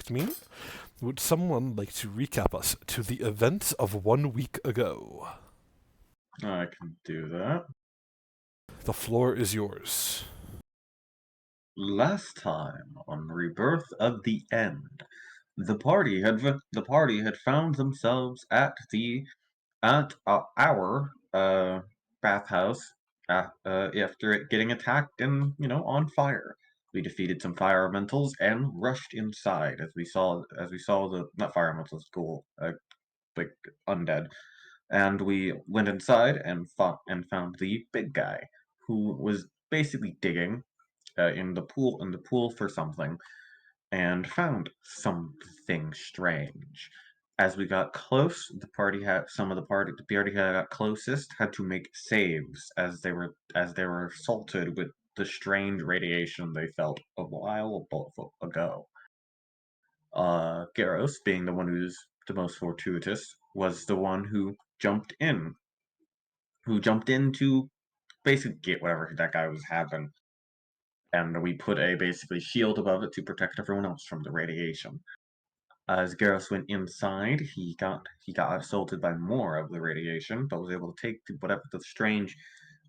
correct me? Would someone like to recap us to the events of 1 week ago? I can do that. The floor is yours. Last time on Rebirth of the End, the party had found themselves at our bathhouse after it getting attacked and on fire. We defeated some fire elementals and rushed inside as we saw the not fire elementals, ghoul, like undead, and we went inside and fought and found the big guy who was basically digging in the pool for something, and found something strange. As we got close, the party that got closest had to make saves as they were assaulted with the strange radiation they felt a while ago. Garros, being the one who's the most fortuitous, was the one who jumped in to basically get whatever that guy was having, and we put a basically shield above it to protect everyone else from the radiation. As Garrus went inside, he got assaulted by more of the radiation, but was able to take whatever the strange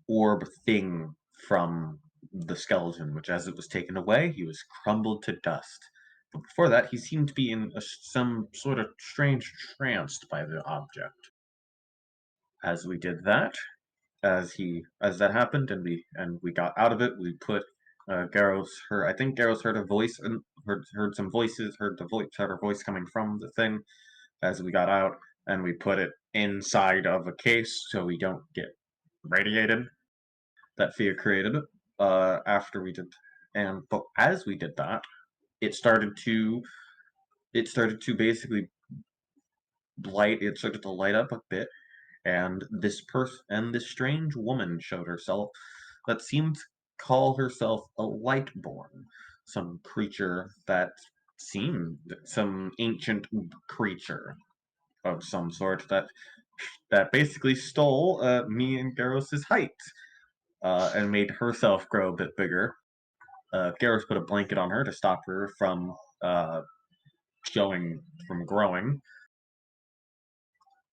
orb thing from the skeleton, which as it was taken away, he was crumbled to dust. But before that, he seemed to be in some sort of strange trance by the object. As we did that, as that happened, and we got out of it, we put Garros. I think Garros heard a voice and heard some voices. Heard her voice coming from the thing as we got out, and we put it inside of a case so we don't get radiated. That fear created. After we did, but as we did that, it started to it started to basically light. It started to light up a bit, and this strange woman showed herself that seemed to call herself a Lightborn, some creature that seemed some ancient creature of some sort that basically stole me and Garros's height, and made herself grow a bit bigger. Garros put a blanket on her to stop her from showing from growing.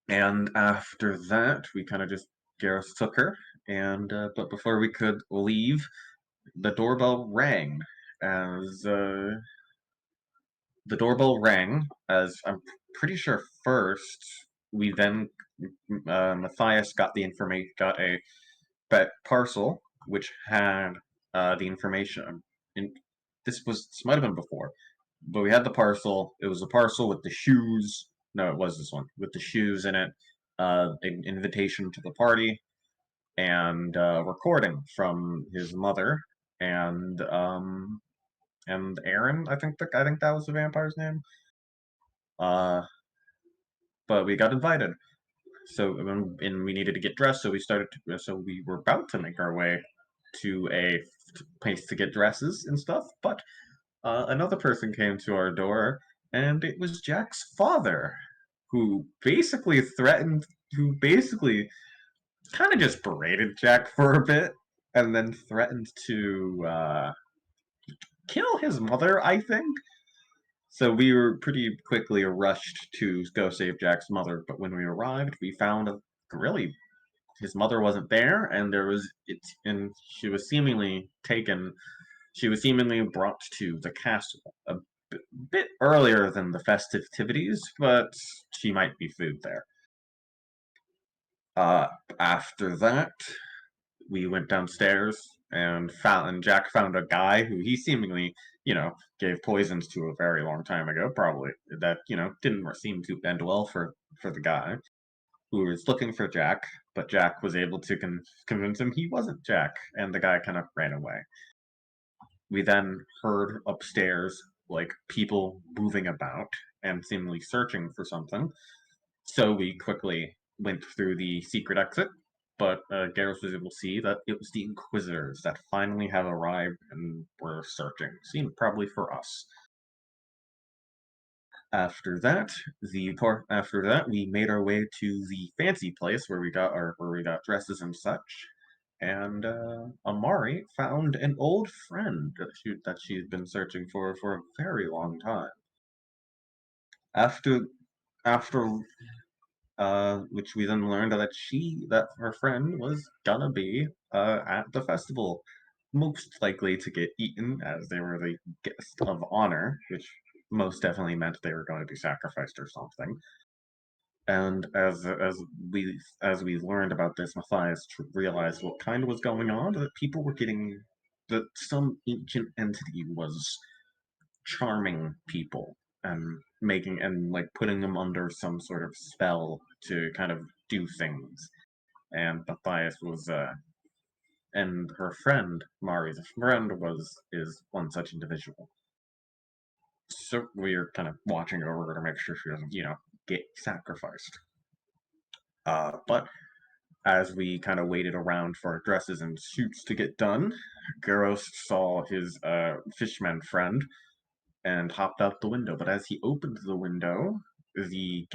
And after that, we kind of just Gareth took her, and but before we could leave, the doorbell rang. As the doorbell rang, as I'm pretty sure first we then Matthias got the information, got a parcel which had the information. In, this might have been before, but we had the parcel. It was a parcel with the shoes. No, it was this one with the shoes in it. An invitation to the party and recording from his mother and Aaron. I think that was the vampire's name. Uh, but we got invited. So and we needed to get dressed. So we were about to make our way to a place to get dresses and stuff. But another person came to our door, and it was Jack's father, who basically threatened, who basically kind of just berated Jack for a bit, and then threatened to kill his mother, I think. So we were pretty quickly rushed to go save Jack's mother, but when we arrived, we found really his mother wasn't there, and and she was seemingly taken. She was seemingly brought to the castle a bit earlier than the festivities, but she might be food there. Uh, After that, we went downstairs and Jack found a guy who he seemingly, gave poisons to a very long time ago, probably that didn't seem to end well for the guy who was looking for Jack, but Jack was able to convince him he wasn't Jack, and the guy kind of ran away. We then heard upstairs like people moving about and seemingly searching for something, so we quickly went through the secret exit, but Garrus was able to see that it was the Inquisitors that finally have arrived and were searching, seemed probably for us. After that, we made our way to the fancy place where we got dresses and such. And Amari found an old friend that she'd been searching for a very long time. After after which we then learned that her friend was gonna be at the festival, most likely to get eaten as they were the guest of honor, which most definitely meant they were going to be sacrificed or something. And as we learned about this, Matthias realized what kind of was going on. That people were getting that some ancient entity was charming people and making and like putting them under some sort of spell to kind of do things. And Matthias was and her friend, Mari's friend, is one such individual. So we're kind of watching over her to make sure she doesn't, get sacrificed. But as we kind of waited around for dresses and suits to get done, Gyros saw his fishman friend and hopped out the window. But as he opened the window, the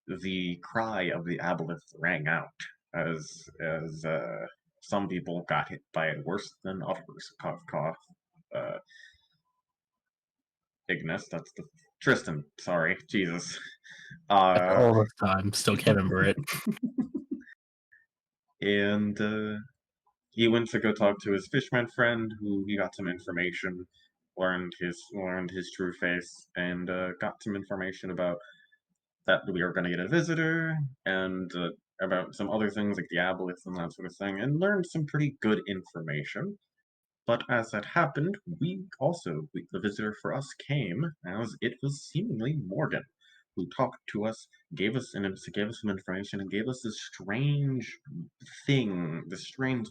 the cry of the aboleth rang out as some people got hit by it worse than others. Cough, cough. Uh, Ignis, that's the Tristan. Sorry, Jesus. After Uh, all this time, still can't remember it. and he went to go talk to his fishman friend, who he got some information, learned his true face, and got some information about that we were going to get a visitor, and about some other things like the aboleth and that sort of thing, and learned some pretty good information. But as that happened, the visitor for us came, as it was seemingly Morgan, who talked to us, gave us some information, and gave us this strange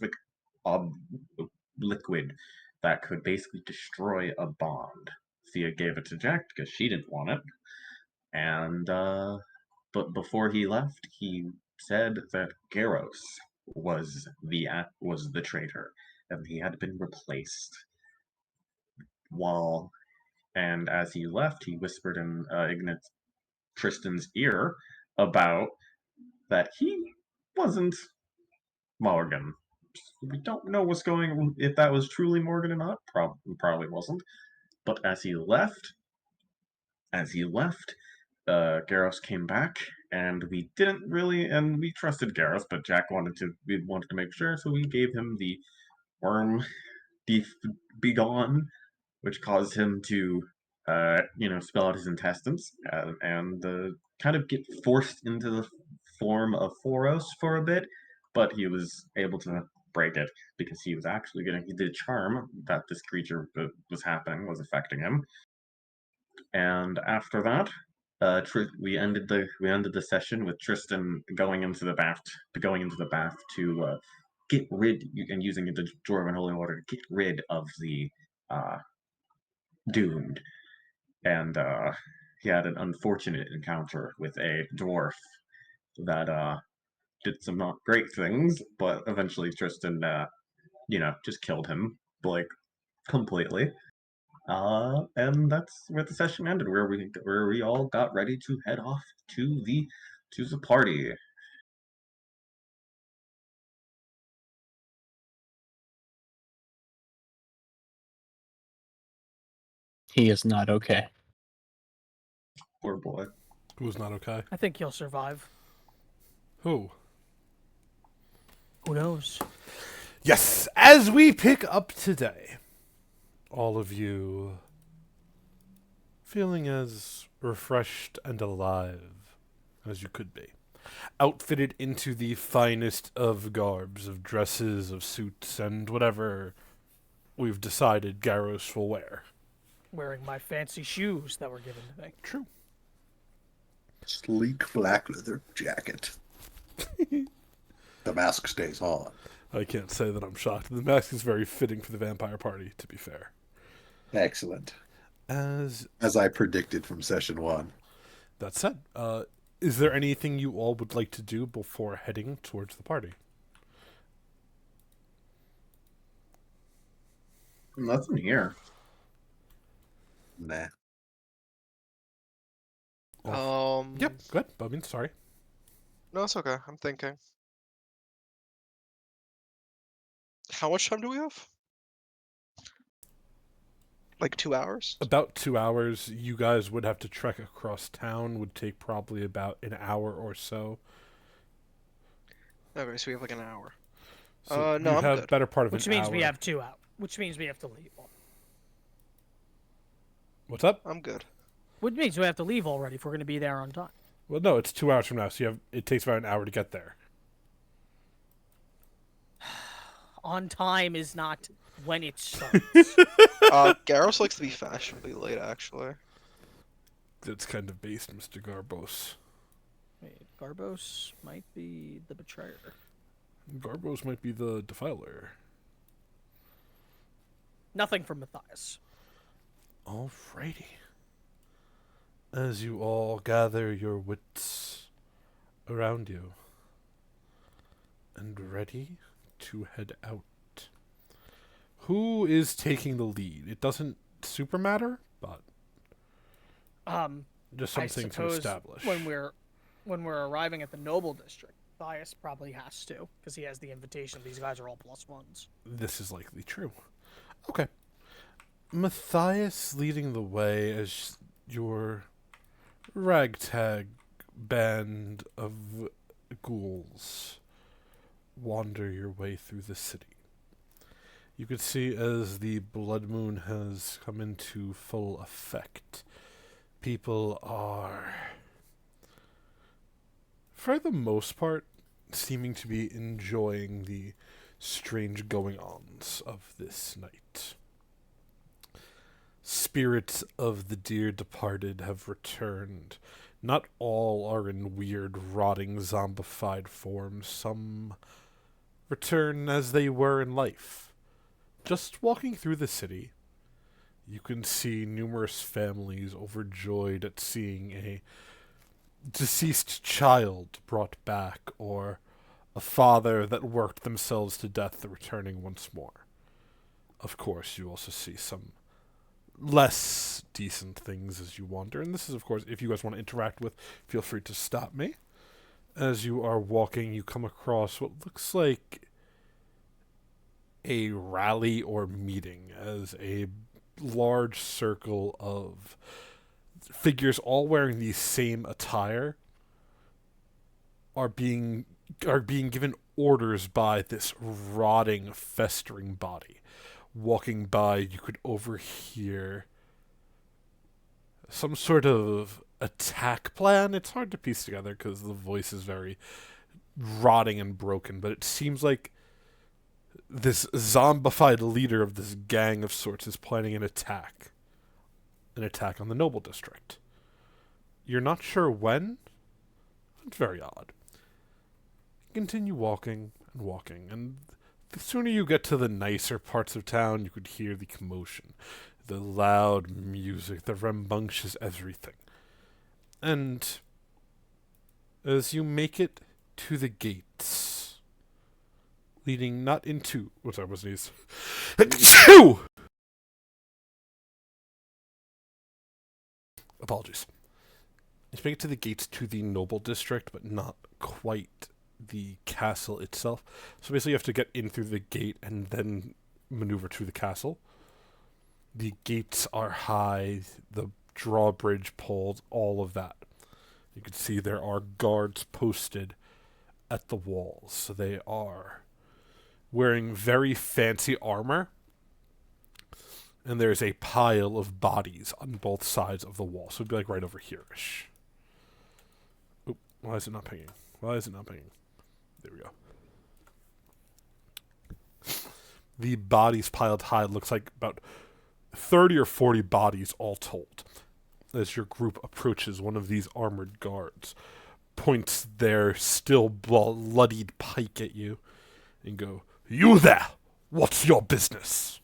like ob- liquid that could basically destroy a bond. Thea gave it to Jack because she didn't want it, and but before he left, he said that Garros was the traitor, and he had been replaced. While and as he left, he whispered in Ignat Tristan's ear about that he wasn't Morgan. We don't know if that was truly Morgan or not. Probably wasn't. But as he left, Garros came back, and we trusted Garros, but Jack we wanted to make sure, so we gave him the worm be gone, which caused him to, spill out his intestines and kind of get forced into the form of Foros for a bit, but he was able to break it because he was actually getting the charm that this creature was affecting him. And after that, we ended the session with Tristan going into the bath to get rid and using the Dwarven Holy Water to get rid of the uh, doomed. And he had an unfortunate encounter with a dwarf that did some not great things, but eventually Tristan, just killed him like completely. And that's where the session ended, where we all got ready to head off to the party. He is not okay. Poor boy. Who's not okay? I think he'll survive. Who? Who knows? Yes, as we pick up today, all of you feeling as refreshed and alive as you could be. Outfitted into the finest of garbs, of dresses, of suits, and whatever we've decided Garros will wear. Wearing my fancy shoes that were given to me. True. Sleek black leather jacket. The mask stays on. I can't say that I'm shocked. The mask is very fitting for the vampire party, to be fair. Excellent. As I predicted from session 1. that said, is there anything you all would like to do before heading towards the party? Nothing here. Nah. Yep, go ahead. I mean, sorry. No, it's okay. I'm thinking. How much time do we have? Like 2 hours? About 2 hours. You guys would have to trek across town. Would take probably about an hour or so. Okay, so we have like an hour. So No, you I'm have good. better part of Which an means hour. we have 2 out. Which means we have to leave. What's up? I'm good. Which means we have to leave already if we're going to be there on time. Well, no, it's 2 hours from now, so it takes about an hour to get there. On time is not when it starts. Garros likes to be fashionably late, actually. That's kind of based, Mr. Garbos. Wait, Garbos might be the betrayer. Garbos might be the defiler. Nothing from Matthias. Alrighty. As you all gather your wits around you and ready to head out. Who is taking the lead? It doesn't super matter, but just I something to suppose establish. when we're arriving at the Noble District, Matthias probably has to, because he has the invitation. These guys are all +1s. This is likely true. Okay. Matthias leading the way as your ragtag band of ghouls wander your way through the city. You can see as the blood moon has come into full effect, people are, for the most part, seeming to be enjoying the strange going-ons of this night. Spirits of the dear departed have returned. Not all are in weird, rotting, zombified forms. Some return as they were in life. Just walking through the city, you can see numerous families overjoyed at seeing a deceased child brought back, or a father that worked themselves to death returning once more. Of course, you also see some less decent things as you wander, and this is, of course, if you guys want to interact with, feel free to stop me. As you are walking, you come across what looks like a rally or meeting, as a large circle of figures all wearing the same attire are being given orders by this rotting, festering body. Walking by, you could overhear some sort of attack plan. It's hard to piece together because the voice is very rotting and broken, but it seems like this zombified leader of this gang of sorts is planning an attack on the Noble District. You're not sure when? It's very odd. Continue walking and walking, and the sooner you get to the nicer parts of town, you could hear the commotion, the loud music, the rambunctious everything. And as you make it to the gates, leading not into... What's that? Wasn't these? Apologies. You make it to the gates to the Noble District, but not quite the castle itself. So basically you have to get in through the gate and then maneuver to the castle. The gates are high, the drawbridge pulled, all of that. You can see there are guards posted at the walls. So they are wearing very fancy armor. And there's a pile of bodies on both sides of the wall. So it'd be like right over here-ish. Oop, why is it not pinging? There we go. The bodies piled high looks like about 30 or 40 bodies all told. As your group approaches, one of these armored guards points their still bloodied pike at you and go, "You there! What's your business?"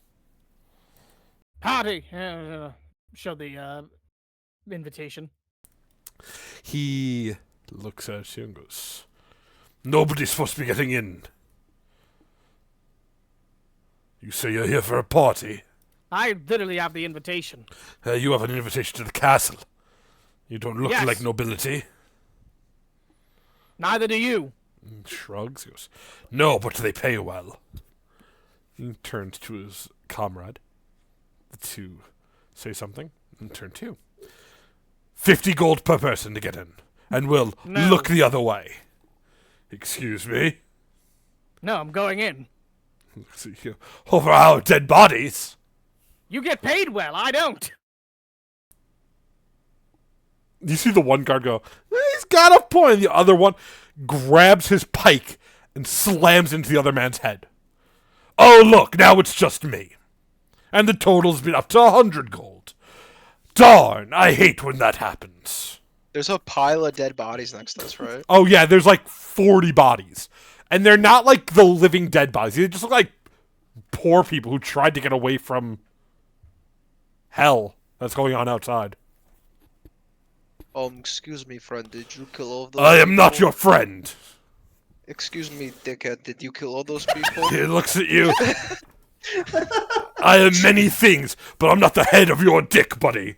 Howdy! Show the invitation. He looks at you and goes, "Nobody's supposed to be getting in. You say you're here for a party? I literally have the invitation. You have an invitation to the castle. You don't look Yes. like nobility." Neither do you. And shrugs, goes, "No, but they pay well." He turns to his comrade. The two say something, and turn 2. 50 gold per person to get in, and we'll No. look the other way. Excuse me? No, I'm going in. Looks at you. Over our dead bodies? You get paid well, I don't. You see the one guard go, he's got a point. And the other one grabs his pike and slams into the other man's head. Oh, look, now it's just me. And the total's been up to 100 gold. Darn, I hate when that happens. There's a pile of dead bodies next to us, right? Oh, yeah, there's like 40 bodies. And they're not like the living dead bodies. They just look like poor people who tried to get away from hell that's going on outside. Excuse me, friend. Did you kill all of those I am not people? your friend. Excuse me, dickhead. Did you kill all those people? He looks at you. I am many things, but I'm not the head of your dick, buddy.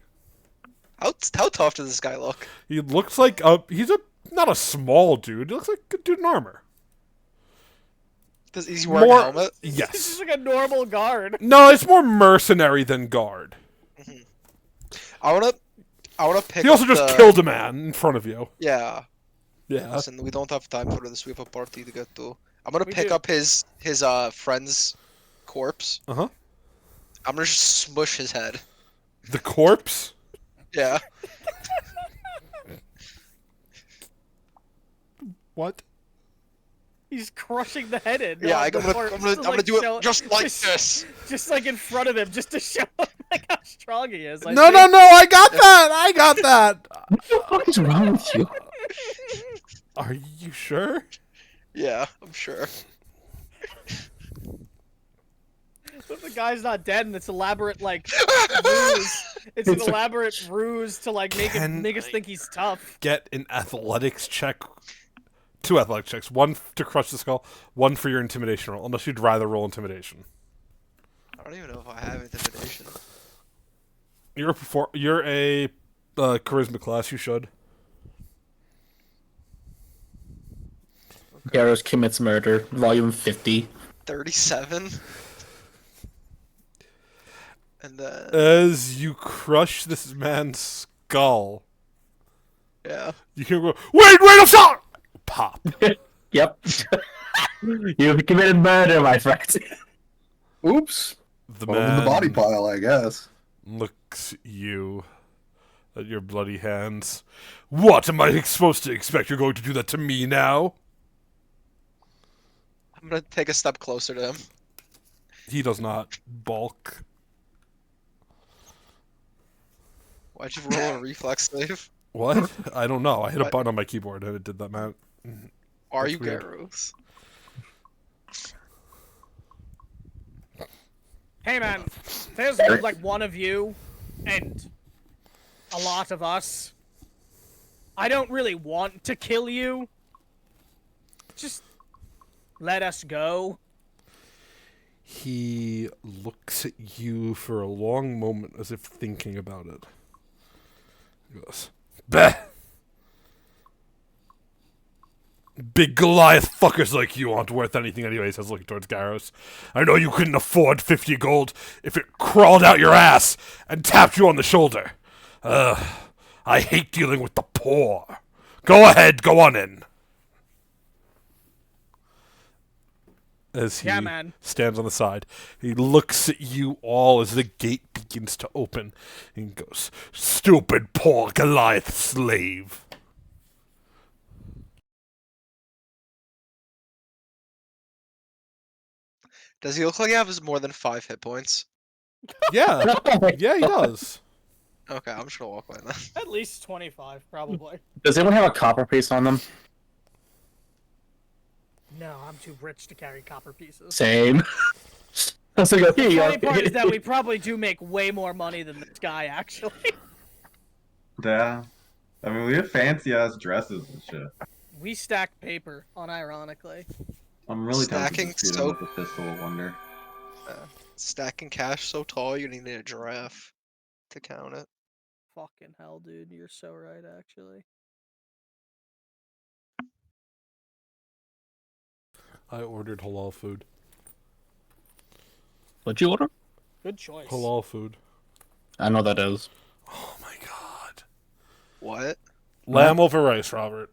How tough does this guy look? He looks like he's not a small dude. He looks like a dude in armor. Does he's wearing a helmet? He's Yes. just like a normal guard. No, it's more mercenary than guard. I wanna pick. He also up just the... killed a man in front of you. Yeah. Yeah. Listen, we don't have time for this. We have a party to get to. I'm gonna We pick do. up his friend's corpse. Uh-huh. I'm gonna just smush his head. The corpse? Yeah. What? He's crushing the head in. Yeah, on I'm the gonna, corpse I'm gonna, to, I'm gonna like, do show- it just like just- this. Just like in front of him, just to show him like how strong he is. No, I got that! I got that! What the fuck is wrong with you? Are you sure? Yeah, I'm sure. But the guy's not dead, and it's elaborate like ruse. It's an elaborate ruse to like make us think he's tough. Get an athletics check. 2 athletic checks. 1 to crush the skull, 1 for your intimidation roll, unless you'd rather roll intimidation. I don't even know if I have intimidation. You're a charisma class, you should. Garros commits murder, volume 50. 37. And then As you crush this man's skull, yeah. you can go, wait, I'm sorry! Pop. Yep. You've committed murder, my friend. Oops. The Over man the body pile, I guess. looks at you, at your bloody hands. What am I supposed to expect? You're going to do that to me now? I'm gonna take a step closer to him. He does not balk. Why'd you roll a reflex save? What? I don't know. I hit a What? button on my keyboard and it did that, man. Are That's you weird. Garros? Hey man, there's like one of you, and a lot of us. I don't really want to kill you. Just let us go. He looks at you for a long moment as if thinking about it. He goes, bah! Big Goliath fuckers like you aren't worth anything anyway, says looking towards Garros. I know you couldn't afford 50 gold if it crawled out your ass and tapped you on the shoulder. I hate dealing with the poor. Go ahead, go on in. As he Yeah, man. stands on the side, he looks at you all as the gate begins to open and goes, stupid poor Goliath slave. Does he look like he has more than 5 hit points? Yeah, yeah, he does. Okay, I'm just gonna walk away then. At least 25, probably. Does anyone have a copper piece on them? No, I'm too rich to carry copper pieces. Same. I was like, here you The funny go. part is that we probably do make way more money than this guy, actually. Yeah. I mean, we have fancy ass dresses and shit. We stack paper, unironically. I'm really tempted Stacking to shoot him soap. with a pistol of wonder. Stacking cash so tall you need a giraffe to count it. Fucking hell, dude. You're so right, actually. I ordered halal food. What'd you order? Good choice. Halal food. I know that is. Oh my god. What? Lamb over rice, Robert.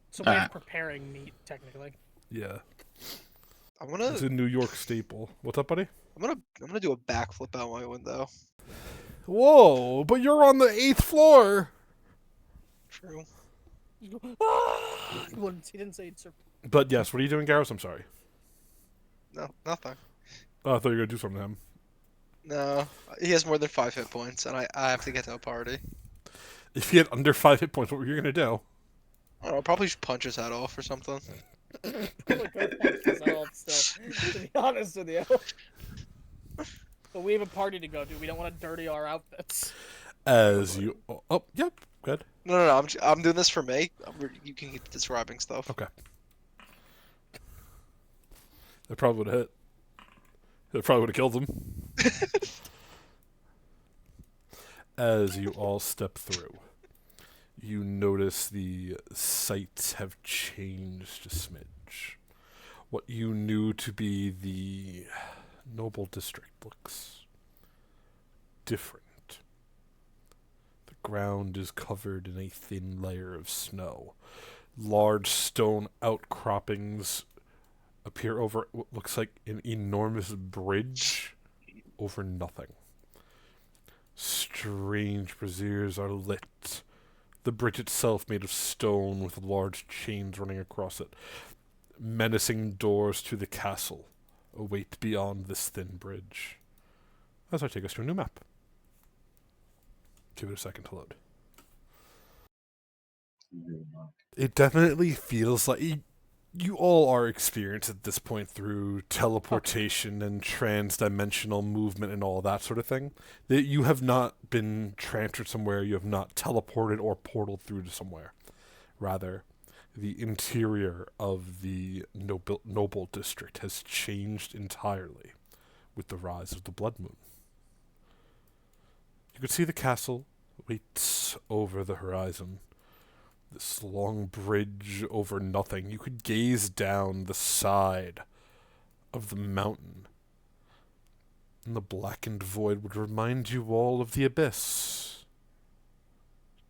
It's a way Ah. of preparing meat, technically. Yeah. I'm It's gonna a New York staple. What's up, buddy? I'm gonna do a backflip out my window. Whoa, but you're on the 8th floor. True. You go, ah! He didn't say it's. But yes, what are you doing, Garros? I'm sorry. No, nothing. Oh, I thought you were going to do something to him. No, he has more than 5 hit points, and I have to get to a party. If he had under 5 hit points, what were you going to do? I don't know, probably just punch his head off or something. Still, to be honest with you. But we have a party to go to. We don't want to dirty our outfits. As you... Oh, yep, good. No, I'm doing this for me. You can keep describing stuff. Okay. That probably would have hit. That probably would have killed him. As you all step through, you notice the sights have changed a smidge. What you knew to be the noble district looks different. The ground is covered in a thin layer of snow. Large stone outcroppings appear over what looks like an enormous bridge over nothing. Strange braziers are lit. The bridge itself made of stone with large chains running across it. Menacing doors to the castle await beyond this thin bridge. As I take us to a new map. Give it a second to load. It definitely feels like you all are experienced at this point through teleportation and trans-dimensional movement and all that sort of thing. That you have not been transferred somewhere, you have not teleported or portaled through to somewhere. Rather, the interior of the noble district has changed entirely with the rise of the blood moon. You could see the castle waits over the horizon. This long bridge over nothing. You could gaze down the side of the mountain, and the blackened void would remind you all of the abyss.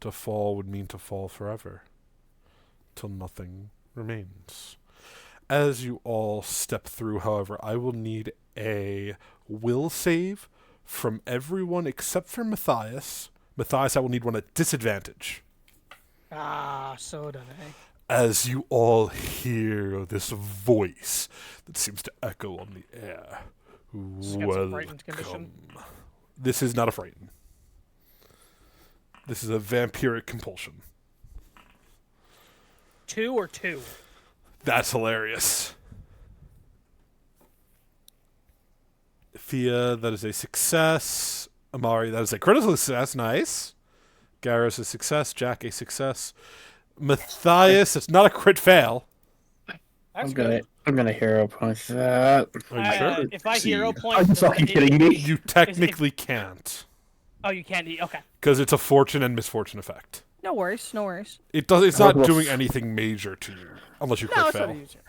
To fall would mean to fall forever, till nothing remains. As you all step through, however, I will need a will save from everyone except for Matthias. Matthias, I will need one at disadvantage. Ah, so done, eh? As you all hear this voice that seems to echo on the air. Just got some frightened condition. Welcome. This is not a frighten. This is a vampiric compulsion. 2 or 2? That's hilarious. Thea, that is a success. Amari, that is a critical success. Nice. Garros, a success. Jack, a success. Matthias, it's not a crit fail. That's good. I'm gonna hero point that. Are you sure? If I hero Are point... Are you fucking kidding me? You technically can't. Oh, you can't eat. Okay. Because it's a fortune and misfortune effect. No worries, no worries. It's not Well, doing anything major to you. Unless you No, crit it's not fail. easier.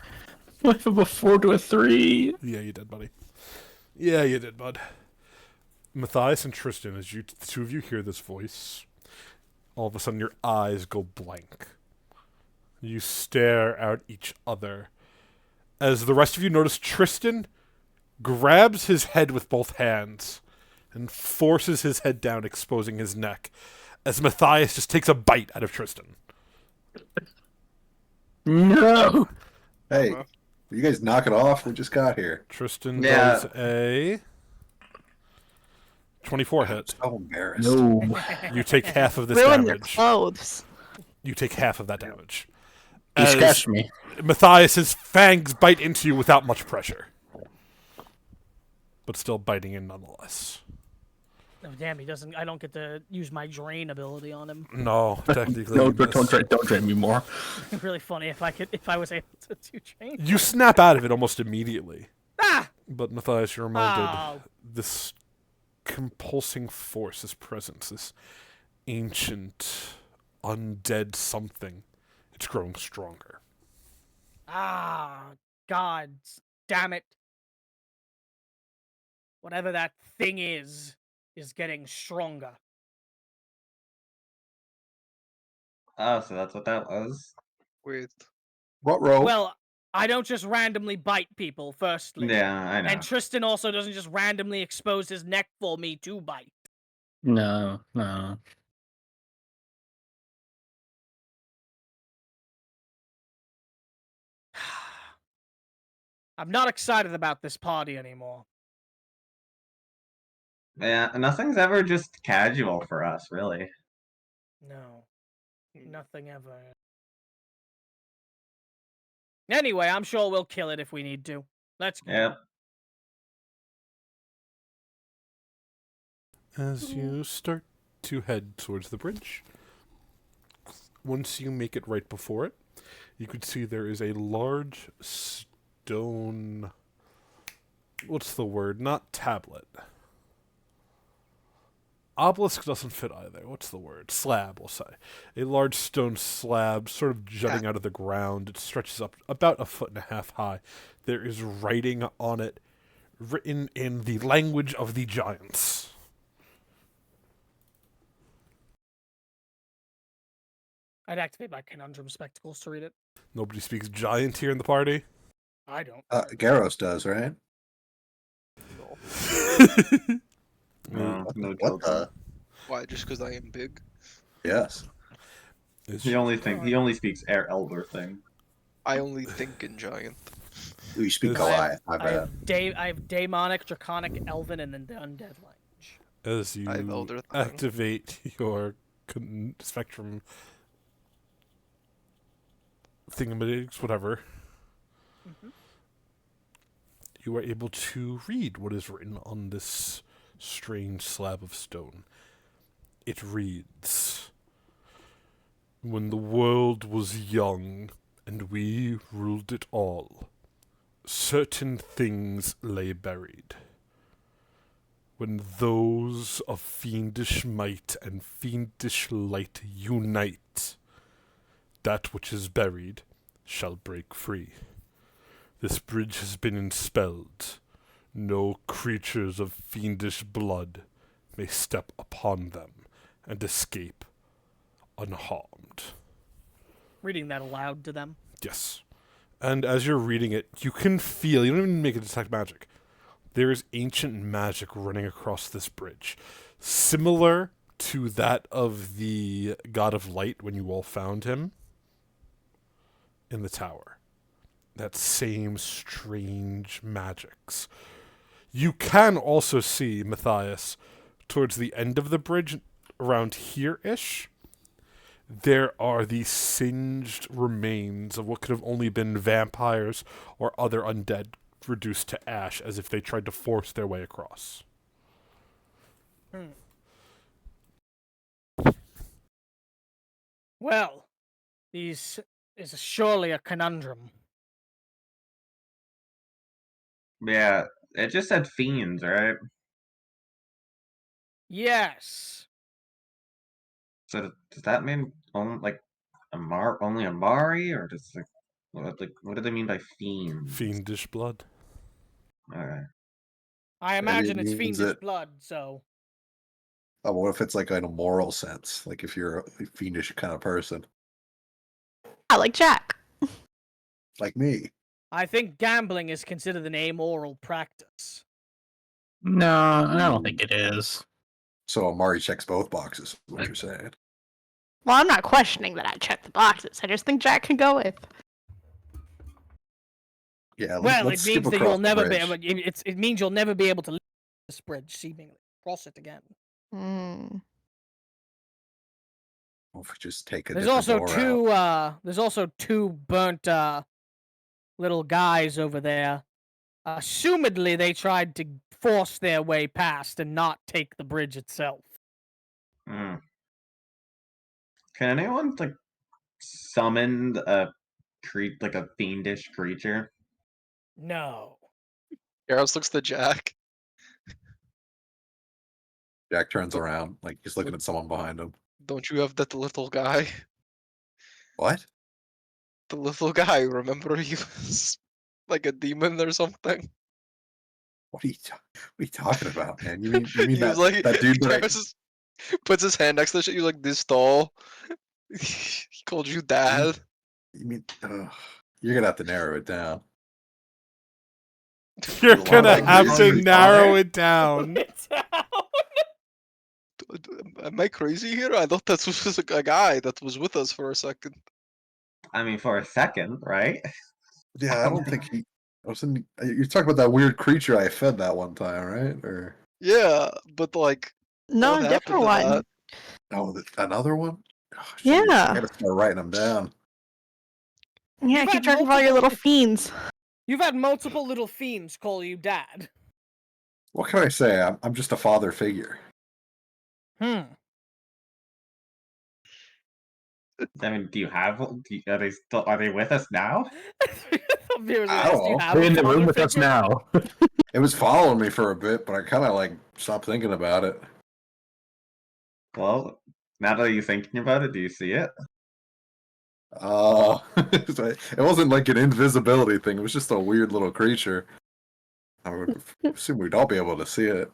Went from a 4 to a 3. Yeah, you did, buddy. Yeah, you did, bud. Matthias and Tristan, as the two of you hear this voice, all of a sudden your eyes go blank. You stare at each other. As the rest of you notice, Tristan grabs his head with both hands and forces his head down, exposing his neck, as Matthias just takes a bite out of Tristan. No. Hey, will you guys knock it off? We just got here. Tristan Yeah. does a 24 hit. So embarrassed. No. You take half of this Ruin their damage. clothes. You take half of that damage. He As scratched me. Matthias's fangs bite into you without much pressure. But still biting in nonetheless. Oh, damn, he doesn't... I don't get to use my drain ability on him. No, technically. No, you but miss. don't drain me more. Really funny if I was able to do drain. You snap out of it almost immediately. Ah! But Matthias, you're reminded Oh. this compulsing force, this presence, this ancient, undead something, it's growing stronger. Ah, God damn it. Whatever that thing is. is getting stronger. Oh, so that's what that was. With Ruh-roh. Well, I don't just randomly bite people, firstly. Yeah, I know. And Tristan also doesn't just randomly expose his neck for me to bite. No, no. I'm not excited about this party anymore. Yeah, nothing's ever just casual for us, really. No. Nothing ever. Anyway, I'm sure we'll kill it if we need to. Let's go. Yep. As you start to head towards the bridge, once you make it right before it, you could see there is a large stone. What's the word? Not tablet. Obelisk doesn't fit either. What's the word? Slab, we'll say. A large stone slab sort of jutting out of the ground. It stretches up about 1.5 feet high. There is writing on it written in the language of the giants. I'd activate my conundrum spectacles to read it. Nobody speaks giant here in the party. I don't. Garros does, right? No, no What joke. the? why? Just because I am big? Yes. He only speaks elder thing. I only think in giant. You speak Is- Goliath, I I bet. have demonic, draconic, elven, and then the undead language. As I have you elder thing. activate your spectrum thingamajigs, whatever, Mhm. you are able to read what is written on this strange slab of stone. It reads, "When the world was young and we ruled it all, certain things lay buried. When those of fiendish might and fiendish light unite, that which is buried shall break free. This bridge has been enspelled. No creatures of fiendish blood may step upon them and escape unharmed." Reading that aloud to them. Yes. And as you're reading it, you can feel, you don't even make it detect magic. There is ancient magic running across this bridge, similar to that of the God of Light when you all found him in the tower. That same strange magics. You can also see, Matthias, towards the end of the bridge, around here-ish, there are these singed remains of what could have only been vampires or other undead reduced to ash as if they tried to force their way across. Well, these is surely a conundrum. Yeah, it just said fiends, right? Yes. So does that mean only Amari, or does what do they mean by fiends? Fiendish blood. Okay. I Maybe imagine it it's means fiendish that- blood, so. Oh, what if it's like in a moral sense? Like if you're a fiendish kind of person, I like Jack. like me. I think gambling is considered an amoral practice. No, I don't think it is. So Amari checks both boxes, is what you're saying. Well, I'm not questioning that I checked the boxes. I just think Jack can go with. Yeah, Well, let's it means skip that across you'll the never be bridge. able. It means you'll never be able to leave this bridge, seemingly cross it again. Hmm. What if we just take a There's different also door two. out? There's also two burnt little guys over there. Assumedly, they tried to force their way past and not take the bridge itself. Hmm. Can anyone summon a like a fiendish creature? No. Garros looks to Jack. Jack turns around, like he's looking at someone behind him. Don't you have that little guy? What? The little guy, remember he was like a demon or something? What are you talking about, man? You mean He was like, that dude that I, Travis puts his hand next to the shit. You're like this tall. He called you dad. you mean you're gonna have to narrow it down. You're Wow, gonna like have to crazy. narrow it down. Am I crazy here? I thought that was a guy that was with us for a second. I mean, for a second, right? Yeah, I don't think he. You're talking about that weird creature I fed that one time, right? Or Yeah, but like, No, what happened different to one. that? another one? Oh, jeez, Yeah. I gotta start writing them down. Yeah, You've keep had track of all your little multiple- fiends. You've had multiple little fiends call you dad. What can I say? I'm just a father figure. Hmm. I mean, do you have? Are they with us now? Viewers I asked, don't do you know. have They're a in the room father with us figure? now. It was following me for a bit, but I kind of like stopped thinking about it. Well, now that you're thinking about it, do you see it? It wasn't like an invisibility thing. It was just a weird little creature. I would assume we'd all be able to see it.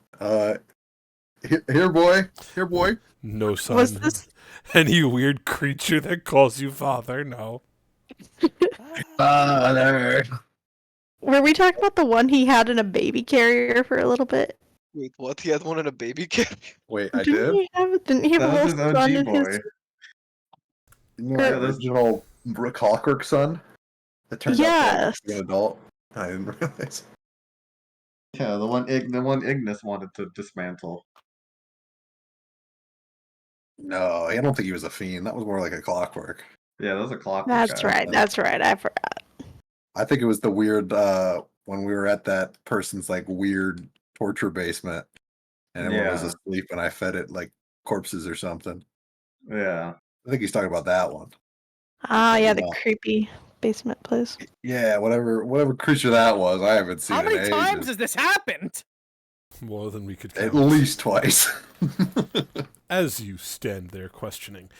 Here, boy. Here, boy. No, son. Was this? Any weird creature that calls you father? No. Father. Were we talking about the one he had in a baby carrier for a little bit? Wait, what? He had one in a baby carrier? Wait, I did? Didn't he have a That was little his son OG in boy. his? You know, the original Clockwork son? That turned out Yes. to be an adult. I didn't realize. Yeah, the one Ignis wanted to dismantle. No, I don't think he was a fiend. That was more like a Clockwork. Yeah, those are clockwork That's guys. right. That's right. I forgot. I think it was the weird when we were at that person's like weird torture basement and everyone was Yeah. asleep and I fed it like corpses or something. Yeah. I think he's talking about that one. Ah, yeah, the Yeah. creepy basement place. Yeah, whatever creature that was, I haven't seen How in many times ages. has this happened? More than we could At count. least twice. As you stand there questioning,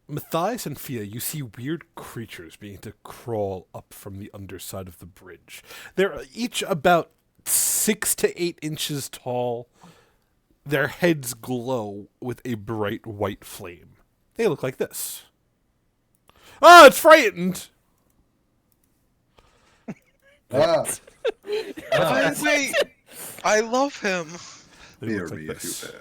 Matthias and Fia, you see weird creatures beginning to crawl up from the underside of the bridge. They're each about 6 to 8 inches tall. Their heads glow with a bright white flame. They look like this. Ah, it's frightened! Ah, Wait, I love him. They dear look like me, if you this. had.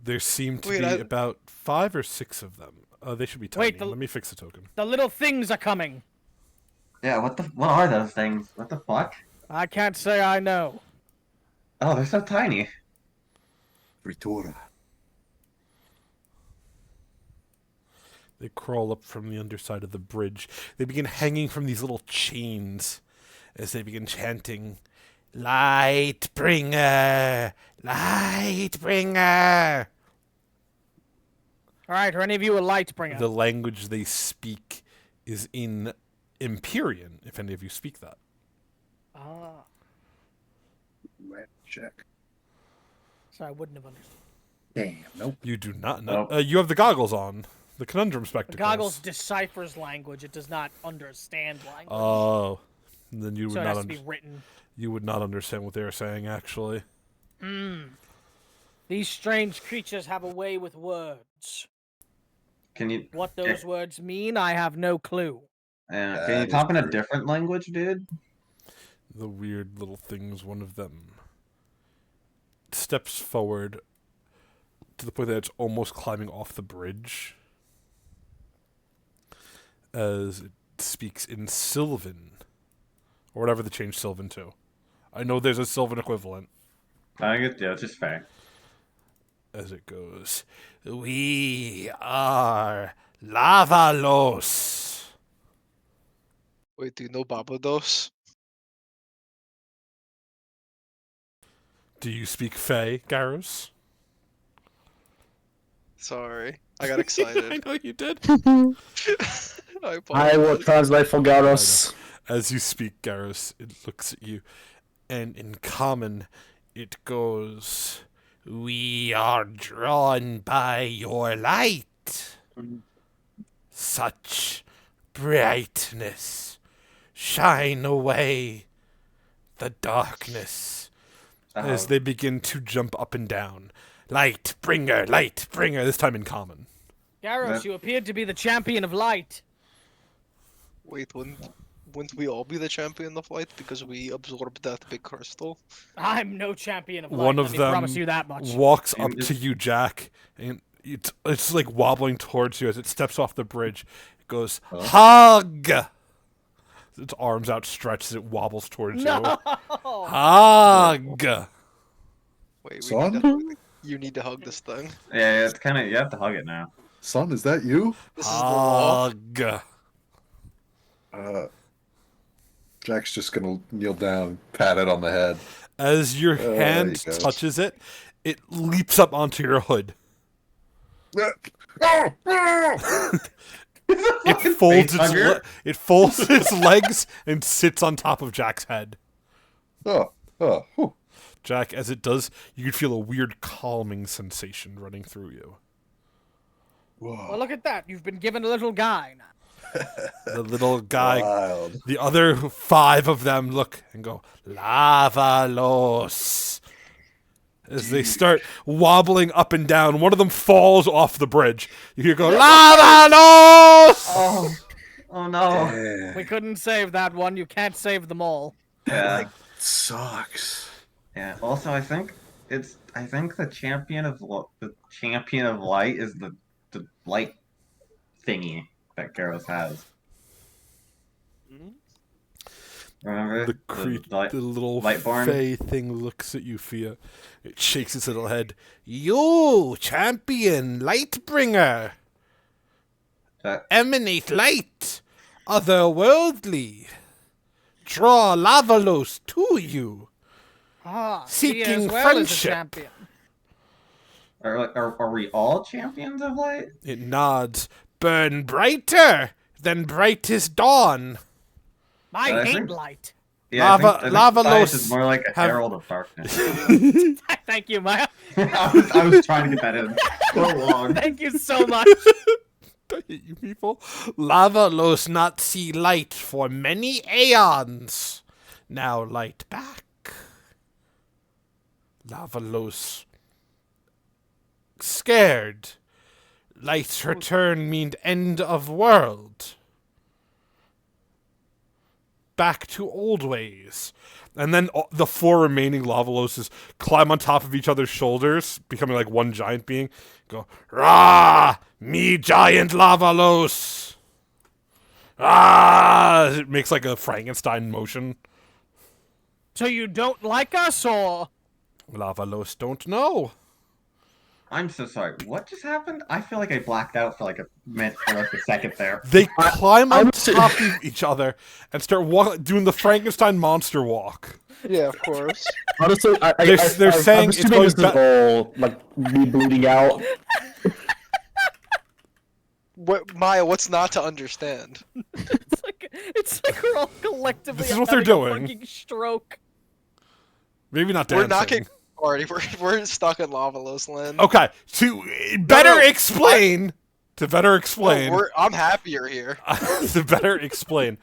There seem to Wait, be I- about 5 or 6 of them. They should be tiny. Wait, Let me fix the token. The little things are coming. Yeah, what are those things? What the fuck? I can't say I know. Oh, they're so tiny. Ritora. They crawl up from the underside of the bridge. They begin hanging from these little chains as they begin chanting, Lightbringer! Lightbringer! Alright, are any of you a Lightbringer? The language they speak is in Empyrean, if any of you speak that. Ah, Check. so I wouldn't have understood. Damn, nope. You do not know. Nope. You have the goggles on. The conundrum The spectacles. goggles deciphers language, it does not understand language. Oh. Then you would so it not has to be written. you would not understand what they are saying, actually. These strange creatures have a way with words. Can you What those words mean, I have no clue. can That you is talk in a true. different language, dude? The weird little things, one of them steps forward to the point that it's almost climbing off the bridge as it speaks in Sylvan, or whatever they changed Sylvan to. I know there's a Sylvan equivalent. I get yeah, it's just fair. As it goes, we are Lavalos. Wait, do you know Barbados? Do you speak Fey, Garros? Sorry, I got I excited. know you did. I I apologize. will translate for Garos. As you speak, Garrus, it looks at you, and in common, it goes, We are drawn by your light. Such brightness. Shine away the darkness. Oh. As they begin to jump up and down. Light bringer, this time in common. Garros, That- you appeared to be the champion of light. Wait, wouldn't we all be the champion of light because we absorbed that big crystal? I'm no champion of light. One let of me them promise you that much. walks up And to you, Jack, and it's like wobbling towards you as it steps off the bridge. It goes, hug! Its arms outstretched as it wobbles towards you. No. Hug! Wait, Son? you need to hug this thing. Yeah, it's kind of you have to hug it now. Son, is that you? This is the law. Hug! Jack's just gonna kneel down, pat it on the head. As your hand you go. touches it, it leaps up onto your hood. It folds it folds its legs and sits on top of Jack's head. Whew. Jack, as it does, you can feel a weird calming sensation running through you. Well, look at that. You've been given a little guy now. The little guy, Wild. the other 5 of them look and go, Lavalos. As they start wobbling up and down, one of them falls off the bridge. You hear go, Lavalos! Oh no. Damn. We couldn't save that one. You can't save them all. Yeah. Sucks. Yeah. Also, I think the champion of light is the light thingy that Garros has. Remember The little Lightborn? fey thing looks at you, Fia. It shakes its little head. You, champion, Lightbringer. That, Emanate light, otherworldly. Draw Lavalos to you. Ah, Seeking he as well is a friendship. champion. are we all champions of light? It nods. Burn brighter than brightest dawn. I I hate think- light. Yeah, Lava- I think Lavalos Matthias is more like a have- herald of darkness. Thank you, Maya. I was trying to get that in so long. Thank you so much. I hate you people. Lavalos not see light for many aeons. Now light back. Lavalos scared. Light's return mean end of world. Back to old ways. And then the 4 remaining Lavaloses climb on top of each other's shoulders, becoming like one giant being. Go, Rah! Me giant Lavalos! Ah! It makes like a Frankenstein motion. So you don't like us, or? Lavalos don't know. I'm so sorry. What just happened? I feel like I blacked out for like a second there. They climb on I'm top of each other and start doing the Frankenstein monster walk. Yeah, of course. Honestly, They're saying I'm it's assuming going this is all like me bleeding out. What, Maya? What's not to understand? It's like we're all collectively This is what they're having a doing. fucking stroke. Maybe not We're dancing. not getting already. We're stuck in Lavalos land. Okay, to better no, explain, No, I'm happier here. to better explain,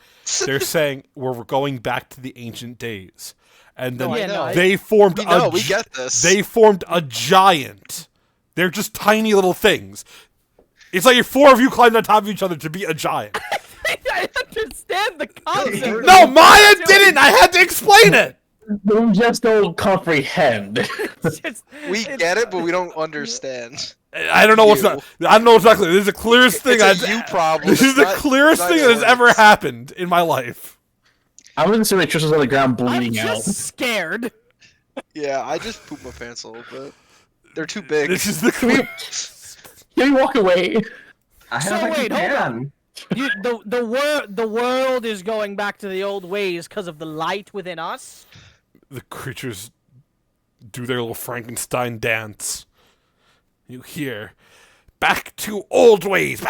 they're saying we're going back to the ancient days, and then No, I know. they formed We know. We get this. They formed a giant. They're just tiny little things. It's like if 4 of you climbed on top of each other to be a giant. I understand the concept. No, Maya didn't. I had to explain it. You just don't comprehend. We get it, but we don't understand. I don't know what's You. not. I don't know exactly. This is the clearest thing. It's a you problem. This is It's the not- clearest it's thing not that has ever yours. happened in my life. I was assuming Tristan's on the ground I'm bleeding just out. scared. Yeah, I just pooped my pants a little bit. They're too big. This is the clear. Can you walk away? I So don't think wait, you hold can. The world is going back to the old ways because of the light within us. The creatures do their little Frankenstein dance. You hear, back to old ways,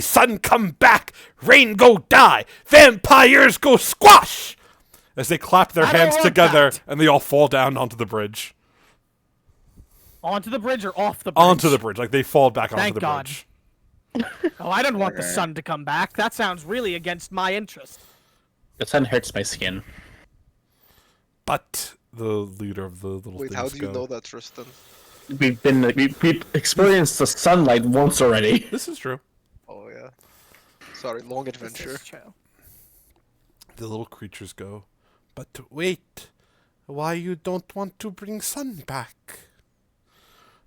sun come back, rain go die, vampires go squash! As they clap their I don't hands want together that. and they all fall down onto the bridge. Onto the bridge or off the bridge? Onto the bridge, like they fall back onto Thank the God. bridge. Oh, I don't want the Okay. sun to come back. That sounds really against my interest. The sun hurts my skin. But the leader of the little Wait, things how do you go, know that, Tristan? We've experienced the sunlight once already. This is true. Oh yeah. Sorry, long This adventure. is true. The little creatures go, but wait, why you don't want to bring Sun back?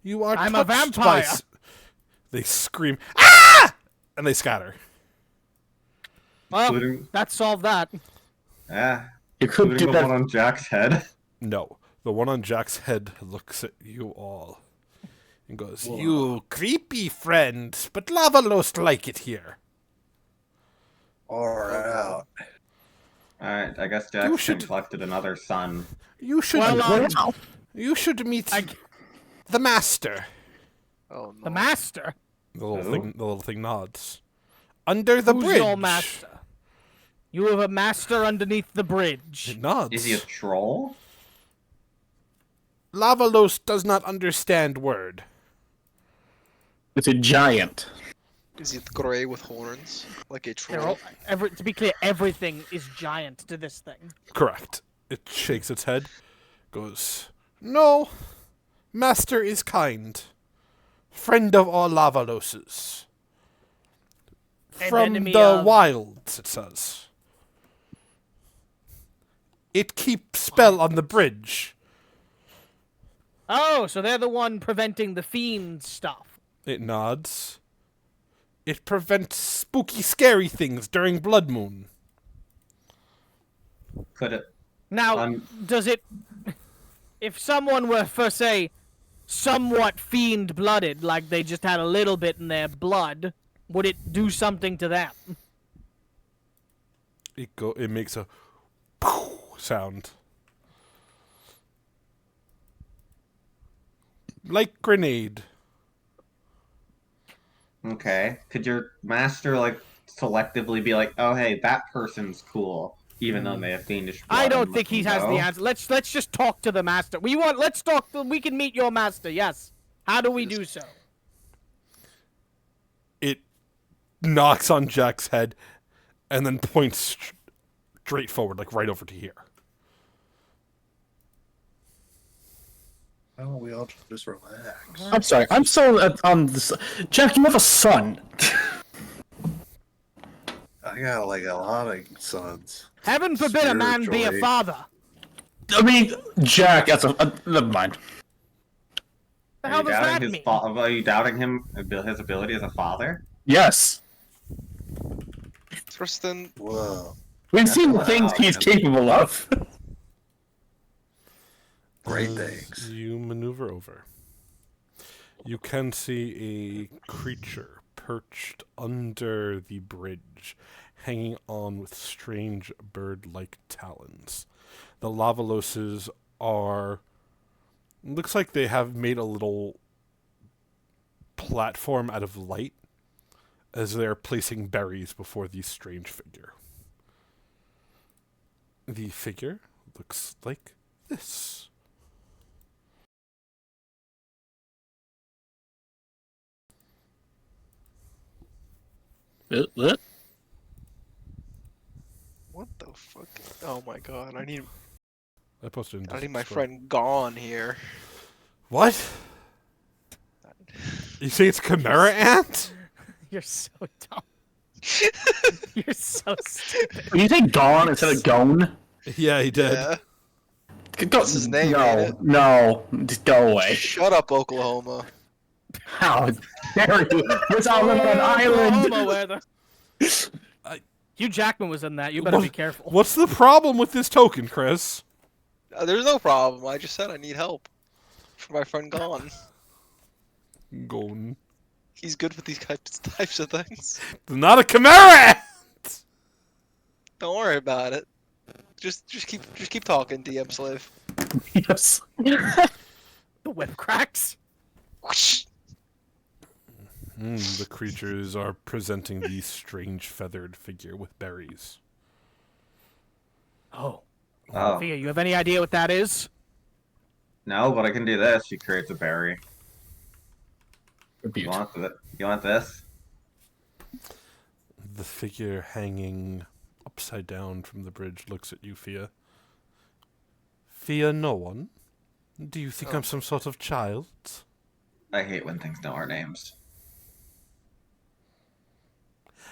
You are I'm a touched by vampire. They scream, ah! And they scatter. Well, Including, that solved that. yeah, You could including do the that. one on Jack's head. No, the one on Jack's head looks at you all and goes, Whoa. you creepy friends, but Lavalos like it here. Alright. Alright, I guess You Jack's should- collected another sun. You should, Well, you should meet I- the master. Oh no. the master. The little Who? thing, the little thing nods. Under the Who's bridge. your master? You have a master underneath the bridge. It nods. Is he a troll? Lavalos does not understand word. It's a giant. Is it grey with horns? Like a They're troll? all, to be clear, everything is giant to this thing. Correct. It shakes its head, goes, no, master is kind. Friend of all Lavaloses. An From enemy the of- wilds, it says. It keeps spell on the bridge. Oh, so they're the one preventing the fiend stuff. It nods. It prevents spooky, scary things during blood moon. Could it? Now, does it... If someone were, for say, somewhat fiend-blooded, like they just had a little bit in their blood, would it do something to them? It makes a sound. Like grenade. Okay. Could your master, like, selectively be like, oh, hey, that person's cool, even though they have fiendish blood? I and don't let think he them has the go? answer. Let's just talk to the master. We can meet your master, yes. How do we do so? It knocks on Jack's head and then points straight forward, like right over to here. Why don't we all just relax? I'm sorry. I'm so on this. Jack, you have a son. I got like a lot of sons. Heaven forbid a man be a Spiritually. father. I mean, Jack. That's a. Never mind. The Are hell you does that doubting his mean? Are you doubting his ability as a father? Yes, Tristan, Whoa. we've seen the Wow. things he's capable of. Great As things. You maneuver over. You can see a creature perched under the bridge, hanging on with strange bird-like talons. The Lavaloses are... Looks like they have made a little platform out of light as they're placing berries before the strange figure. The figure looks like this. What? what the fuck? Oh my god, I need I posted in my Discord. friend gone here. What? You say it's Chimera Ant? You're so dumb. You're so stupid. Did you say gone instead of gone? Yeah, he did. Yeah. Go, That's his name, No, ain't it? no, just go away. Shut up, Oklahoma. How dare you? It's on an Oklahoma, island. where the... Hugh Jackman was in that. You better be careful. What's the problem with this token, Chris? There's no problem. I just said I need help for my friend gone. Gone. He's good with these types of things. Not a Chimera Ant! Don't worry about it. Just keep talking, DM slave. Yes. The whip cracks. Whoosh. The creatures are presenting the strange feathered figure with berries. Oh. Oh. Thea, you have any idea what that is? No, but I can do this. She creates a berry. You Rebuke. want this? The figure hanging upside down from the bridge looks at you, Fia. Fear no one. Do you think I'm some sort of child? I hate when things know our names.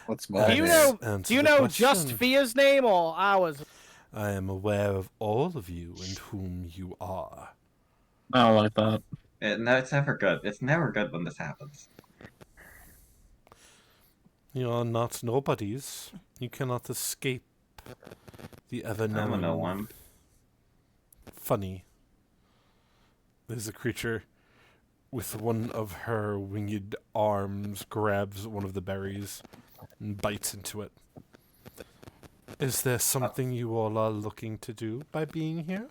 What's my Do you name? know? Answer Do you the know just question. Fia's name or ours? I am aware of all of you and whom you are. I don't like that. No, it's never good. It's never good when this happens. You are not nobodies. You cannot escape the I'm ever-knowing. a no one. Funny. There's a creature with one of her winged arms grabs one of the berries and bites into it. Is there something you all are looking to do by being here?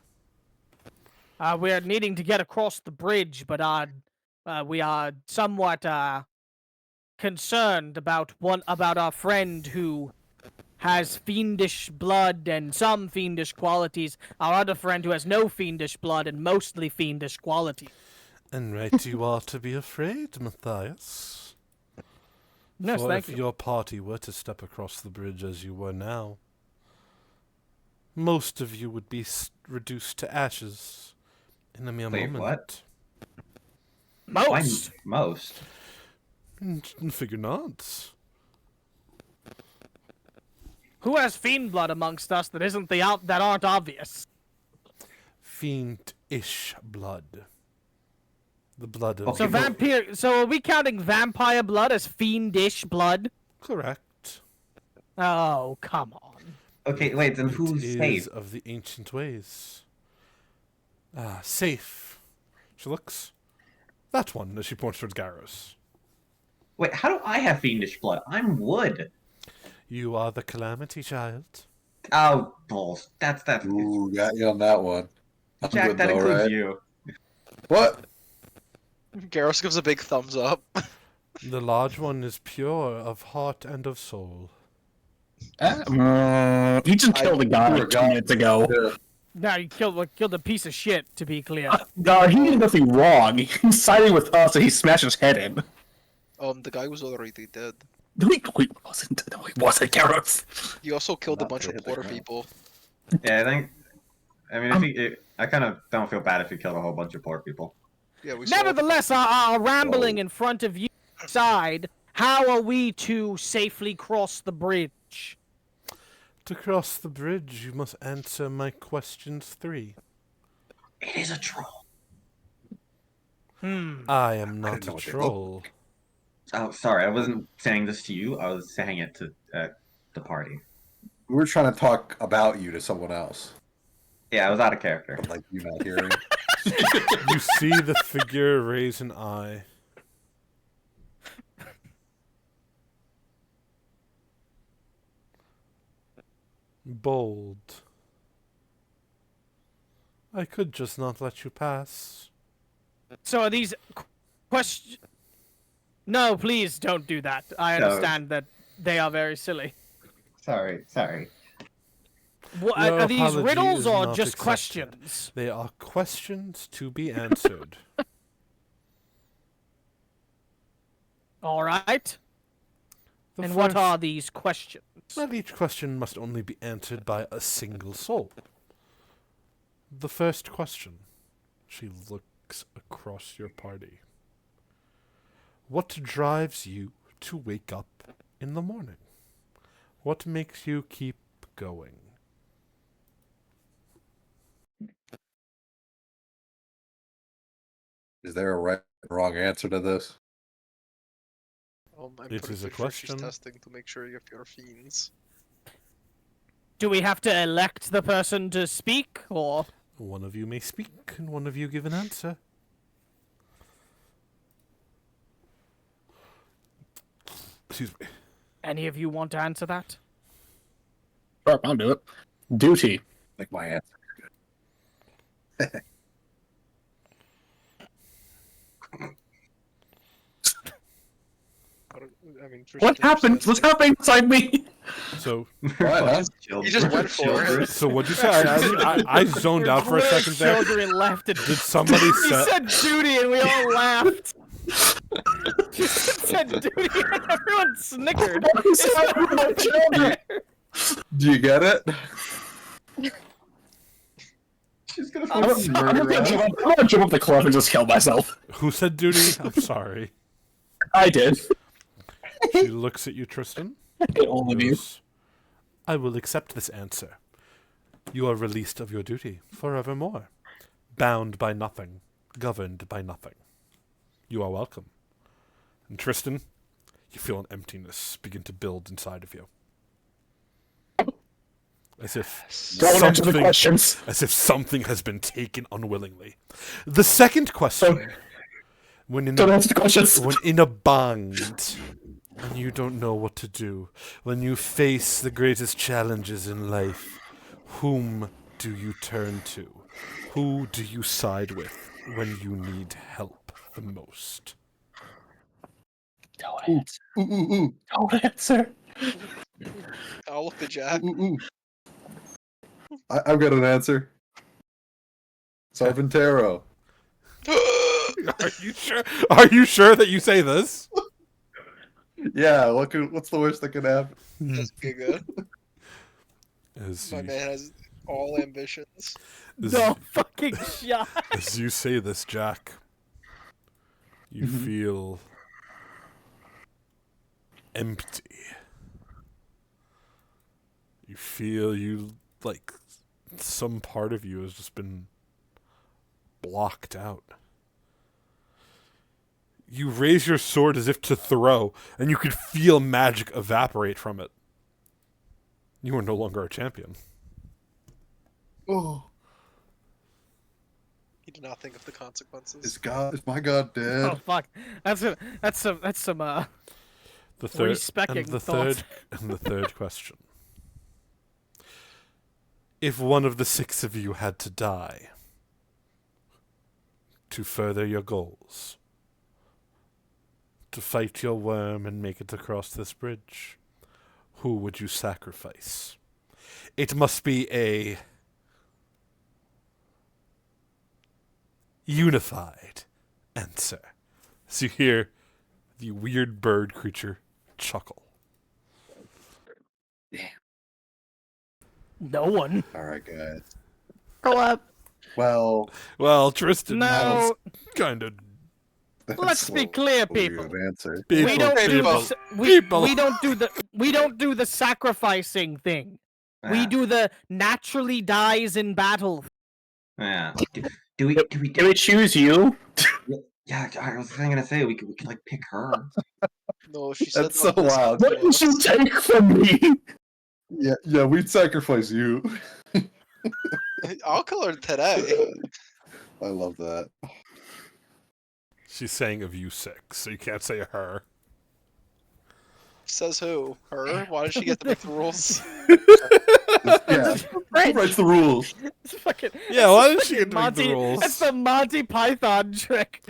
We're needing to get across the bridge, but we are somewhat concerned about our friend who has fiendish blood and some fiendish qualities. Our other friend who has no fiendish blood and mostly fiendish qualities. And right you are to be afraid, Matthias. Yes, For thank if you. your party were to step across the bridge as you were now, most of you would be reduced to ashes in a mere Wait, moment. what? Why Most. most? Figure not. Who has fiend blood amongst us that isn't that aren't obvious? Fiend-ish blood. The blood of... Okay, So but- vampire. So are we counting vampire blood as fiendish blood? Correct. Oh, come on. Okay, wait, then It who's is safe? of the ancient ways. Safe. She looks. That one, as she points towards Garros. Wait, how do I have fiendish blood? I'm wood. You are the calamity child. Oh, balls. That's Ooh, got you on that one. I'm Jack, good that though, includes right? you. What? Garrus gives a big thumbs up. The large one is pure of heart and of soul. He just killed a guy like 2 minutes ago. Yeah. Now you killed a piece of shit. To be clear. God, he did nothing wrong. He's siding with us and he smashed his head in. The guy was already dead. No, he wasn't. No, he wasn't, Garrus. He also killed a Not bunch of really, poor no. people. Yeah, I mean, I kind of don't feel bad if you killed a whole bunch of poor people. Yeah, we saw. Nevertheless, our rambling in front of you aside, how are we to safely cross the bridge? To cross the bridge, you must answer my questions 3. It is a troll. I am not didn't know a what they troll. Oh, sorry, I wasn't saying this to you. I was saying it to the party. We were trying to talk about you to someone else. Yeah, I was out of character. But, like, you not hearing. You see the figure raise an eye. Bold. I could just not let you pass. So are these questions? No, please don't do that. I No. understand that they are very silly. Sorry. What, Your are these apology riddles is or not just accepted. questions? They are questions to be answered. All right. The And what first- are these questions? Not each question must only be answered by a single soul. The first question. She looks across your party. What drives you to wake up in the morning? What makes you keep going? Is there a right and wrong answer to this? I'm It pretty is a sure she's question. testing to make sure if you're fiends. Do we have to elect the person to speak, or One of you may speak, and one of you give an answer. Excuse me. any of you want to answer that? Sure, I'll do it. Duty. Like my answer. I mean, What Tristan happened? said, What's like, happening inside me? So, What, huh? He just went for it. so what'd you say? I zoned Your out for a little second there. children left and Did somebody he say? said duty and we all laughed. He said duty and everyone snickered. He's happening to my children. Do you get it? She's gonna I'm fucking gonna murder us. jump up the cliff and just kill myself. Who said duty? I'm sorry. I did. She looks at you, Tristan. All of you. Goes, I will accept this answer. You are released of your duty forevermore. Bound by nothing. Governed by nothing. You are welcome. And Tristan, you feel an emptiness begin to build inside of you. As if Don't answer the questions. as if something has been taken unwillingly. The second question. Don't answer the questions. When in a bind, and you don't know what to do, when you face the greatest challenges in life, whom do you turn to? Who do you side with when you need help the most? Don't answer. Ooh. Don't answer. I'll look at Jack. Ooh. I've got an answer. Sarventero. Are you sure? Are you sure that you say this? Yeah, what's the worst that could happen? Just Giga. As My you, man has all ambitions. as, No fucking shot. as you say this, Jack, you feel empty. You feel like some part of you has just been blocked out. You raise your sword as if to throw, and you can feel magic evaporate from it. You are no longer a champion. Oh, He did not think of the consequences. is my god dead? Oh fuck. That's some The third respecting and the thoughts. third question. If one of the six of you had to die to further your goals, to fight your worm and make it across this bridge, who would you sacrifice? It must be a unified answer. As you hear the weird bird creature chuckle. No one. All right, guys. Grow up. Well, Well, Tristan, No. kind of. Let's be a clear, people. weird answer. We don't do people. the we don't do the sacrificing thing. We Yeah. do the naturally dies in battle. Yeah. Do we Can we choose you? Yeah, I was gonna say we could like pick her. No, she said That's not so this wild. What did you take from me? Yeah, we'd sacrifice you. I'll kill her today. I love that. She's saying of you six, so you can't say her. Says who? Her? Why did she get to make the rules? Yeah, who writes the rules? It's fucking, Yeah, why did she get to make the Monty, rules? That's the Monty Python trick.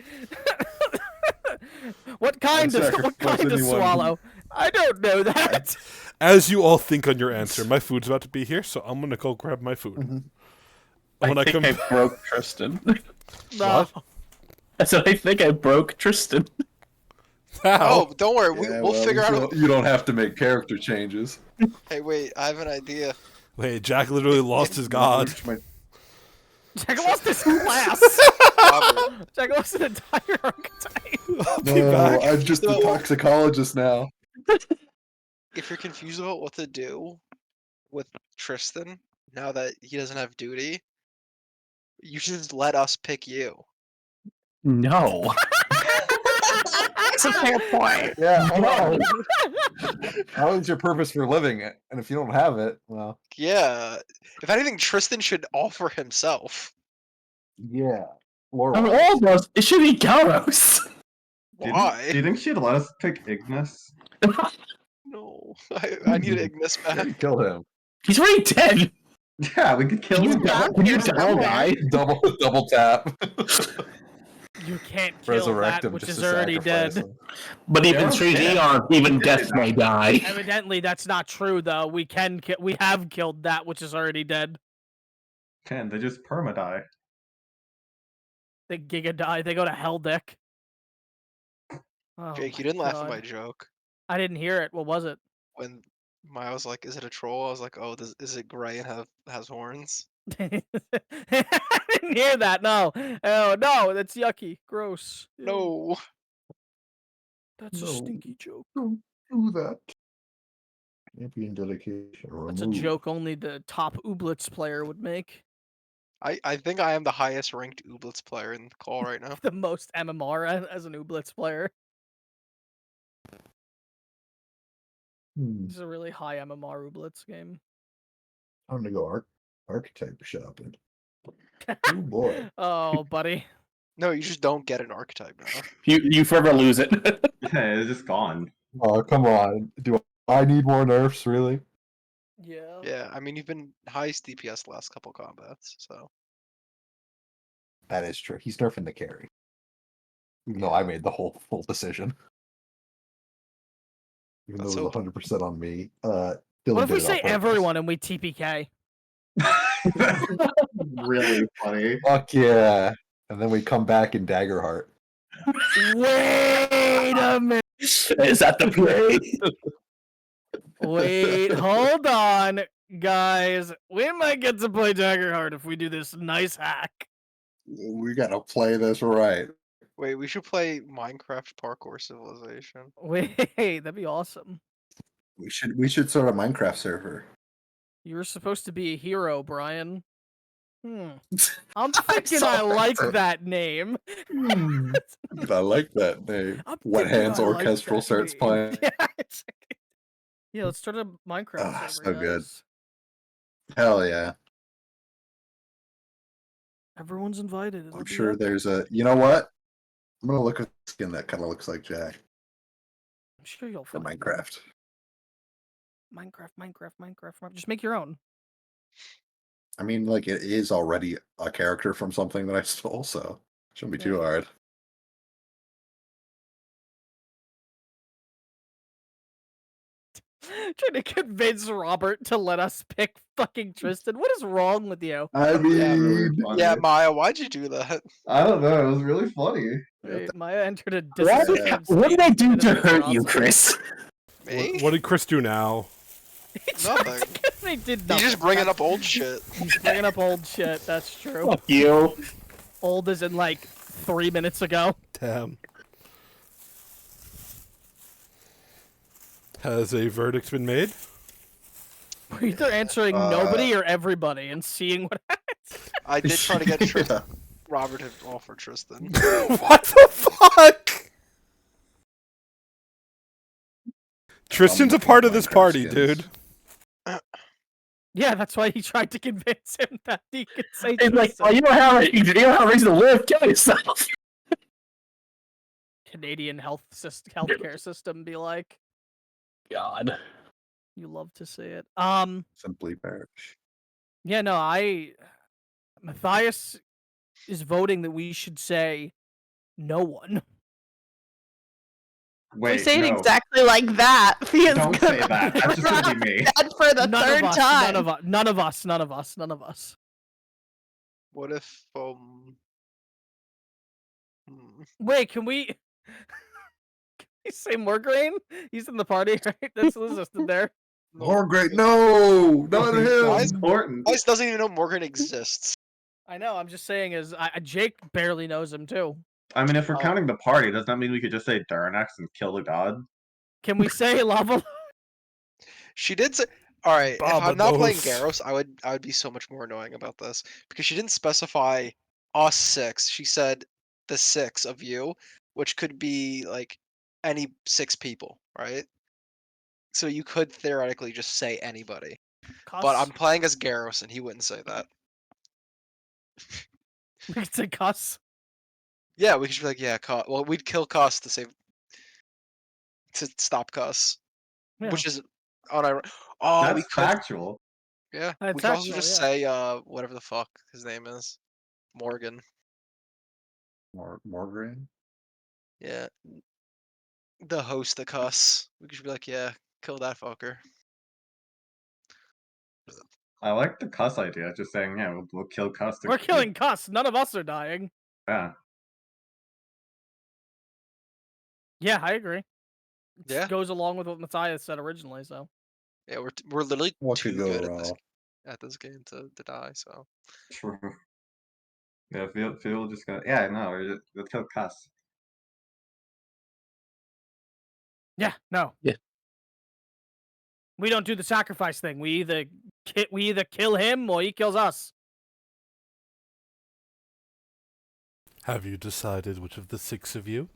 What kind of sacrifice anyone. swallow? I don't know that. As you all think on your answer, my food's about to be here, so I'm gonna go grab my food. When I come, I broke Tristan. No. What? I said I think I broke Tristan. How? Oh, don't worry. Yeah, We'll figure out. You don't have to make character changes. Hey, wait. I have an idea. Wait, Jack literally lost his god. Jack lost his class. Robert. Jack lost an entire archetype. I'll be No, back. I'm just a So- toxicologist now. If you're confused about what to do with Tristan now that he doesn't have duty, you should just let us pick you. No. That's a fair point. Yeah, I know. How is your purpose for living? And if you don't have it, well, Yeah. If anything, Tristan should offer himself. yeah. I'm almost. It should be Garos. Why? Do you think she'd let us pick Ignis? No. I need Ignis back. Kill him. He's already dead. Yeah, we could kill him. Can you tell guy? Double tap. You can't kill Resurrect that him which just is to already sacrifice dead. him. But even Yeah, 3D yeah. aren't even death may die. Evidently, that's not true, though. We have killed that which is already dead. Can they just perma-die? They giga die. They go to hell deck. Oh Jake, you my didn't laugh at God. my joke. I didn't hear it. What was it? When Maya was like, "Is it a troll?" I was like, "Oh, is it gray and has horns?" I didn't hear that. No. Oh no, that's yucky. Gross. Ew. No. That's a No. stinky joke. Don't do that. Champion dedication That's a removed. joke only the top Ooblets player would make. I think I am the highest ranked Ooblets player in the call right now. The most MMR as an Ooblets player. This is a really high MMR Ooblets game. Time to go archetype shopping. Oh boy. Oh, buddy. No, you just don't get an archetype now. You forever lose it. Yeah, it's just gone. Oh, come on. Do I need more nerfs, really? Yeah. Yeah, I mean you've been highest DPS the last couple combats, so That is true. He's nerfing the carry. Even though I made the whole full decision. Even Let's though it was hope. 100% on me. What Dylan if we did it on say purpose. everyone and we TPK? Really funny. Fuck yeah. And then we come back in Daggerheart. Wait a minute. Is that the play? Wait, hold on, guys. We might get to play Daggerheart if we do this nice hack. We gotta play this right. wait, we should play Minecraft Parkour Civilization. Wait, that'd be awesome. We should start a Minecraft server. You were supposed to be a hero, Brian. I'm I thinking saw I like that. that name. I like that name. I'm Wet thinking Hands I like Orchestral that starts name. playing. Yeah, let's start a Minecraft Ah, server, so good. guys. Hell yeah. Everyone's invited. It'll I'm be sure epic. there's a. You know what? I'm gonna look at a skin that kind of looks like Jack I'm sure you'll for find Minecraft. Minecraft. Just make your own. I mean, like, it is already a character from something that I stole, so shouldn't be too Yeah. hard. Trying to convince Robert to let us pick fucking Tristan. What is wrong with you? I Yeah, really mean, funny. Yeah, Maya, why'd you do that? I don't know. It was really funny. Wait, Maya entered a What, dissociative what did state I do of to hurt you, generosity. Chris? Me? What did Chris do now? Nothing. They did He's nothing. just bringing up old shit. He's bringing up old shit. That's true. Fuck you. Old as in like 3 minutes ago. Damn. Has a verdict been made? We're either answering nobody or everybody and seeing what happens. I did try to get yeah. Robert to offer Tristan. What the fuck? Tristan's a part of this Minecraft party, skins. dude. Yeah, that's why he tried to convince him that he could say It's like, Tristan. oh, you don't have a reason to live. Kill yourself. Canadian healthcare system be like. God. You love to see it. Simply perish. Yeah, no, Matthias is voting that we should say no one. Wait, we say it no. exactly like that. Don't say that. That's just gonna be me. Dead for the third time. None of us. What if Wait, can we say Morgraine? He's in the party, right? That's listed there. More great. No, not Why him. is- Important. Dice doesn't even know Morgan exists. I know. I'm just saying, Jake barely knows him too. I mean, if we're Oh. counting the party, doesn't that mean we could just say Duranax and kill the god? Can we say lava? She did say alright, if I'm not playing Barbados. Garros, I would be so much more annoying about this. Because she didn't specify us 6. She said the 6 of you, which could be like any 6 people, right? So you could theoretically just say anybody. But I'm playing as Garros and he wouldn't say that. We could say cuss. Yeah, we could be like, yeah, well, we'd kill Cuss to stop Cuss, Yeah. which is on Oh, we That's could, factual. yeah. That's We could also actual, just yeah. say whatever the fuck his name is, Morgan. More green. Yeah, the host of Cuss. We could be like, yeah, kill that fucker. I like the cuss idea. Just saying, yeah, we'll kill cuss. We're killing cuss. None of us are dying. Yeah. Yeah, I agree. It Yeah. goes along with what Matthias said originally. So Yeah, we're literally What too could go good at this. wrong? at this game to die. So True. Yeah, Phil just got. Yeah, no, let's kill Cuss. Yeah, no. Yeah. We don't do the sacrifice thing. We either kill him or he kills us. Have you decided which of the 6 of you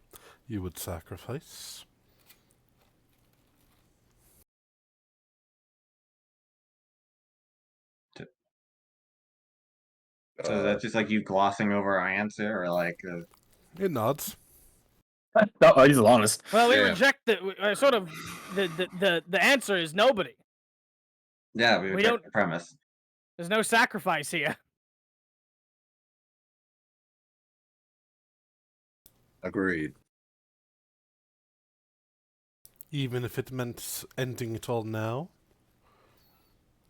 would sacrifice? So is that just like you glossing over our answer, or like? It nods. No, he's honest. Well, we Yeah. reject the sort of the answer is nobody. Yeah, we We reject don't- the premise. There's no sacrifice here. Agreed. Even if it meant ending it all now,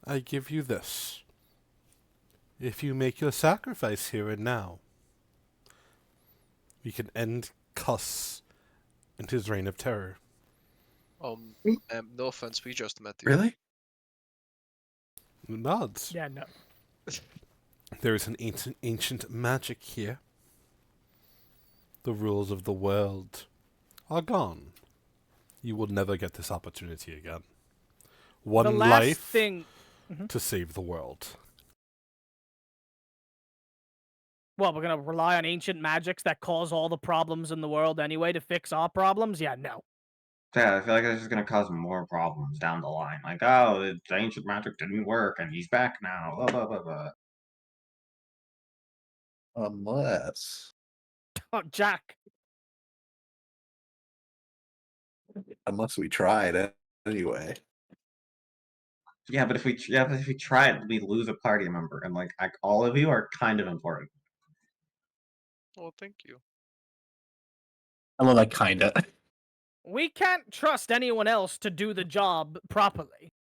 I give you this. If you make your sacrifice here and now, we can end Cuss and his reign of terror. no offense, we just met you. Really? Nods. Yeah, no. There is an ancient magic here. The rules of the world are gone. You will never get this opportunity again. One The last life thing. to save the world. Well, we're gonna rely on ancient magics that cause all the problems in the world anyway to fix our problems? Yeah, no. Yeah, I feel like it's just gonna cause more problems down the line. Like, oh, the ancient magic didn't work, and he's back now. Blah blah blah blah. Unless Oh, Jack. we tried it anyway. Yeah, but if we try it, we lose a party member, and like all of you are kind of important. Well, thank you. I love that kinda. We can't trust anyone else to do the job properly.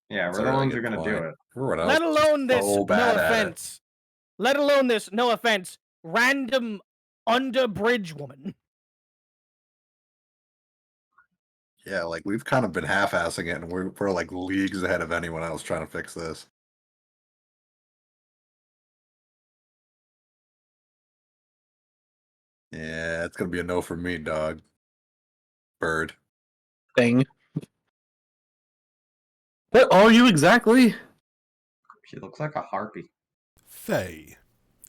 Yeah, That's we're a the really ones who are good gonna do point. it. Everyone else Let is alone this, so no bad at it. offense. Let alone this, no offense, random under-bridge woman. Yeah, like we've kind of been half-assing it, and we're like leagues ahead of anyone else trying to fix this. Yeah, it's gonna be a no for me, dog. Bird. Thing. What are you exactly? She looks like a harpy. Faye,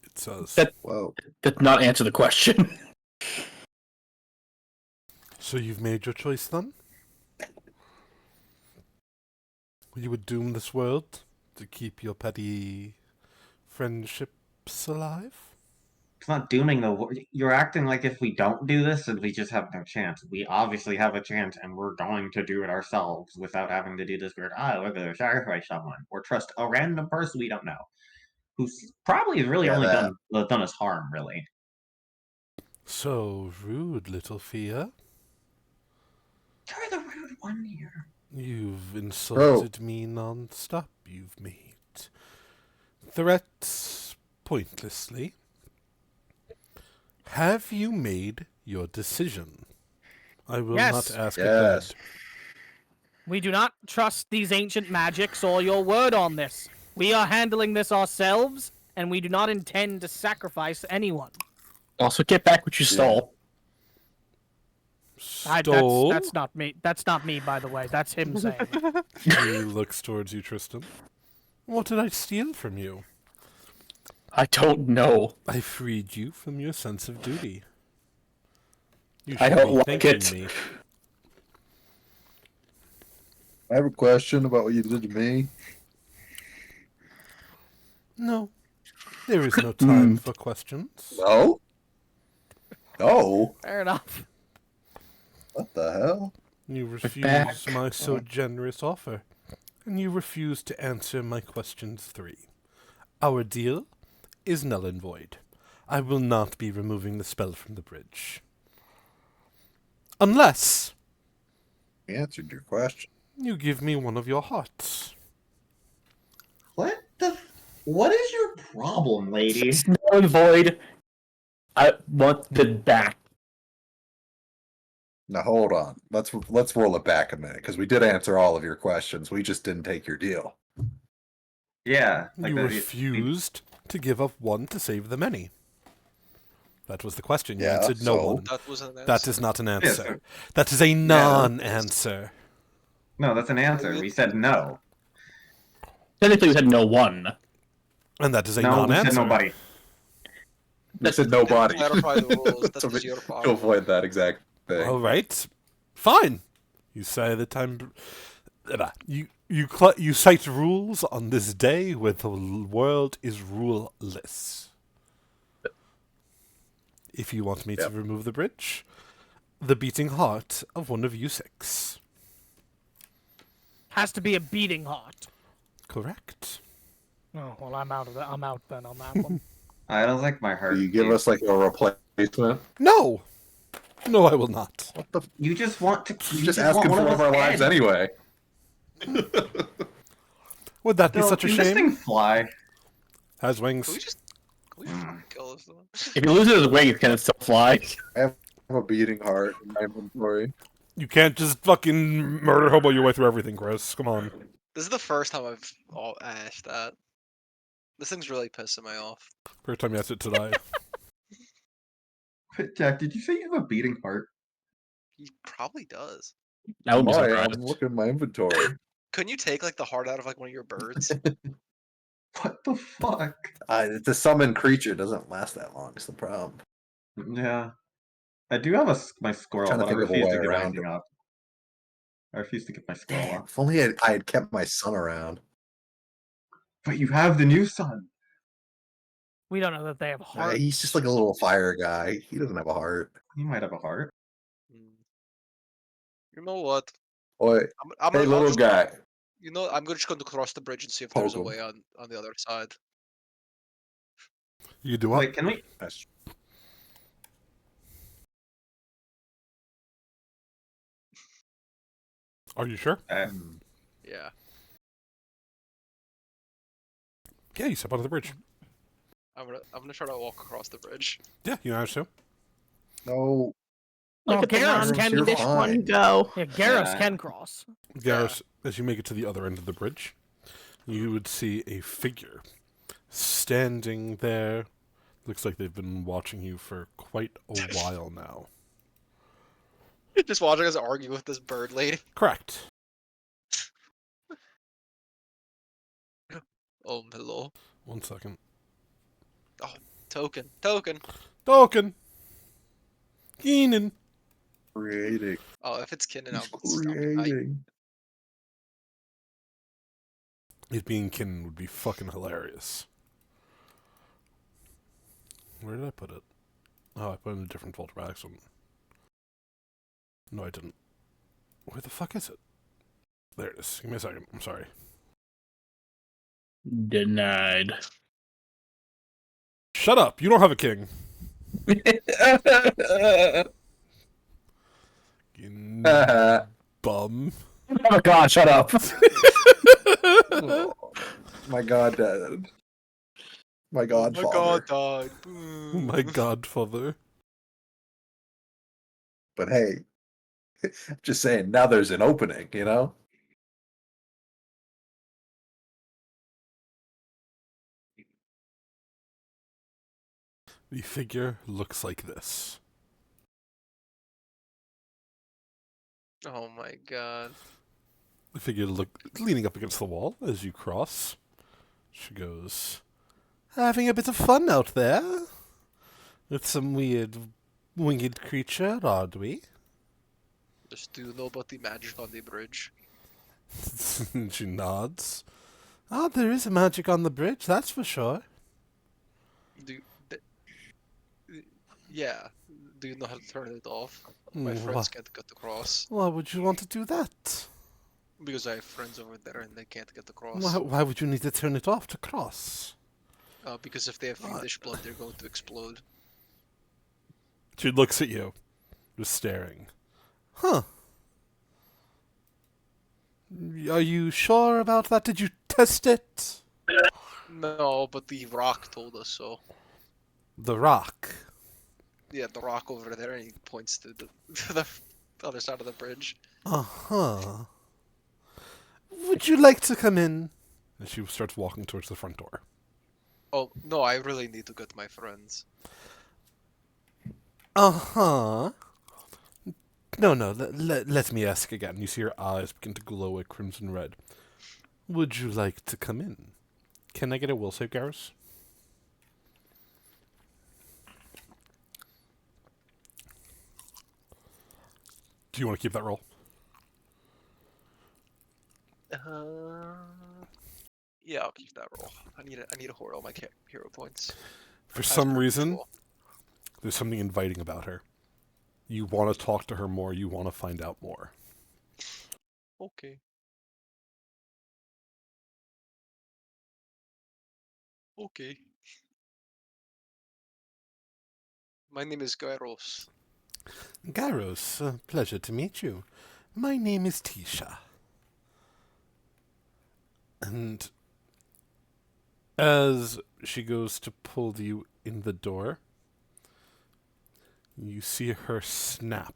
it says. Whoa. Did not answer the question. So you've made your choice then? You would doom this world to keep your petty friendships alive? It's not dooming the. You're acting like if we don't do this, then we just have no chance. We obviously have a chance, and we're going to do it ourselves without having to do this weird. We're going to sacrifice someone or trust a random person we don't know, who's probably has really Yeah, only that. done us harm. Really. So rude, little Fia. You're the rude one here. You've insulted me non-stop. You've made threats pointlessly. Have you made your decision? I will Yes. not ask Yes. again. We do not trust these ancient magics or your word on this. We are handling this ourselves, and we do not intend to sacrifice anyone. Also, get back what you stole. Stole? That's not me. That's not me, by the way. That's him saying it. He looks towards you, Tristan. What did I steal from you? I don't know. I freed you from your sense of duty. You I should don't be like thanking it. me. I have a question about what you did to me. No. There is no time for questions. No? No? Fair enough. What the hell? You refuse back. my so generous offer, and you refuse to answer my questions 3. Our deal is null and void. I will not be removing the spell from the bridge. Unless I answered your question. you give me one of your hearts. What the? What is your problem, lady? It's null and void. I want the back. Now hold on. Let's roll it back a minute because we did answer all of your questions. We just didn't take your deal. Yeah. You refused to give up one to save the many. That was the question. You Yeah, answered no so- one. That was an answer. That is not an Yeah, answer. so- That is a non-answer. No, that's an answer. We said no. Technically, we said no one. And that is a No, we non-answer. said nobody. We said nobody. Clarify the rules. That So was we- your to problem. avoid that exact thing. All right. Fine. You say the time... You cite rules on this day where the world is ruleless. If you want me to Yep. remove the bridge, the beating heart of one of you 6. Has to be a beating heart. Correct. Oh well, I'm out of that. I'm out then on that one. I don't like my heart. Will you give us like a replacement? No! No, I will not. What the? You just want to. You're You just want asking one for of one of us our lives dead. anyway. Would that be Bill, such a can this shame? thing fly? Has wings. Can we just kill this one? If you lose his wings, can it still fly? I have a beating heart in my inventory. You can't just fucking murder hobo your way through everything, Chris. Come on. This is the first time I've asked that. This thing's really pissing me off. First time you asked it today. Jack, did you say you have a beating heart? He probably does. I would be Why? surprised. I'm looking at my inventory. Couldn't you take like the heart out of like one of your birds? What the fuck? The summoned creature doesn't last that long. Is the problem? Yeah. I do have my squirrel, Trying to but I think of a refuse way to give around anything it. up. I refuse to give my squirrel Damn. up. If only I had kept my son around. But you have the new son. We don't know that they have hearts. He's just like a little fire guy. He doesn't have a heart. He might have a heart. Hmm. You know what? Boy, I'm hey, I'm little just- guy. You know, I'm just going to cross the bridge and see if there's a Poke way on the other side. You do what? Wait, can we? That's Are you sure? Yeah. Yeah, you step onto the bridge. I'm gonna try to walk across the bridge. Yeah, you managed to. no. Look Oh, at the Garrus can you're non-Finnish fine. one go. Yeah, Garrus Yeah. can cross. Garrus, as you make it to the other end of the bridge, you would see a figure standing there. Looks like they've been watching you for quite a while now. Just watching us argue with this bird lady. Correct. Oh, hello. 1 second. Token. Token! Keenan! Creating. Oh, if it's Kinnan, He's I'll creating. It being Keenan would be fucking hilarious. Where did I put it? Oh, I put it in a different folder by accident. No, I didn't. Where the fuck is it? There it is. Give me a second. I'm sorry. Denied. Shut up! You don't have a king. You bum. Oh god, shut up. Oh, my god, Dad. My Oh godfather. my god, died. My godfather. But hey, just saying, now there's an opening, you know? The figure looks like this. Oh my god. The figure leaning up against the wall as you cross. She goes, having a bit of fun out there? With some weird winged creature, aren't we? Just do you know about the magic on the bridge? She nods. Ah, there is magic on the bridge, that's for sure. Yeah. Do you know how to turn it off? My friends can't get across. Why would you want to do that? Because I have friends over there and they can't get across. Why would you need to turn it off to cross? Because if they have fiendish blood, they're going to explode. She looks at you, just staring. Huh. Are you sure about that? Did you test it? No, but the rock told us so. The rock. Yeah, the rock over there, and he points to the the other side of the bridge. Uh-huh. Would you like to come in? And she starts walking towards the front door. Oh, no, I really need to get my friends. Uh-huh. No, let me ask again. You see her eyes begin to glow a crimson red. Would you like to come in? Can I get a will save, Garrus? Do you want to keep that roll? Yeah, I'll keep that roll. I need to hoard all my hero points. For As some per reason, usual. there's something inviting about her. You want to talk to her more. You want to find out more. Okay. Okay. My name is Gyros. Garrus, pleasure to meet you. My name is Tisha. And as she goes to pull you in the door, you see her snap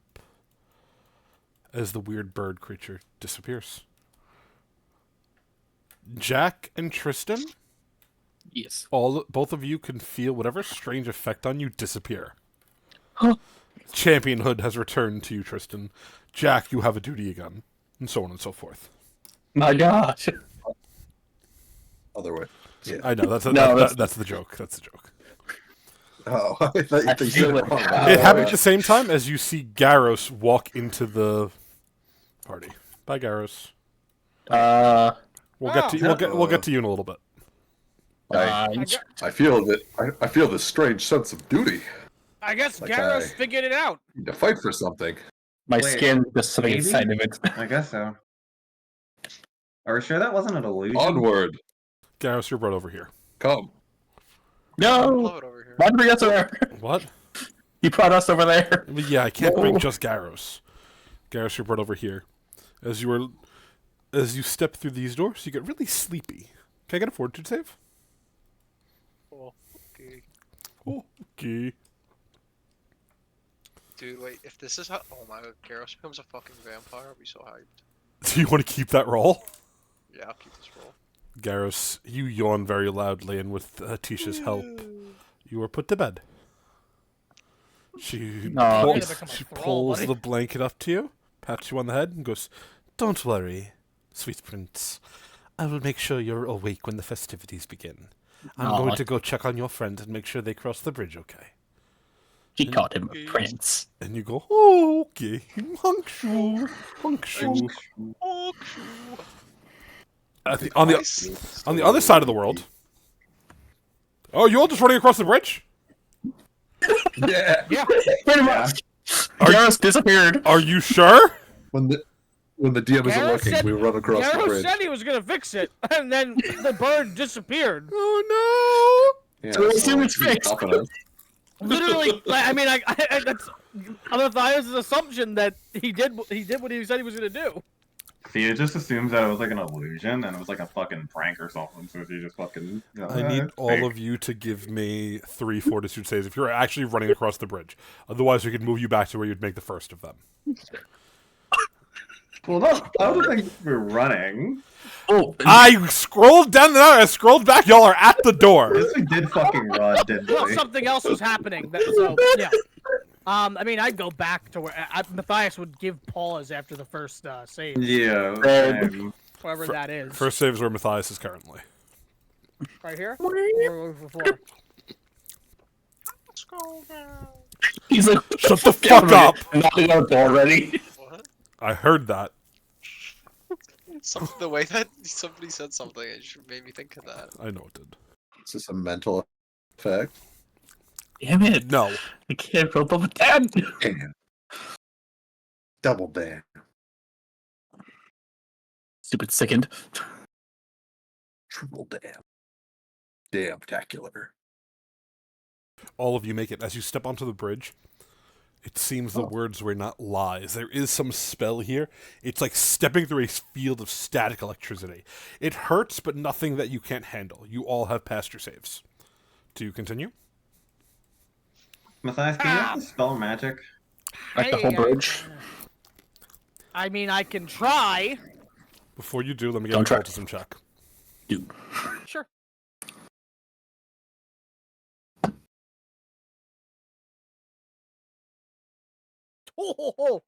as the weird bird creature disappears. Jack and Tristan, Yes. both of you can feel whatever strange effect on you disappear. Huh. Championhood has returned to you, Tristan. Jack, you have a duty again, and so on and so forth. My gosh. Other way. Yeah. I know that's the joke. That's the joke. Oh, I thought I you feel said it. it wrong. It happened at the same time as you see Garros walk into the party. Bye, Garros. We'll get to we'll get to you in a little bit. I feel that I feel this strange sense of duty. I guess Like Garros I- figured it out. Need to fight for something. My Wait, skin just sitting maybe? inside of it. I guess so. Are we sure that wasn't an illusion? Onward, Garros, you're brought over here. come. I No! love it over here. Why'd bring us over there? What? You brought us over there. Well, yeah, I can't bring Whoa. just Garros. Garros, you're brought over here. As you step through these doors, you get really sleepy. Can I get a fortitude save? Oh, okay. Okay. Dude, wait, if this is how. Oh my god, Gyros becomes a fucking vampire, I'll be so hyped. Do you want to keep that roll? Yeah, I'll keep this roll. Garros, you yawn very loudly, and with Tisha's help, you are put to bed. She No, pulls, it's- become a she thrall, pulls buddy. the blanket up to you, pats you on the head, and goes, "Don't worry, sweet prince. I will make sure you're awake when the festivities begin. I'm Aw. going to go check on your friend and make sure they cross the bridge okay." She called him a prince. And you go, "Oh, okay. Hunkshu, hunkshu." Oh, On the other side of the world. Oh, you all just running across the bridge? Yeah. Yeah. Pretty much. Garrus disappeared. Are you sure? When the DM isn't Garros looking, said- we run across the Garros bridge. said he was gonna fix it, and then the bird disappeared. Oh Yeah, So I assume it's he's fixed. stopping us. Literally, like, I mean, that's Matthias' assumption that he did what he said he was gonna do. See, it just assumes that it was like an illusion and it was like a fucking prank or something. So she just fucking. I need all of you to give me 3 fortitude saves if you're actually running across the bridge. Otherwise, we could move you back to where you'd make the first of them. Well, no, I don't think we're running. Oh, I scrolled down the I scrolled back. Y'all are at the door. Yes, we did fucking run, didn't Well, we? something else was happening. So yeah. I mean, I'd go back to where Matthias would give pause after the first save, Yeah. whatever that is. First save is where Matthias is currently. Right here. Or before? let's go now. he's like, Shut the fuck up! Knocking on the door already. What? I heard that. The way that somebody said something, it just made me think of that. I know it did. Is this a mental effect? Damn it. No. I can't roll up with that. Damn. Double damn. Stupid sickened. Triple damn. Damn-tacular. All of you make it. As you step onto the bridge, it seems the words were not lies. There is some spell here. It's like stepping through a field of static electricity. It hurts, but nothing that you can't handle. You all have passed your saves. Do you continue? Matthias, can you have to spell magic? Like the whole bridge. I mean, I can try. Before you do, let me get Don't a try. cultism check. Dude. Sure. Oh.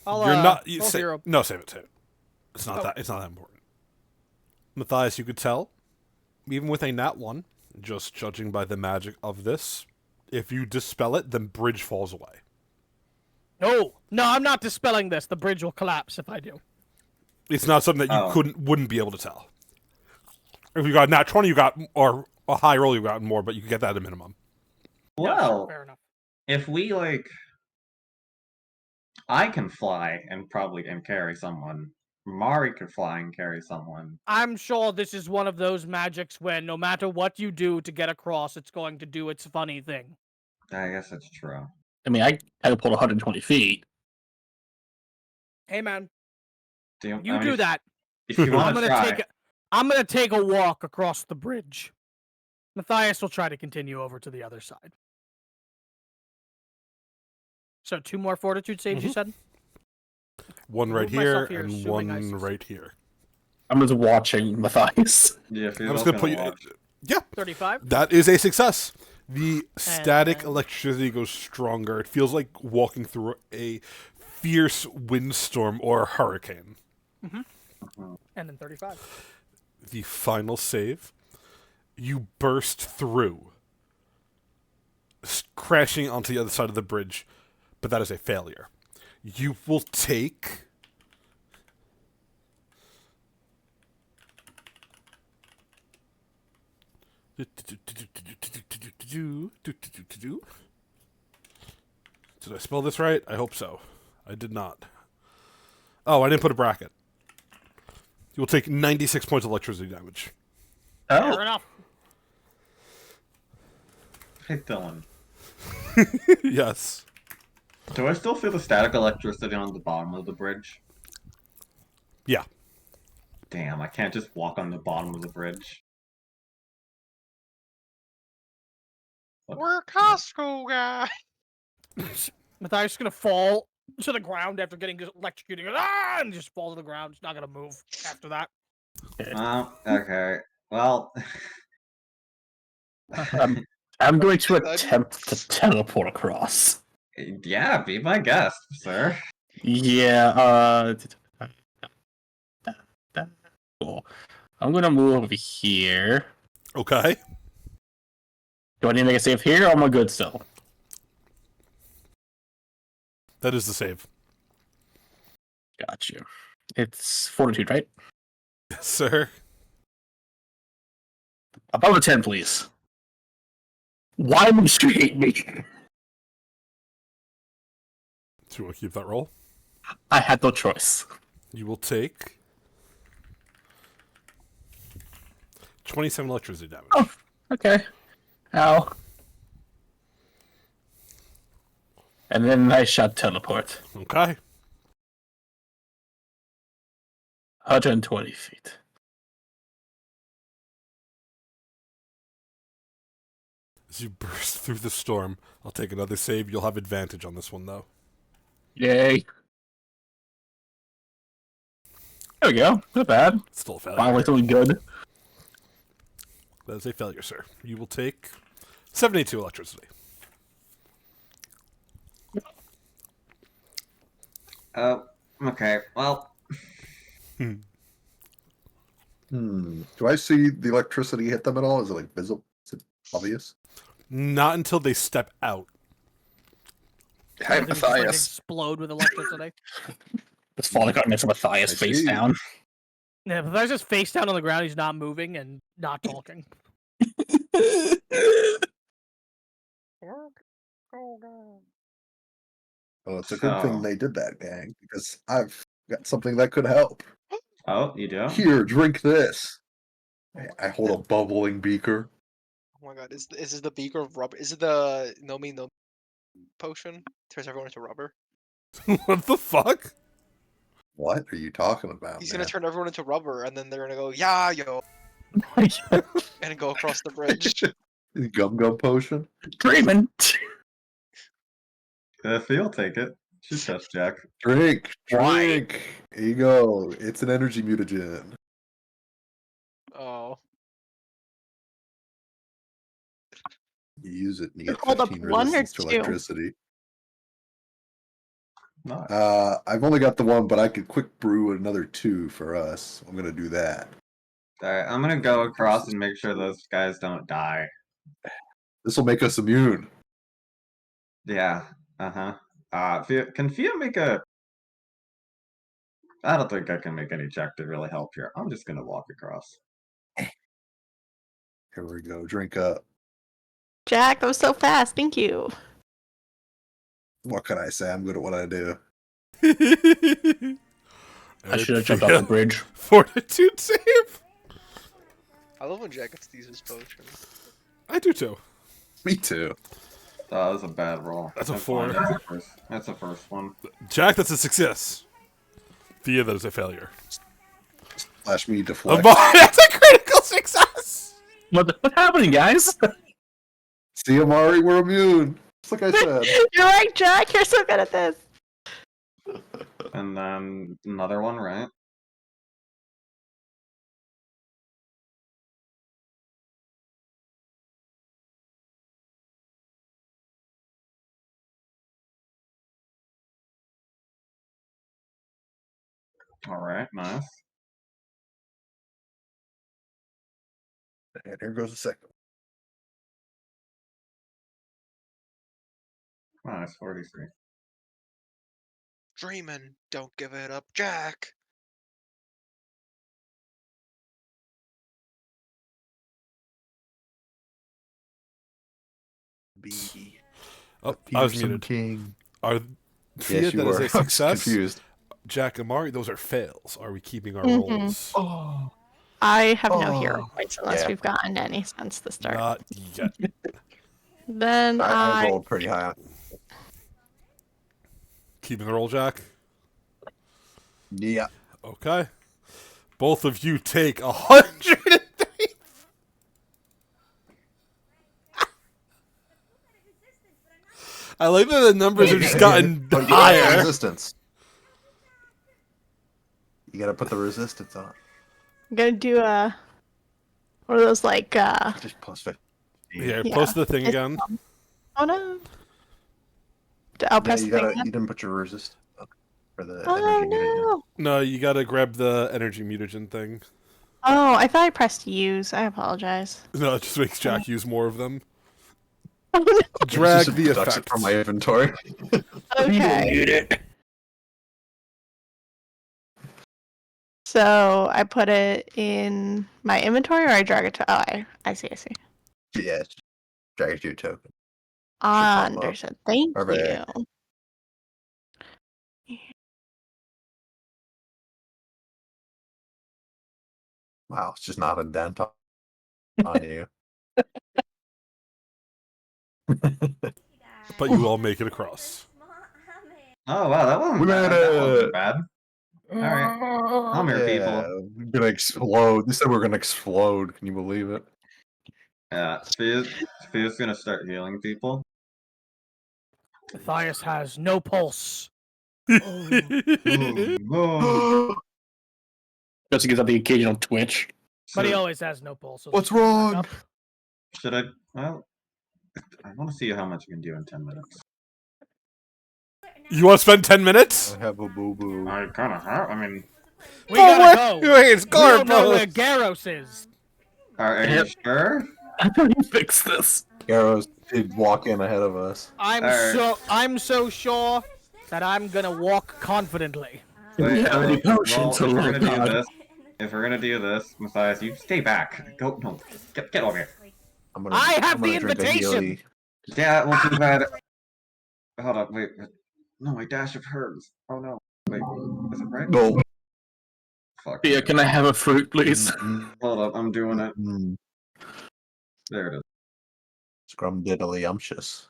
I'll, You're not. I'll zero. No, save it. Save it. It's not Oh. that. It's not that important. Matthias, you could tell, even with a nat 1, just judging by the magic of this, if you dispel it, then bridge falls away. No, I'm not dispelling this. The bridge will collapse if I do. It's not something that you Oh. wouldn't be able to tell. If you got nat 20, you got, or a high roll, you got more, but you could get that at a minimum. Well, Fair enough. if we I can fly and carry someone. Mari could fly and carry someone. I'm sure this is one of those magics where no matter what you do to get across, it's going to do its funny thing. I guess that's true. I mean, I pulled 120 feet. Hey, man, Do you I mean, do that. If you I'm want to gonna try, I'm gonna take a walk across the bridge. Matthias will try to continue over to the other side. So 2 more fortitude saves, you said? One right Move myself here here, and assuming I one succeed. right here. I'm just watching Matthias. yeah, if I'm just gonna put you. watch. Yeah, 35. that is a success. The static then- electricity goes stronger. It feels like walking through a fierce windstorm or a hurricane. And then 35. The final save, you burst through, crashing onto the other side of the bridge, but that is a failure. You will take... Did I spell this right? I hope so. I did not. Oh, I didn't put a bracket. You will take 96 points of electricity damage. Fair enough. Hey, Dylan. Yes. Do I still feel the static electricity on the bottom of the bridge? Yeah. Damn, I can't just walk on the bottom of the bridge. We're Costco guy. Matthias is gonna fall to the ground after getting electrocuted. And just fall to the ground. He's not gonna move after that. Okay. Well, I'm going to attempt to teleport across. yeah, be my guest, sir. Yeah, cool. I'm gonna move over here. Okay. Do I need to make a save here, or am I good still? That is the save. Got you. It's fortitude, right? Yes, sir. Above a 10, please. Why must you hate me? Do you want to keep that roll? I had no choice. You will take 27 electricity damage. Oh. Okay. Ow. And then I shot teleport. Okay. 120 feet. As you burst through the storm, I'll take another save. You'll have advantage on this one, though. Yay. There we go. Not bad. Still a failure. Finally doing good. That is a failure, sir. You will take 72 electricity. Okay. Well, Do I see the electricity hit them at all? Is it like visible? Is it obvious? Not until they step out. Hi, Things just, like, Matthias. explode with electricity. Just falling on into Matthias I face see. down. Yeah, Matthias just face down on the ground. He's not moving and not talking. Well, it's a good thing So- they did that, gang, because I've got something that could help. oh, you do? Here, drink this. I hold a bubbling beaker. Oh my god, is this the beaker of rubber? Is it the no me no potion? Turns everyone into rubber. What the fuck? What are you talking about? He's man? gonna turn everyone into rubber, and then they're gonna go, yeah, yo, and go across the bridge. Gum gum potion. Dreaming. If you'll take it. Shoot test, Jack. Drink, Why? drink. Here you go. It's an energy mutagen. Oh. You use it and you get Hold up 15 one or resistance to two? electricity. Nice. I've only got the one, but I could quick brew another 2 for us. I'm gonna do that. Alright, I'm gonna go across and make sure those guys don't die. This will make us immune. Yeah. Can Fia make a... I don't think I can make any check to really help here. I'm just gonna walk across. Here we go. Drink up. Jack, that was so fast. Thank you. What can I say? I'm good at what I do. I should have jumped off the bridge. Fortitude save. I love when Jack gets to use his potion. I do too. Me too. Oh, that was a bad roll. That's a fine. 4. That's the first one. Jack, that's a success. Thea, that is a failure. Flash me deflect. That's a critical success. What's happening, guys? See, Amari, we're immune. Just like I said. You're right, Jack. You're so good at this. And then another one, right? Alright, nice. And here goes the second. Nice, 43. Dreamin', don't give it up, Jack. B. Oh, I was Peterson muted. King. Are Thea, Yes, you that were. is a I was success. confused. Jack, Amari, those are fails. Are we keeping our Mhm. rolls? Oh. I have no hero Oh. points unless Yeah. we've gotten any since the start. Not yet. Then I I rolled pretty high. Keeping the roll, Jack. Yeah. Okay. Both of you take 103. I like that the numbers have just gotten But you gotta put higher. resistance. You gotta put the resistance on. I'm gonna do a one of those like Just plus 50. Here, Yeah. post the thing again. oh no. I'll press you the thing gotta. again. You didn't put your resist for the Oh energy mutagen. no. No, you gotta grab the energy mutagen thing. Oh, I thought I pressed use. I apologize. No, it just makes Jack use more of them. Oh, no. Drag Just the deducts effect. it from my inventory. Okay. So I put it in my inventory, or I drag it to. Oh, I see. Yeah. Drag it to your token. pop up. Understood. Thank Perfect. you. Wow, it's just not a dent on you. But you all make it across. Oh wow, that wasn't We bad. made That wasn't it. bad. Alright. Come here, people. We're gonna explode. They said we're gonna explode. Can you believe it? Yeah, Fia's gonna start healing people. Matthias has no pulse. Oh. Just to get the occasional twitch. But he So, always has no pulse. So What's let's back wrong? up. should I? Well, I want to see how much you can do in 10 minutes. You want to spend 10 minutes? I have a boo boo. I kind of have. I mean, We gotta go. Wait, it's We don't know Garbo. where Garros is. are you sure? I thought you fixed this. Arrows did walk in ahead of us. I'm so sure that I'm gonna walk confidently. Wait, Yeah, any potions, if oh we're gonna do God. this, Matthias, you stay back. Go, no, get over here. I have I'm gonna the drink a invitation! Healy. Yeah, well, too bad. Hold up, wait. No, my dash of herbs. Oh no. Wait, is it right? No. Fuck. Yeah, can I have a fruit, please? Hold up, I'm doing it. Mm, There it is. Scrum diddly umptious.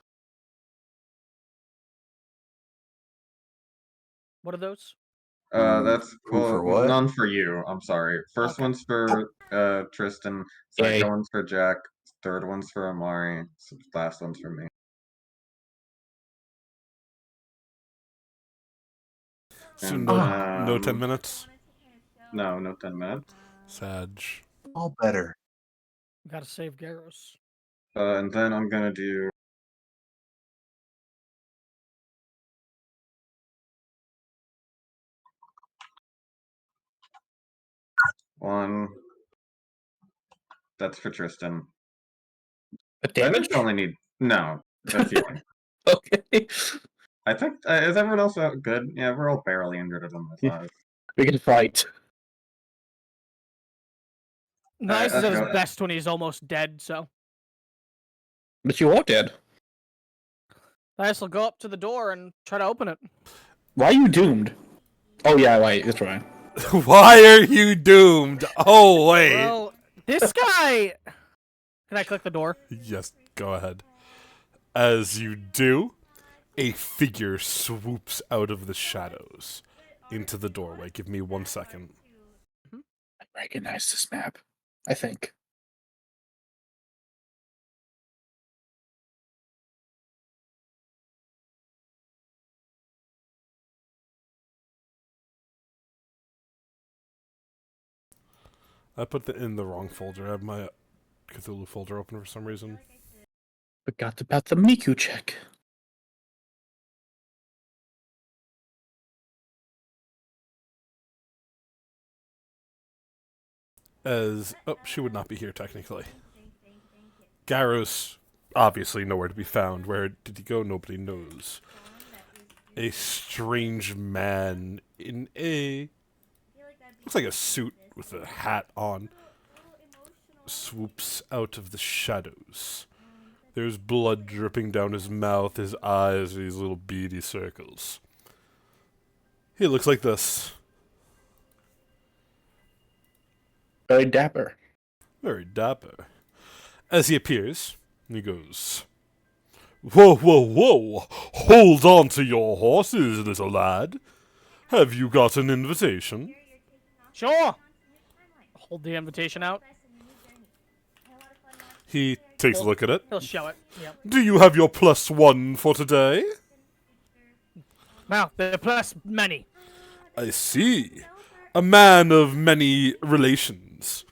What are those? That's Who for what? none for you. I'm sorry. First Okay. one's for Tristan. Yay. Second one's for Jack. Third one's for Amari. Last one's for me. So And, no 10 minutes? No 10 minutes. Sag. All better. Gotta save Garros. And then I'm gonna do. One. That's for Tristan. A I damage? think I only need. No, that's healing. Okay. I think. Is everyone else good? Yeah, we're all barely injured on this side. We can fight. Nice is let's at his go. best when he's almost dead, so. But you are dead. Nice will go up to the door and try to open it. Why are you doomed? Oh yeah, wait, that's right. Why are you doomed? Oh, wait. Well, this guy. Can I click the door? Yes, go ahead. As you do, a figure swoops out of the shadows into the doorway. Give me 1 second. I recognize this map. I think. I put it in the wrong folder. I have my Cthulhu folder open for some reason. Forgot about the Miku check. She would not be here technically. Garros, obviously nowhere to be found. Where did he go? Nobody knows. A strange man in looks like a suit with a hat on swoops out of the shadows. There's blood dripping down his mouth, his eyes, these little beady circles. He looks like this. Very dapper. Very dapper. As he appears, he goes, "Whoa, whoa, whoa! Hold on to your horses, little lad. Have you got an invitation?" Sure. Hold the invitation out. He takes a look at it. He'll show it. Yep. "Do you have your +1 for today?" Now, the plus many. "I see. A man of many relations.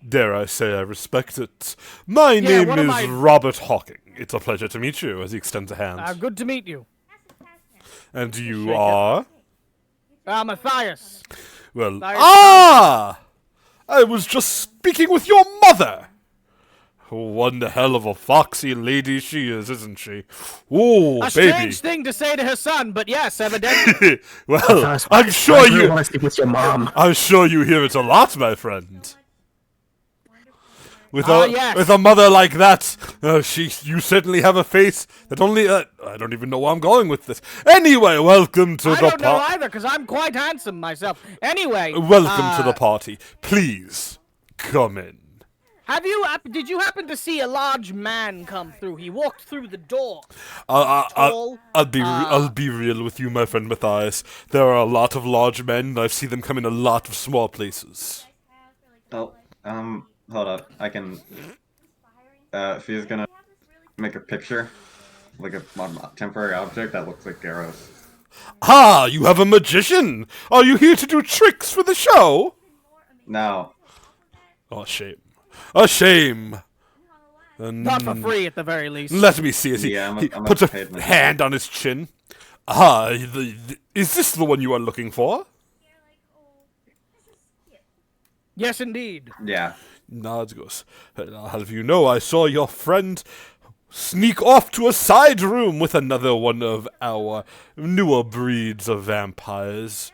Dare I say I respect it. My name one of is my- Robert Hawking. It's a pleasure to meet you," as he extends a hand. Good to meet you. "And you shake it. are?" Matthias. "Well, Matthias I was just speaking with your mother. One hell of a foxy lady she is, isn't she? Oh, A baby." strange thing to say to her son, but yes, evidently. Well, I'm sure you. want to speak with your mom. I'm sure you hear it a lot, my friend. With yes. with a mother like that, you certainly have a face that only. I don't even know where I'm going with this. Anyway, welcome to I the don't know party. either, because I'm quite handsome myself. Anyway. Welcome to the party. Please come in. Did you happen to see a large man come through? He walked through the door. I'll Tall. be real with you, my friend Matthias. There are a lot of large men, and I've seen them come in a lot of small places. Oh, hold up. I can. She's gonna make a picture, like a temporary object that looks like Garros. Ah, you have a magician! Are you here to do tricks for the show? No. Oh, shame. A shame. Not for free, at the very least. Let me see as he, Yeah, he I'm puts a paid myself. hand on his chin. Ah, is this the one you are looking for? Yes, indeed. Yeah. Nods, goes, "I'll have you know, I saw your friend sneak off to a side room with another one of our newer breeds of vampires.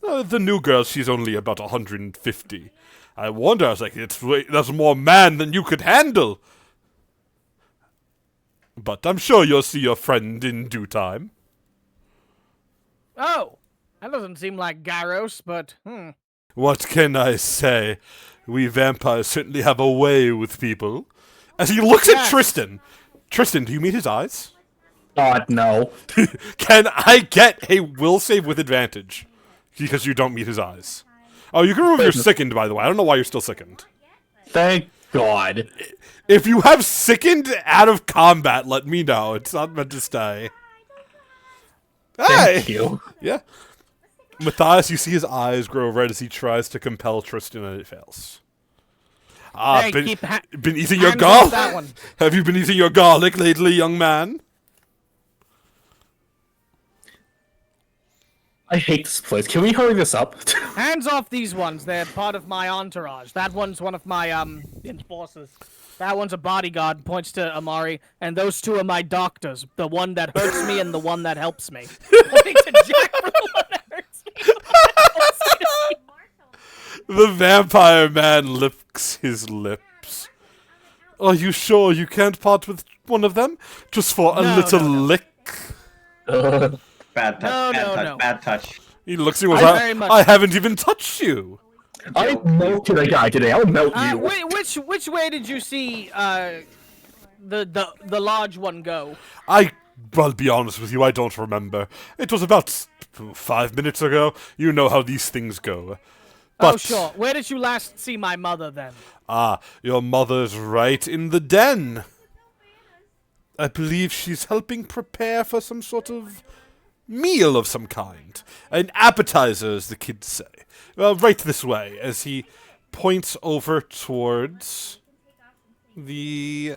The new girl, she's only about 150. I warned her, I was like, that's more man than you could handle. But I'm sure you'll see your friend in due time." Oh, that doesn't seem like Gyros, but What can I say? We vampires certainly have a way with people. As he looks at Yes. Tristan. Tristan, do you meet his eyes? God, no. Can I get a will save with advantage? Because you don't meet his eyes. Oh, you can remove your sickened, by the way. I don't know why you're still sickened. Thank God. If you have sickened out of combat, let me know. It's not meant to stay. Hey! Thank you. Yeah. Matthias, you see his eyes grow red as he tries to compel Tristan, and it fails. Ah, Hey, keep been eating your hands off garlic? that one. Have you been eating your garlic lately, young man? I hate this place. Can we hurry this up? Hands off these ones. They're part of my entourage. That one's one of my enforcers. That one's a bodyguard. Points to Amari, and those two are my doctors. The one that hurts me and the one that helps me. Pointing to Jack for the one that hurts me. The vampire man licks his lips. Are you sure you can't part with one of them? Just for a No, little no, no. lick? Bad touch. No, bad no, touch. no. Bad touch. He looks at you. I very much- I haven't even touched you. I melted a guy today. I'll melt you. Which way did you see the large one go? I'll be honest with you, I don't remember. It was about 5 minutes ago. You know how these things go. But, Oh sure. Where did you last see my mother then? Ah, your mother's right in the den. I believe she's helping prepare for some sort of meal of some kind. An appetizer, as the kids say. Well, right this way, as he points over towards the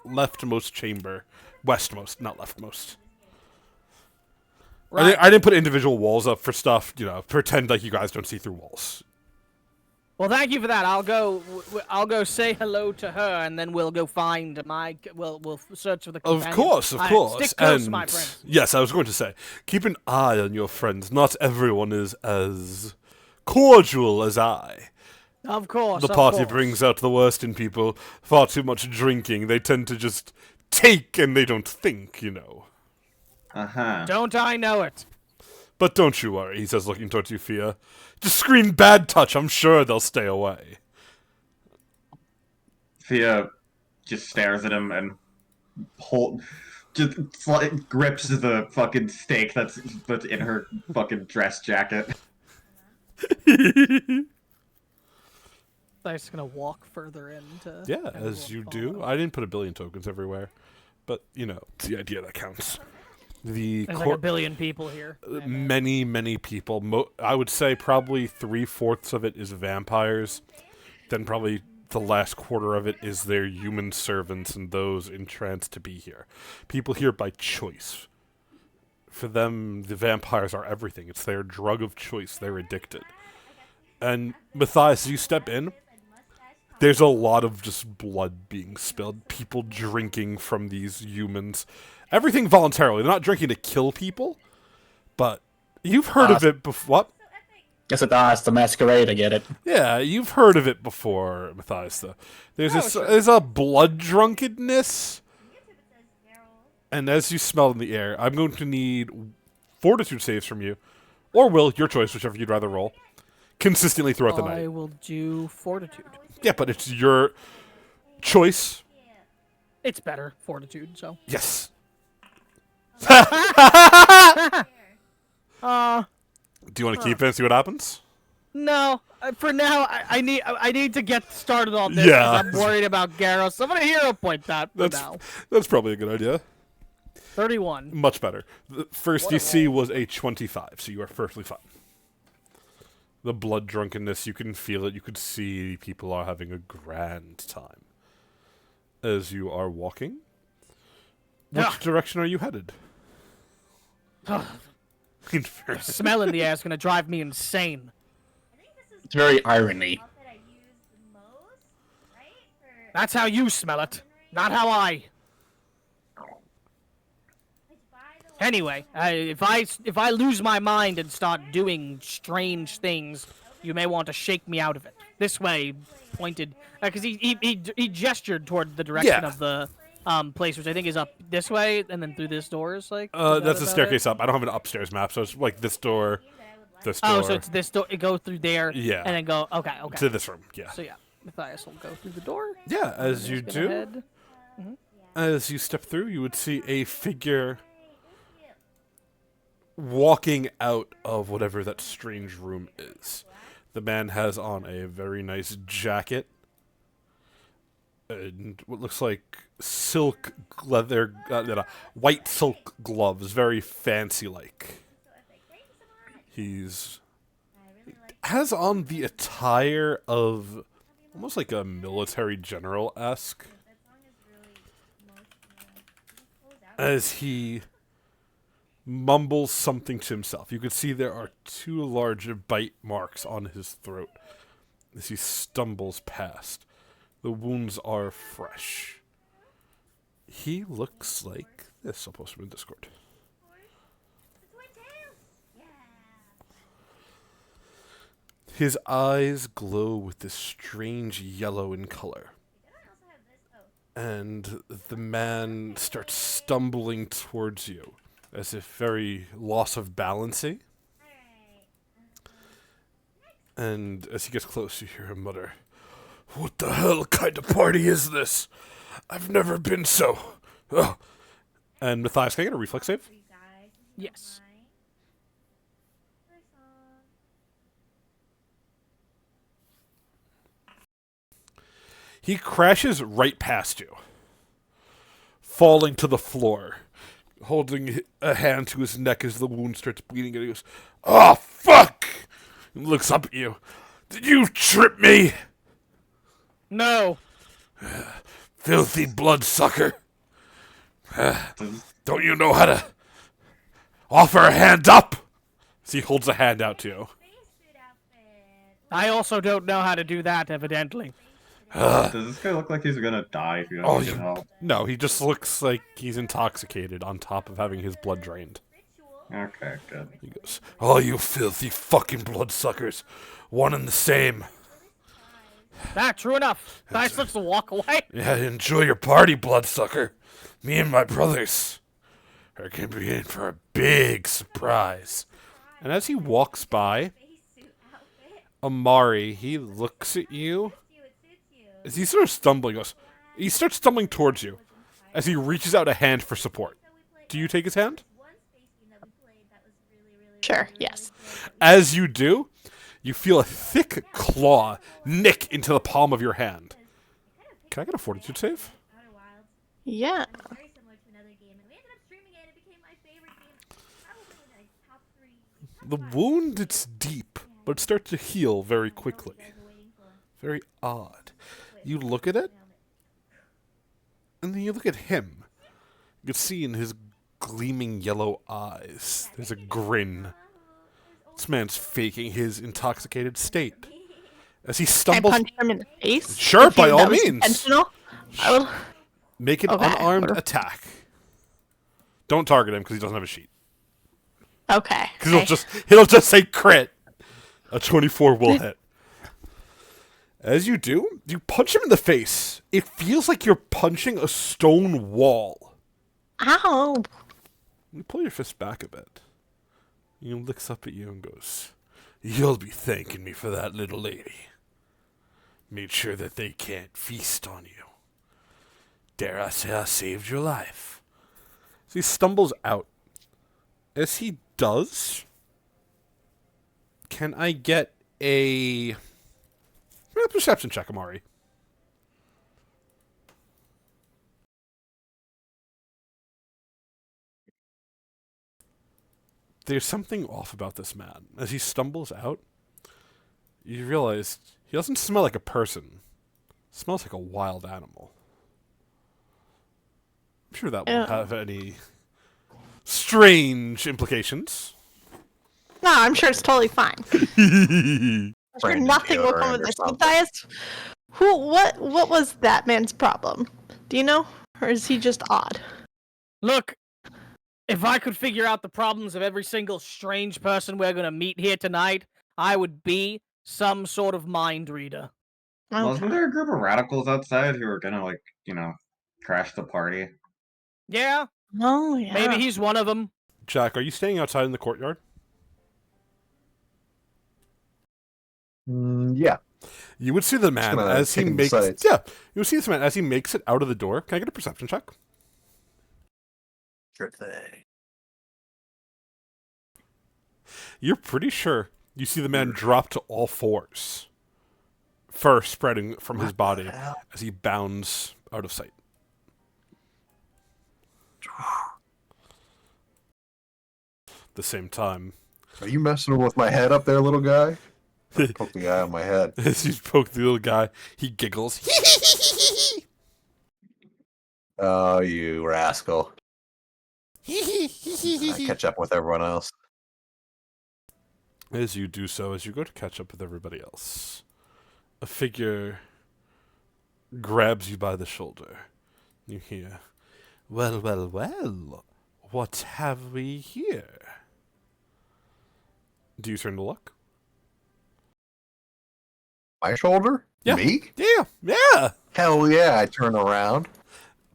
leftmost chamber. Westmost, not leftmost. Right. I didn't put individual walls up for stuff, pretend like you guys don't see through walls. Well, thank you for that. I'll go say hello to her, and then we'll go find my. We'll search for the. Of companion. course. Stick close, And my friend. yes, I was going to say, keep an eye on your friends. Not everyone is as cordial as I. Of course. The of party course. brings out the worst in people. Far too much drinking. They tend to just take and they don't think, Uh-huh. Don't I know it? But don't you worry, he says, looking towards you, Fia. Just scream bad touch. I'm sure they'll stay away. Thea just stares at him and grips the fucking steak that's in her fucking dress jacket. I'm just gonna walk further into. Yeah, as you do. I didn't put a billion tokens everywhere. But, it's the idea that counts. There's like a billion people here. Many, many people. I would say probably 3/4 of it is vampires. Then probably the last quarter of it is their human servants and those entranced to be here. People here by choice. For them, the vampires are everything. It's their drug of choice. They're addicted. And Matthias, as you step in, there's a lot of just blood being spilled. People drinking from these humans. Everything voluntarily. They're not drinking to kill people. But you've heard of it before. What? Yes, it's the masquerade. I get it. Yeah, you've heard of it before, Matthias. Though. There's a blood drunkenness. And as you smell in the air, I'm going to need fortitude saves from you. Or will, your choice, whichever you'd rather roll. Consistently throughout the night. I will do fortitude. Yeah, but it's your choice. It's better fortitude. So. Yes. Uh. Do you want to keep it and see what happens? No. For now, I need to get started on this. Yeah. 'Cause I'm worried about Garros. So I'm gonna hero point that for now. That's probably a good idea. 31. Much better. The first DC was a 25, so you are perfectly fine. The blood drunkenness, you can feel it. You could see people are having a grand time. As you are walking, which direction are you headed? In fairness. Smell in the air is gonna drive me insane. It's very irony. That's how you smell it, not how I. Anyway, if I lose my mind and start doing strange things, you may want to shake me out of it. This way, pointed, because he gestured toward the direction of the place, which I think is up this way, and then through this door is like. That's a staircase up. I don't have an upstairs map, so it's like this door, this door. Oh, so it's this door. It go through there. Yeah. And then go. Okay. To this room. Yeah. So yeah, Matthias will go through the door. Yeah, as you do. Head. As you step through, you would see a figure walking out of whatever that strange room is. The man has on a very nice jacket and what looks like silk leather, white silk gloves, very fancy-like. He's has on the attire of almost like a military general-esque, as he mumbles something to himself. You can see there are 2 large bite marks on his throat as he stumbles past. The wounds are fresh. He looks like this. I'll post him in Discord. His eyes glow with this strange yellow in color. And the man starts stumbling towards you, as if very loss of balancing. And as he gets close, you hear him mutter, "What the hell kind of party is this? I've never been so... Ugh." And Matthias, can I get a reflex save? Yes. He crashes right past you, falling to the floor, holding a hand to his neck as the wound starts bleeding, and he goes, "Oh, fuck!" and looks up at you. "Did you trip me? No. Filthy bloodsucker. Don't you know how to offer a hand up?" So he holds a hand out to you. I also don't know how to do that, evidently. Does this guy look like he's gonna die if you don't get help? No, he just looks like he's intoxicated on top of having his blood drained. Okay, good. He goes, "Oh, you filthy fucking bloodsuckers. One and the same. Ah, true enough. I starts to walk away. Yeah, enjoy your party, bloodsucker. Me and my brothers are going to be in for a big surprise." And as he walks by, Amari, he looks at you. As he sort of stumbling, he starts stumbling towards you as he reaches out a hand for support. Do you take his hand? Sure, yes. As you do, you feel a thick claw nick into the palm of your hand. Can I get a fortitude save? Yeah. The wound, it's deep, but it starts to heal very quickly. Very odd. You look at it, and then you look at him. You can see in his gleaming yellow eyes, there's a grin. This man's faking his intoxicated state. As he Can I stumbles... punch him in the face? Sure, If by that all was means. intentional? I will... Make an Okay, unarmed whatever. attack. Don't target him because he doesn't have a sheet. Okay. Because he'll just say crit. A 24 will hit. As you do, you punch him in the face. It feels like you're punching a stone wall. Ow. You pull your fist back a bit. He looks up at you and goes, "You'll be thanking me for that, little lady. Made sure that they can't feast on you. Dare I say I saved your life." So he stumbles out. As he does, can I get a perception check, Amari? There's something off about this man. As he stumbles out, you realize he doesn't smell like a person. He smells like a wild animal. I'm sure that won't have any strange implications. No, I'm sure it's totally fine. I'm sure Brandon nothing will come deodorant of or this. something. Matthias, what was that man's problem? Do you know? Or is he just odd? Look, if I could figure out the problems of every single strange person we're gonna meet here tonight, I would be some sort of mind reader. Wasn't there a group of radicals outside who were gonna, like, crash the party? Yeah, Oh, yeah. maybe he's one of them. Jack, are you staying outside in the courtyard? Yeah. You would see the man gonna as he take in the makes sights. you would see this man as he makes it out of the door. Can I get a perception check? Sure thing. You're pretty sure you see the man drop to all fours, fur spreading from his body as he bounds out of sight. At the same time, Are you messing with my head up there, little guy? Poke the guy on my head. As you poke the little guy, he giggles. Oh, you rascal. I catch up with everyone else. As you do so, as you go to catch up with everybody else, a figure grabs you by the shoulder. You hear, "Well, well, well, what have we here?" Do you turn to look? My shoulder? Yeah. Me? Yeah! Hell yeah, I turn around.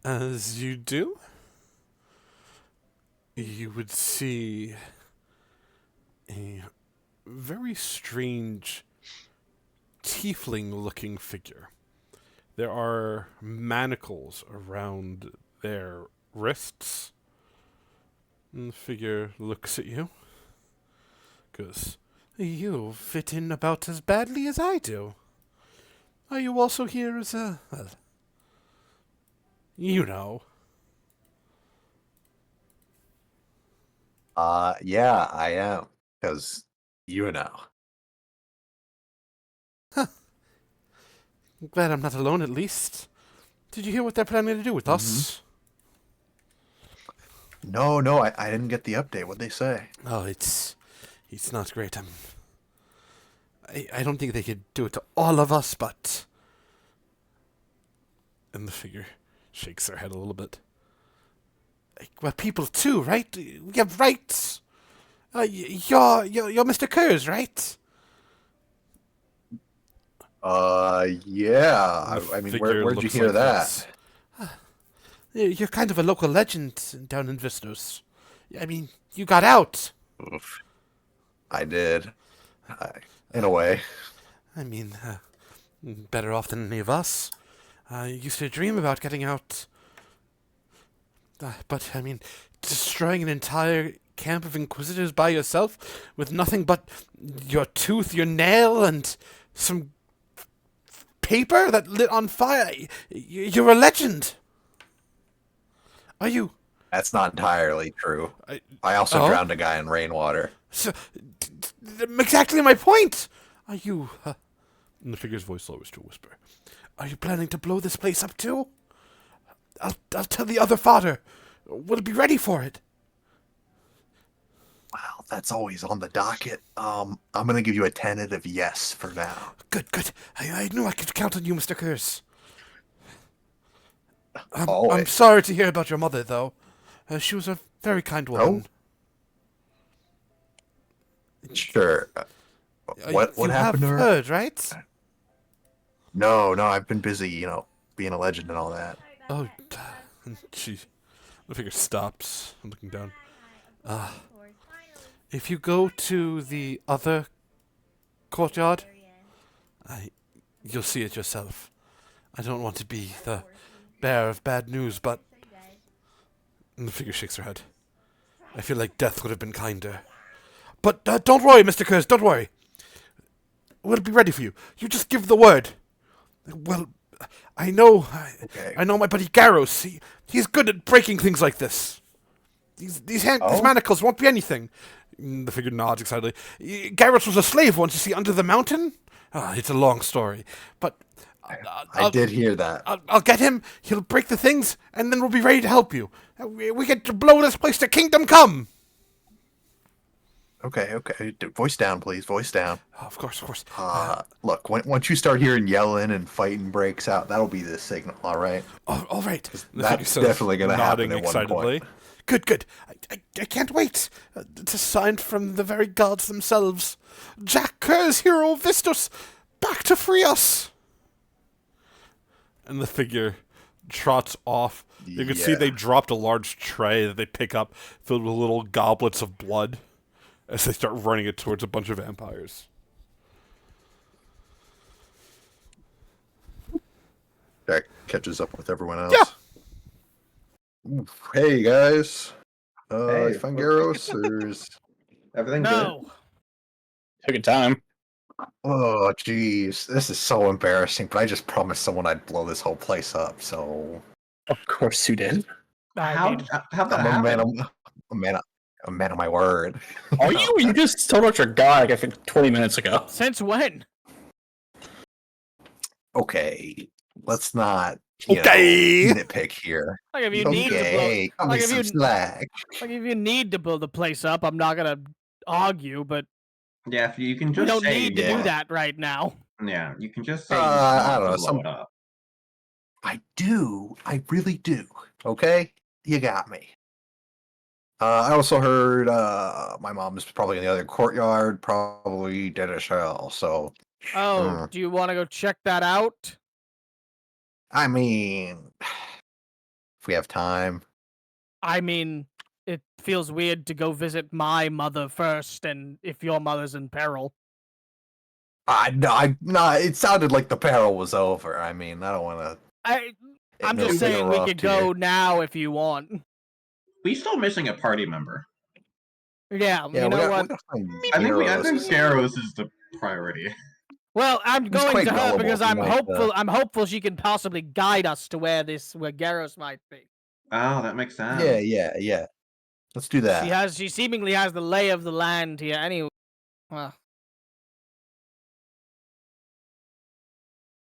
As you do, you would see a very strange tiefling-looking figure. There are manacles around their wrists. And the figure looks at you. Goes, "You fit in about as badly as I do. Are you also here as a... well, you know." Yeah, I am. Because, you know. Glad I'm not alone, at least. Did you hear what they're planning to do with us? No, I didn't get the update. What'd they say? Oh, it's not great. I don't think they could do it to all of us, but... And the figure shakes their head a little bit. We're people too, right? We have rights. You're Mr. Kurz, right? Yeah. The I mean, figure where'd you looks hear like that? this. You're kind of a local legend down in Vistos. I mean, you got out. Oof. I did. In a way. I mean, better off than any of us. I used to dream about getting out. But, I mean, destroying an entire camp of Inquisitors by yourself with nothing but your tooth, your nail, and some paper that lit on fire. You're a legend. Are you? That's not entirely true. I also drowned a guy in rainwater. So, exactly my point. Are you... and the figure's voice lowers to a whisper. Are you planning to blow this place up too? I'll tell the other fodder. We'll be ready for it. Well, that's always on the docket. I'm gonna give you a tentative yes for now. Good. I knew I could count on you, Mr. Curse. I'm Always. sorry to hear about your mother, though. She was a very kind woman. Sure. What happened to her? You have heard, right? No, I've been busy, being a legend and all that. Oh, the figure stops, looking down. If you go to the other courtyard, you'll see it yourself. I don't want to be the bearer of bad news, but... And the figure shakes her head. I feel like death would have been kinder. But don't worry, Mr. Kurz, don't worry. We'll be ready for you. You just give the word. Well, I know my buddy Garros. He's good at breaking things like this. These manacles won't be anything. The figure nods excitedly. Garros was a slave once, you see, under the mountain. It's a long story, but I did hear that. I'll get him. He'll break the things, and then we'll be ready to help you. We get to blow this place to kingdom come. Okay. Voice down, please. Voice down. Of course. Look, once you start hearing yelling and fighting breaks out, that'll be the signal, all right? All right. That's definitely going to happen at one point. Good. I can't wait. It's a sign from the very gods themselves. Jack Kerr's hero Vistos, back to free us. And the figure trots off. You can see they dropped a large tray that they pick up filled with little goblets of blood as they start running it towards a bunch of vampires. Jack catches up with everyone else. Yeah. Hey, guys. Hey, you find Garros, or is... Everything No. Took a time. Oh, jeez. This is so embarrassing, but I just promised someone I'd blow this whole place up, so... Of course you did. good? How'd that happen? A man of my word. Are you? You just told us your guy like I think 20 minutes ago. Since when? Okay, let's not Okay. nitpick here. Like if you need to blow, Okay, cut me like if some you, slack. like if you need to blow the place up, I'm not gonna argue, but Yeah, if you can we just don't say need to you do that right now. Yeah, you can just say you I want don't to know. blow it up. I do. I really do. Okay, you got me. I also heard my mom's probably in the other courtyard, probably dead as hell. So, Oh, do you want to go check that out? I mean, if we have time. I mean, it feels weird to go visit my mother first, and if your mother's in peril. No, it sounded like the peril was over. I mean, I don't want I'm to just saying we could go now if you want. We still missing a party member. Yeah, you know what? I think Garros is the priority. Well, I'm going quite to her gullible because to I'm like hopeful. I'm hopeful she can possibly guide us to where Garros might be. Oh, that makes sense. Yeah. Let's do that. She seemingly has the lay of the land here. Anyway, well,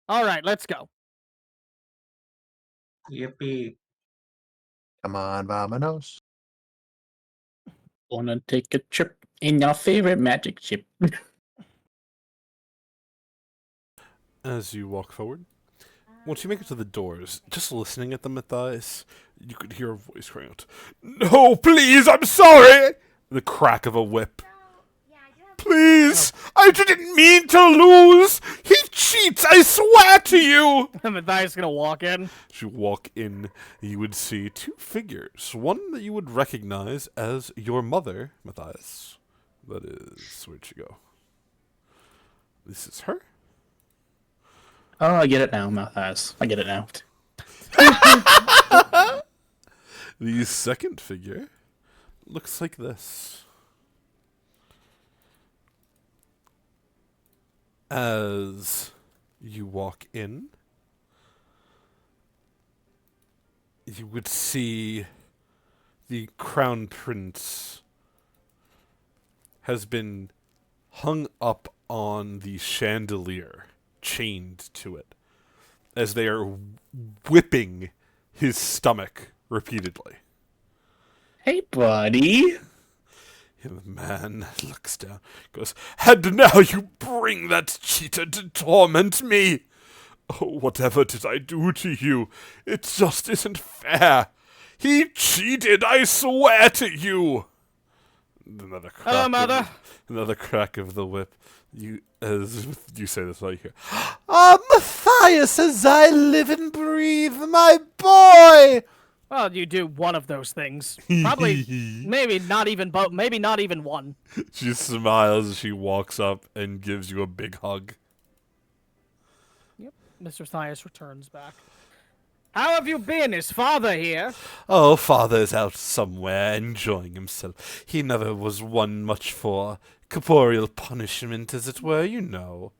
all right, let's go. Yippee! Come on, vamonos. Wanna take a trip in your favorite magic ship? As you walk forward, once you make it to the doors, just listening at them, Matthias, you could hear a voice crying out, "No, please, I'm sorry!" The crack of a whip. "Please! I didn't mean to lose! He cheats, I swear to you!" Matthias is gonna walk in. As you walk in, you would see two figures. One that you would recognize as your mother, Matthias. That is... where'd she go? This is her. Oh, I get it now, Matthias. I get it now. The second figure looks like this. As you walk in, you would see the crown prince has been hung up on the chandelier, chained to it, as they are whipping his stomach repeatedly. Hey, buddy. The man looks down, goes, "And now you bring that cheater to torment me! Oh, whatever did I do to you? It just isn't fair! He cheated, I swear to you!" Another crack. Hello, Mother. Another crack of the whip. As you say this, right here. Matthias, as I live and breathe, my boy! Well, you do one of those things. Probably, maybe not even both. Maybe not even one. She smiles as she walks up and gives you a big hug. Yep. Mr. Matthias returns back. How have you been? Is father here? Oh, father's out somewhere enjoying himself. He never was one much for corporeal punishment, as it were, you know.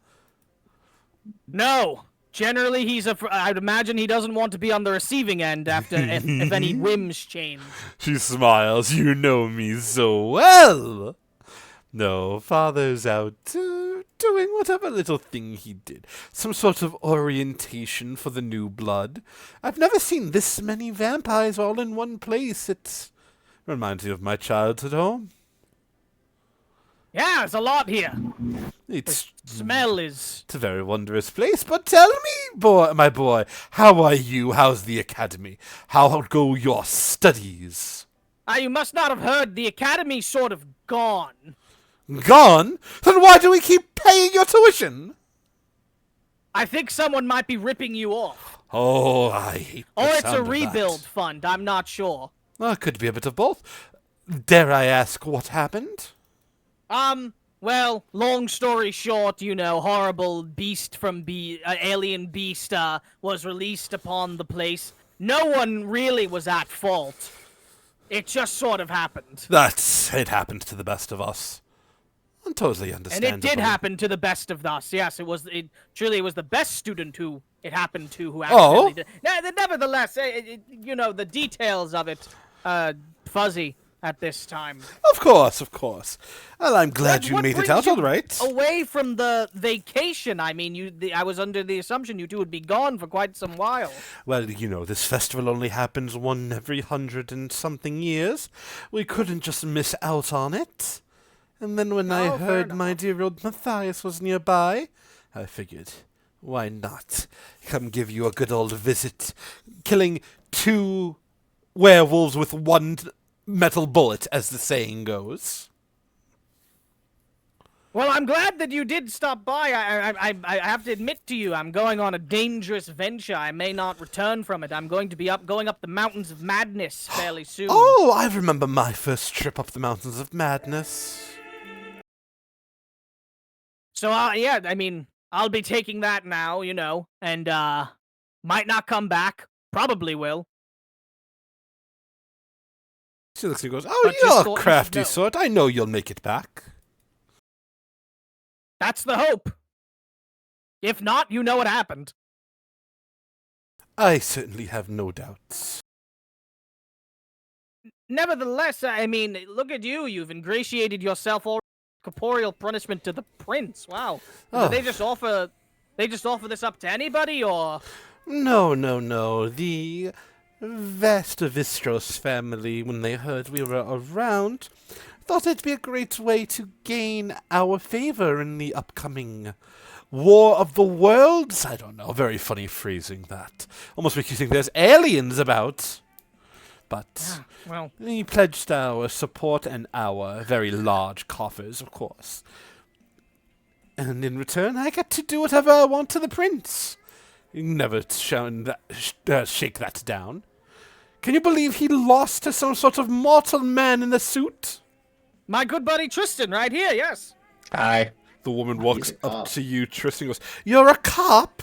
No. Generally, I'd imagine he doesn't want to be on the receiving end after if any whims change. She smiles. You know me so well. No, father's out doing whatever little thing he did. Some sort of orientation for the new blood. I've never seen this many vampires all in one place. It reminds me of my childhood home. Yeah, there's a lot here. It's Smell is... It's a very wondrous place, but tell me, my boy, how are you? How's the academy? How go your studies? You must not have heard the academy's sort of gone. Gone? Then why do we keep paying your tuition? I think someone might be ripping you off. Oh, I hate the Or it's sound a of rebuild that. fund, I'm not sure. Could be a bit of both. Dare I ask what happened? Well, long story short, you know, horrible beast from alien beast, was released upon the place. No one really was at fault. It just sort of happened. It happened to the best of us. Totally understandable. And it did happen to the best of us. Yes, it truly was the best student who it happened to who accidentally did. Nevertheless, you know, the details of it, fuzzy. at this time. Of course, of course. Well, I'm glad you What made it brings out you all right. Away from the vacation, I mean, I was under the assumption you two would be gone for quite some while. Well, you know, this festival only happens one every 100 and something years. We couldn't just miss out on it. And then when I Oh, fair heard my enough. dear old Matthias was nearby, I figured, why not? Come give you a good old visit. Killing 2 werewolves with 1 metal bullet, as the saying goes. Well, I'm glad that you did stop by. I have to admit to you, I'm going on a dangerous venture. I may not return from it. I'm going to be going up the mountains of madness fairly soon. Oh, I remember my first trip up the mountains of madness. So, yeah, I mean, I'll be taking that now, you know, and, might not come back. Probably will. She looks and goes, oh, But just you're thought a you should crafty know. sort. I know you'll make it back. That's the hope. If not, you know what happened. I certainly have no doubts. Nevertheless, I mean, look at you. You've ingratiated yourself all corporeal punishment to the prince. Wow. Oh. Did they just offer this up to anybody, or? No, no, no. The vast Vistros family, when they heard we were around, thought it'd be a great way to gain our favor in the upcoming War of the Worlds. I don't know. Very funny phrasing that. Almost makes you think there's aliens about. But Well, he pledged our support and our very large coffers, of course. And in return, I get to do whatever I want to the prince. Never shown that, shake that down. Can you believe he lost to some sort of mortal man in a suit? my good buddy Tristan, right here. Yes. Hi. The woman walks a up cop. to you, Tristan, goes, "You're a cop?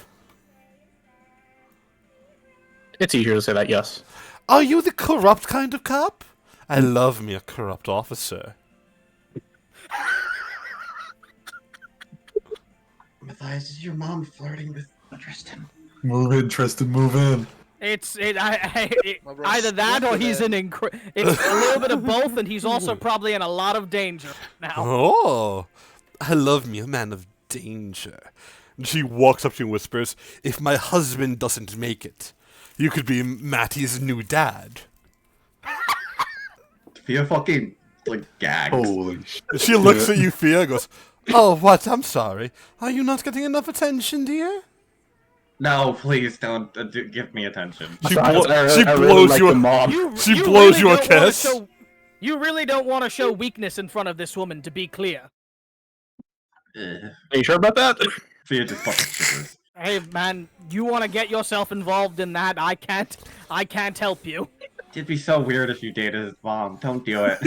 It's easier to say that, yes. Are you the corrupt kind of cop? I love me a corrupt officer." Matthias, is your mom flirting with Tristan? Move in, Tristan, move in. It's My brother's either that or stupid, he's man. it's a little bit of both, and he's also probably in a lot of danger now. Oh, I love me a man of danger. And she walks up to you and whispers, "If my husband doesn't make it, you could be Matty's new dad." Fia fucking, like, gags. Holy shit. And she looks at you, Fia, and goes, "Oh, what? I'm sorry. Are you not getting enough attention, dear?" No, please don't give me attention. She, I really blows like you the a mom. She blows you a don't wanna kiss. You really don't want to show weakness in front of this woman, to be clear. Ugh. Are you sure about that? Fia just fucking shivers. Hey, man, you want to get yourself involved in that? I can't help you. It'd be so weird if you dated his mom. Don't do it.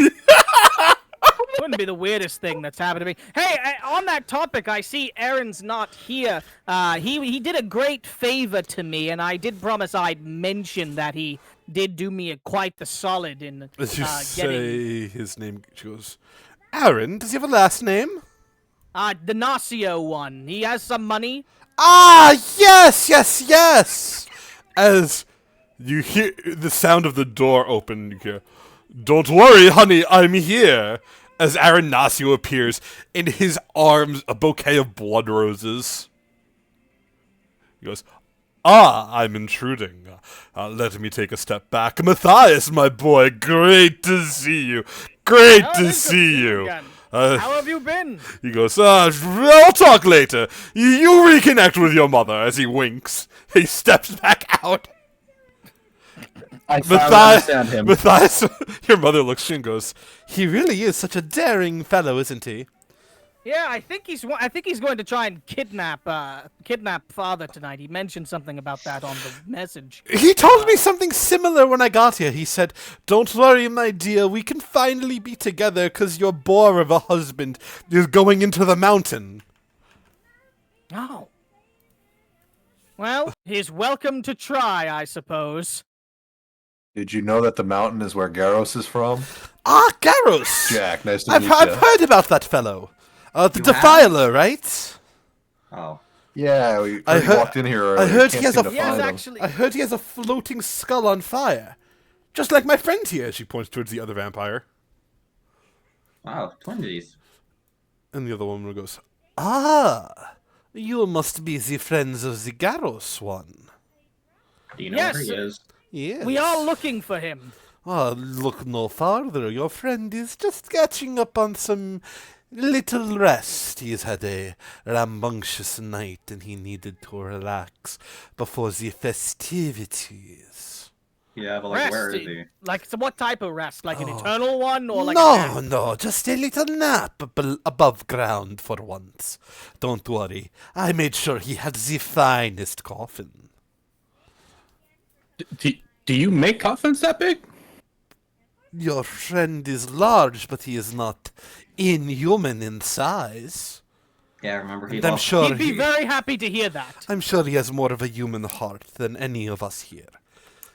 Wouldn't be the weirdest thing that's happened to me. Hey, on that topic, I see Aaron's not here. He did a great favor to me, and I did promise I'd mention that he did do me quite the solid in As you getting say his name, she goes, "Aaron, does he have a last name?" the Nacio one. He has some money. Ah, yes, yes, yes! As you hear the sound of the door open, you hear, "Don't worry, honey, I'm here!" As Aaron Nacio appears, in his arms a bouquet of blood roses. He goes, "Ah, I'm intruding. Let me take a step back. Matthias, my boy, great to see you. Great Oh, it to is good see you." again. Uh, How have you been? He goes, "I'll talk later. You reconnect with your mother," as he winks. He steps back out. I finally understand him. Matthias, your mother looks at you and goes, "He really is such a daring fellow, isn't he?" Yeah, I think he's going to try and kidnap father tonight. He mentioned something about that on the message. He told me something similar when I got here. He said, "Don't worry, my dear, we can finally be together because your bore of a husband is going into the mountain." Oh. Well, he's welcome to try, I suppose. Did you know that the mountain is where Garros is from? Ah, Garros! Jack, nice to I've meet you. heard about that fellow. The You Defiler, right? Oh. Yeah, we I heard- walked in here earlier. I heard Can't he has seem a- to Yes, find him. actually. I heard he has a floating skull on fire. Just like my friend here, she points towards the other vampire. Wow, twinsies. And the other woman goes, "Ah, you must be the friends of the Garros one." Do you know Yes, where he is? Yes. We are looking for him. Ah, look no farther. Your friend is just catching up on some little rest. He's had a rambunctious night and he needed to relax before the festivities. Yeah, but like, where is Rest. he? Like, so what type of rest? Like an Oh. eternal one, or like No, a no, just a little nap above ground for once. Don't worry. I made sure he had the finest coffin. Do you make coffins that big? Your friend is large, but he is not inhuman in size. Yeah, remember he And I'm lost. sure He'd be very happy to hear that. I'm sure he has more of a human heart than any of us here.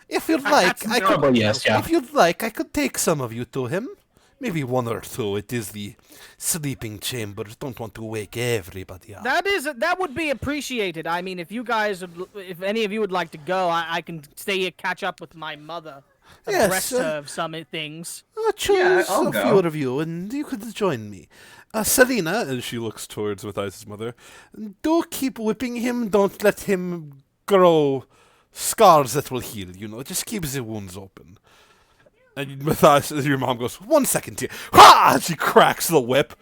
If you'd like, I could. Probably yes, yeah. If you'd like, I could take some of you to him. Maybe one or two. It is the sleeping chambers. Don't want to wake everybody up. That would be appreciated. I mean, if you guys, if any of you would like to go, I can stay here, catch up with my mother. Yes, Rest of some things. Choose I'll a go. few of you, and you could join me. Selena, and she looks towards Matthias' mother, do keep whipping him. Don't let him grow scars that will heal, Just keep the wounds open. And Matthias, your mom goes, 1 second here. Ha! And she cracks the whip,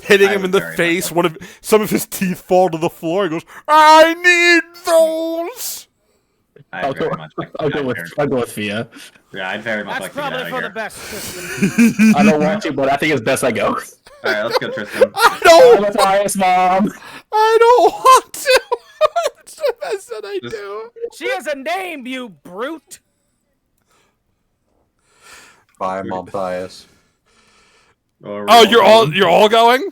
hitting him in the very face. Some of his teeth fall to the floor. He goes, I need those! I'd very much like to I'll get go out of with Fia. here. Yeah, I'd very much That's like to get probably out of for the here. best, Tristan. I don't want to, but I think it's best I go. Alright, let's go, Tristan. I Oh, don't, Matthias, mom. I don't want to. I said I Just- do. She has a name, you brute. Bye, Matthias. Oh, you're all going?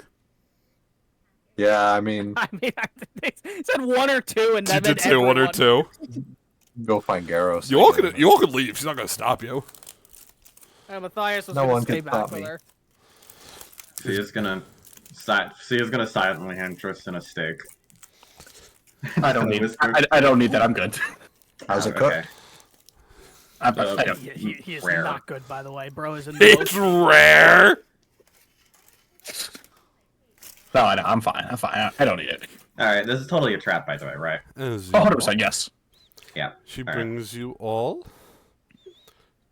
Yeah, I mean, I mean, they said one or two, and You then did say one or two. go find Garros. You all could leave. She's not gonna stop you. Matthias was No gonna one stay can back stop with me. her. Sia's gonna silently hand Tristan a steak. I don't need. Whisper. I don't need that. I'm good. How's it Oh, cook? okay. I don't. He is Rare. not good, by the way. Bro is in the It's rare. No, I know. I'm fine. I don't need it. Alright, this is totally a trap, by the way, right? As you 100% yes. Yeah. She All right. brings you all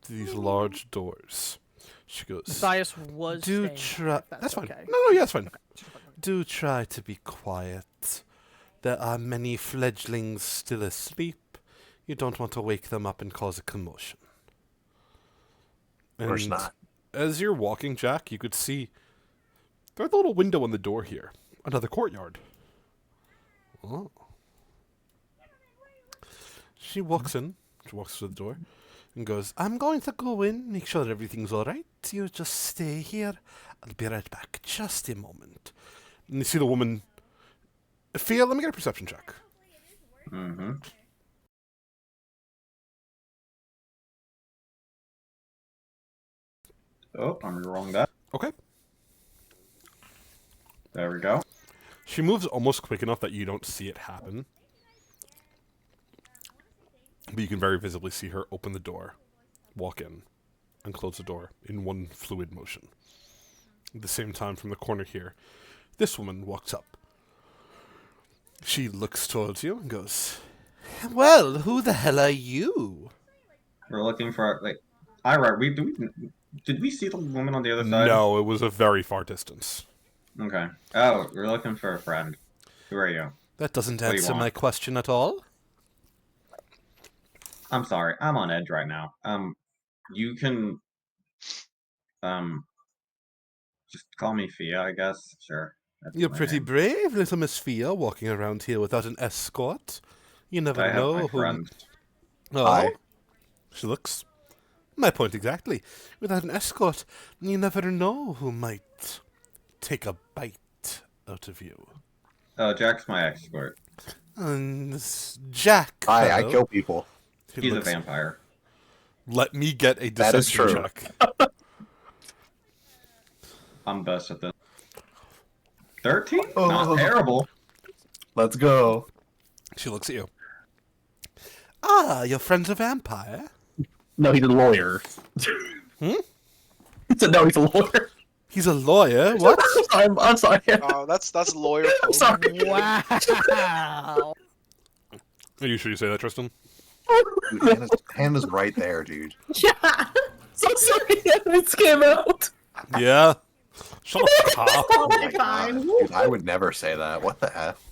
to these large doors. She goes, Matthias was do staying try. back, if That's fine. okay. No, yeah, that's fine. Do try to be quiet. There are many fledglings still asleep. You don't want to wake them up and cause a commotion. Of course And not. As you're walking, Jack, you could see there's a little window in the door here. Another courtyard. Oh. She walks in. She walks to the door and goes, I'm going to go in, make sure everything's alright. You just stay here. I'll be right back. Just a moment. And you see the woman. Fia, let me get a perception check. Mm-hmm. Oh, I'm wrong that. Okay. There we go. She moves almost quick enough that you don't see it happen. But you can very visibly see her open the door, walk in, and close the door in one fluid motion. At the same time, from the corner here, this woman walks up. She looks towards you and goes, well, who the hell are you? We're looking for Ira. Did we see the woman on the other side? No, it was a very far distance. Okay. Oh, we're looking for a friend. Who are you? That doesn't do you answer want? my question at all. I'm sorry. I'm on edge right now. You can, just call me Fia, I guess. Sure. That's You're my pretty name. brave, little Miss Fia, walking around here without an escort. You never I have know my who. friend. Oh, Hi. she looks. My point exactly. Without an escort, you never know who might take a bite out of you. Oh, Jack's my escort. And this Jack. Hi, I fellow, kill people. he He's a looks- vampire. Let me get a That is deception true. check. I'm best at this. 13? Oh. Not terrible. Let's go. She looks at you. Ah, your friend's a vampire? No, he's a lawyer. Hmm? He said no, he's a lawyer. He's a lawyer. What? I'm sorry. Oh, that's lawyer. I'm sorry. Wow. Are you sure you say that, Tristan? Dude, Hannah's right there, dude. Yeah. So sorry. It came out. Yeah. Shut up, cop. Oh my Totally fine. God. Dude, I would never say that. What the F?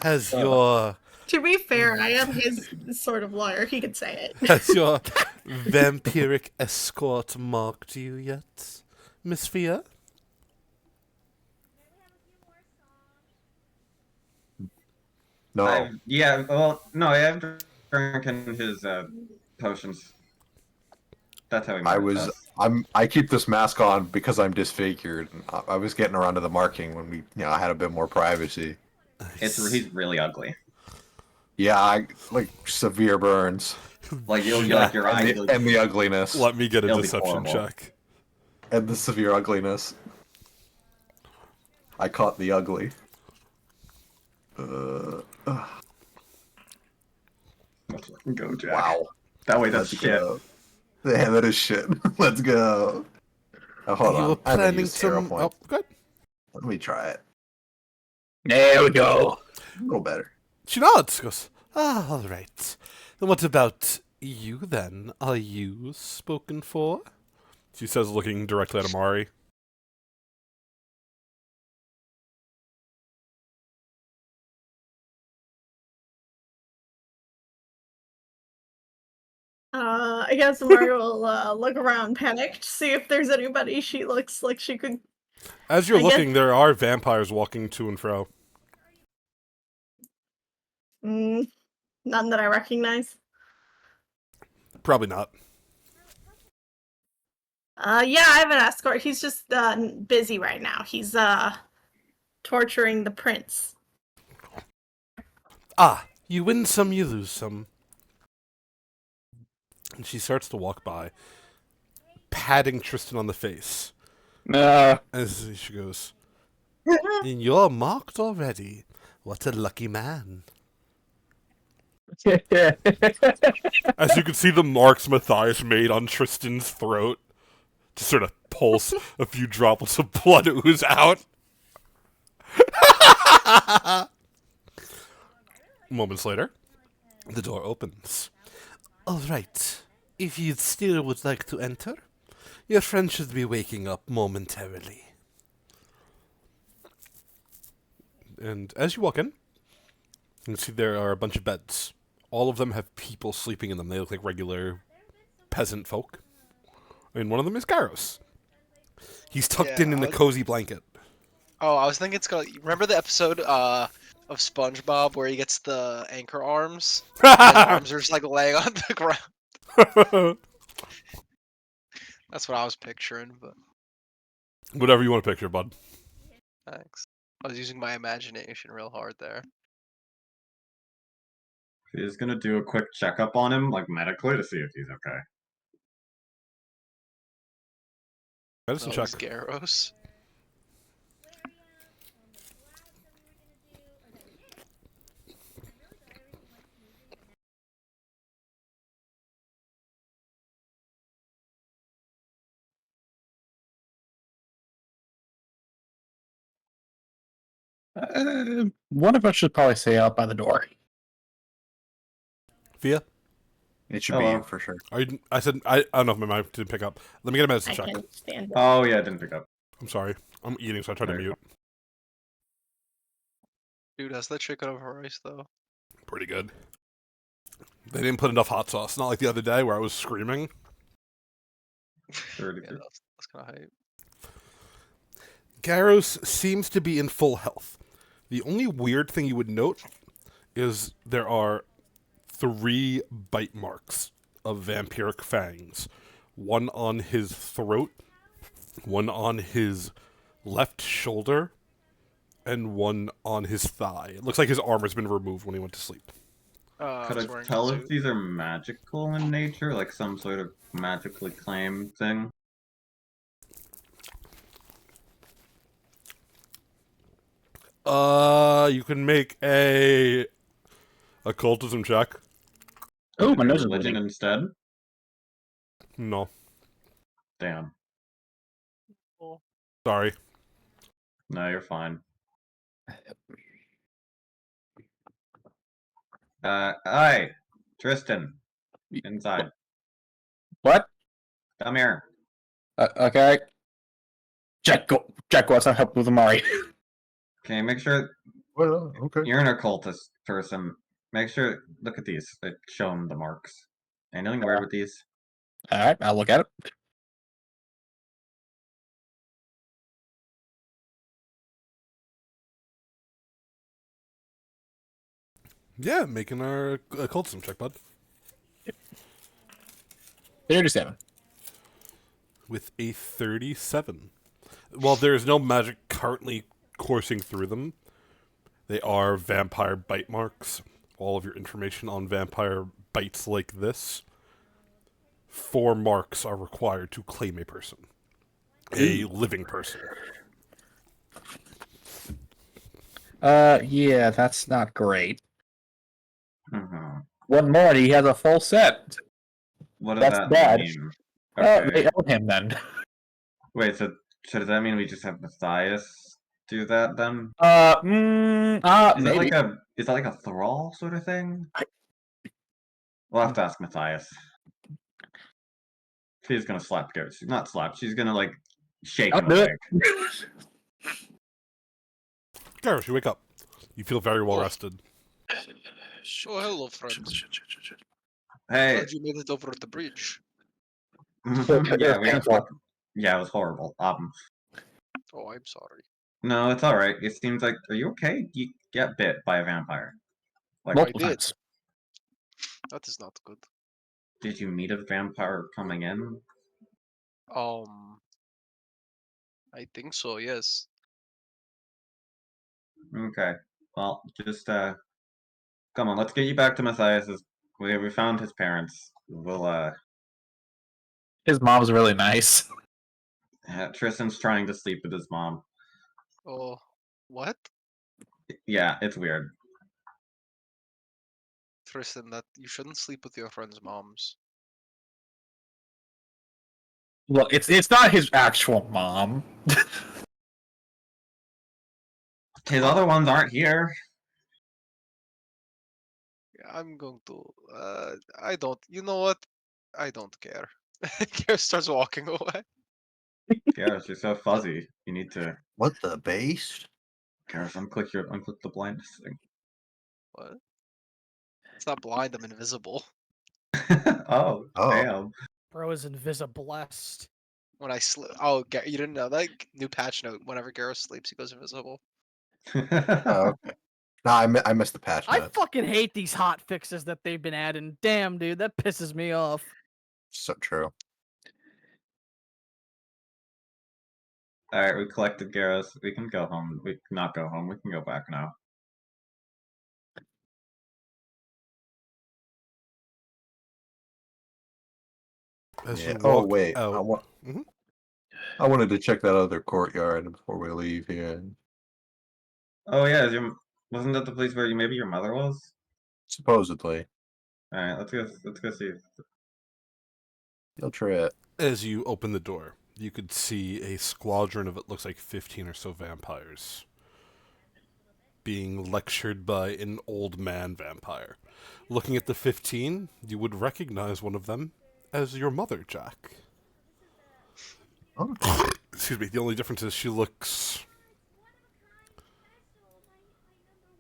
Has your To be fair, I am his sort of lawyer. He could say it. has your vampiric escort marked you yet, Miss Fia? No. Yeah, well, no, I have drinking his potions. That's how he I marks was us. I keep this mask on because I'm disfigured. I was getting around to the marking when I had a bit more privacy. He's really ugly. Yeah, I like severe burns Like like your eyes. and the ugliness Let me get a It'll be deception horrible. check. and the severe ugliness. I caught the ugly. Go, Jack. Wow. That way, that's Let's shit. go. Yeah, that is shit. Let's go. Oh, hold you on. were I haven't planning used hero some. point. Oh, good. Let me try it. There we go. A little better. She nods. Goes. Ah, all right. Then what about you then? Are you spoken for? She says, looking directly at Amari. I guess Mario will look around panicked, see if there's anybody she looks like she could. As you're I guess- looking, there are vampires walking to and fro. None that I recognize. Probably not. Yeah, I have an escort. He's just busy right now. He's torturing the prince. Ah, you win some, you lose some. And she starts to walk by, patting Tristan on the face. As she goes, and you're marked already. What a lucky man. As you can see the marks Matthias made on Tristan's throat, just sort of pulse a few droplets of blood ooze out. Moments later, the door opens. All right, if you still would like to enter, your friend should be waking up momentarily. And as you walk in, you can see there are a bunch of beds. All of them have people sleeping in them. They look like regular peasant folk. And one of them is Garros. He's tucked in a cozy blanket. Oh, I was thinking it's gonna. Remember the episode of SpongeBob where he gets the anchor arms? And his arms are just like laying on the ground. That's what I was picturing, but Whatever you want to picture, bud. thanks. I was using my imagination real hard there. He's gonna do a quick checkup on him, like medically, to see if he's okay. Medicine check. Garros. One of us should probably stay out by the door. Fia? It should be Hello. you for sure. I said, I don't know if my mic didn't pick up. Let me get a medicine I check. can stand it. Oh yeah, I didn't pick up. I'm sorry. I'm eating, so I tried to There you mute. Dude, has that chicken over rice though? Pretty good. They didn't put enough hot sauce. Not like the other day where I was screaming. Yeah, that's kind of hype. Garros seems to be in full health. The only weird thing you would note is there are 3 bite marks of vampiric fangs. One on his throat, one on his left shoulder, and one on his thigh. It looks like his armor's been removed when he went to sleep. Could he's I wearing tell a if suit. these are magical in nature, like some sort of magically claimed thing? You can make a occultism check. Oh, my nose is Religion bleeding. instead. No. Damn. Cool. Sorry. No, you're fine. Hi, Tristan. Inside. What? Come here. Okay. Jack wants some help with Amari. Okay, make sure Well, okay. you're an occultist person. Make sure, look at these. Show him the marks. Anything weird with these? Alright, I'll look at it. Yeah, making our occultism check, bud. 37. With a 37. While there is no magic currently coursing through them, they are vampire bite marks. All of your information on vampire bites like this. 4 marks are required to claim a person. A living person. Yeah, that's not great. Mm-hmm. One more, and he has a full set. What does That's that bad. mean? They Okay. own him then. Wait, so does that mean we just have Matthias do that then? Maybe. Is that like a thrall sort of thing? We'll have to ask Matthias. She's gonna slap Garrett. She's not slap. She's gonna like shake I'll him do awake. it. Garrus, you wake up. You feel very well Oh. rested. Oh, hello, friend. Hey. Glad you made it over the bridge. Yeah, we had Painful. yeah, it was horrible. Oh, I'm sorry. No, it's all right. It seems like, are you okay? You get bit by a vampire. Like, Multiple did. times. That is not good. did you meet a vampire coming in? I think so, yes. Okay. Well, just come on. Let's get you back to Matthias's. We found his parents. We'll His mom's really nice. Tristan's trying to sleep with his mom. Oh, what? Yeah, it's weird. Tristan, that you shouldn't sleep with your friends' moms. Well, it's not his actual mom. His other ones aren't here. Yeah, I'm going to. I don't. You know what? I don't care. Gareth starts walking away. Garrus, you're so fuzzy. You need to. What the base? Garrus, unclick the blindness thing. What? It's not blind. I'm invisible. Oh, Oh. damn. Bro is invisiblest. When I sleep. Oh, you didn't know that? New patch note. Whenever Gareth sleeps, he goes invisible. Oh, okay. No, I missed the patch I note. fucking hate these hot fixes that they've been adding. Damn, dude, that pisses me off. So true. Alright, we collected Garrus. We can go home. We not go home. We can go back now. As Yeah. you Oh walk wait, out, I wanted to check that other courtyard before we leave here. Oh yeah, wasn't that the place where maybe your mother was? Supposedly, Alright, let's go see. you'll try it. as you open the door, you could see a squadron of it looks like 15 or so vampires being lectured by an old man vampire. Looking at the 15, you would recognize one of them as your mother, Jack. Oh. Excuse me, the only difference is she looks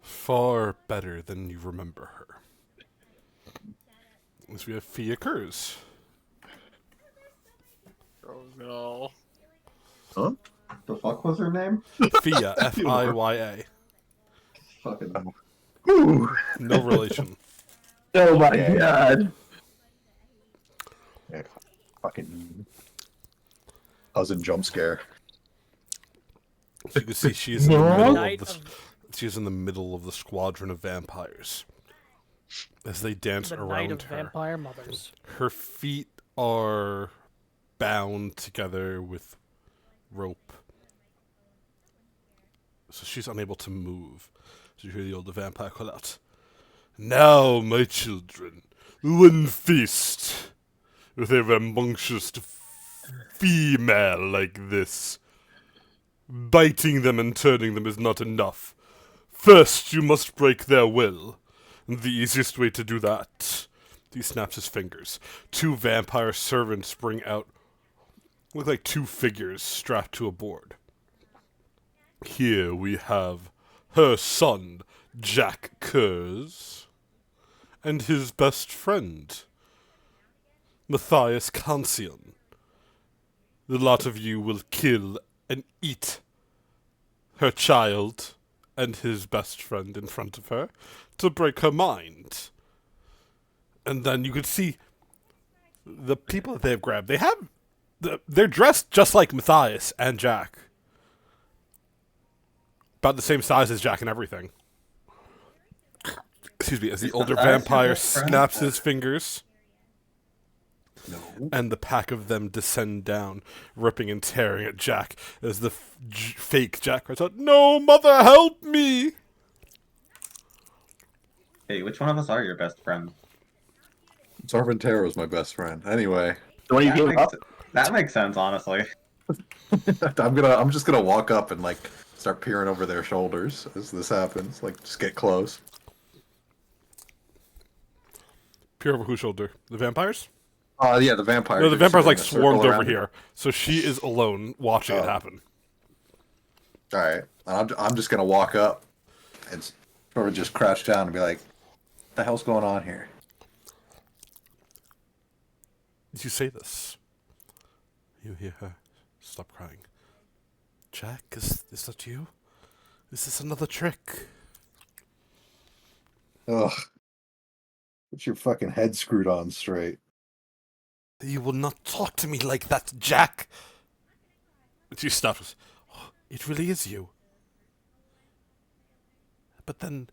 far better than you remember her. As we have Fia Kurz. Oh no. Huh? The fuck was her name? Fia, F-I-Y-A. Fucking. Ooh. No relation. Oh my Yeah. god. Yeah, fucking cousin jump scare. So you can see she is in the middle Night of the, of she is in the middle of the squadron of vampires as they dance the night around of her. vampire mothers. Her feet are bound together with rope, so she's unable to move. So you hear the old vampire call out, "Now, my children, one feast. with a rambunctious female like this. Biting them and turning them is not enough. First, you must break their will. And the easiest way to do that... He snaps his fingers. 2 vampire servants bring out... look like 2 figures strapped to a board. Here we have her son, Jack Kurz, and his best friend, Matthias Kansian. The lot of you will kill and eat her child and his best friend in front of her to break her mind. And then you could see the people that they've grabbed. They're dressed just like Matthias and Jack. About the same size as Jack and everything. Excuse me, as the older vampire snaps his fingers. No. And the pack of them descend down, ripping and tearing at Jack as the fake Jack cries out, "No, mother, help me!" Hey, which one of us are your best friend? Sarventero is my best friend. Anyway, When you That give makes, up, that makes sense, honestly. I'm just gonna walk up and like start peering over their shoulders as this happens. Like, just get close. Peer over whose shoulder? The vampires? Yeah, the vampires. No, the are vampires just like in a circle swarmed over around here. So she is alone watching it happen. All right, I'm just gonna walk up and sort of just crouch down and be like, "What the hell's going on here?" As you say this, you hear her stop crying. Jack, is that you? Is this another trick? Ugh. Get your fucking head screwed on straight. You will not talk to me like that, Jack! She stops. Oh, it really is you. But then,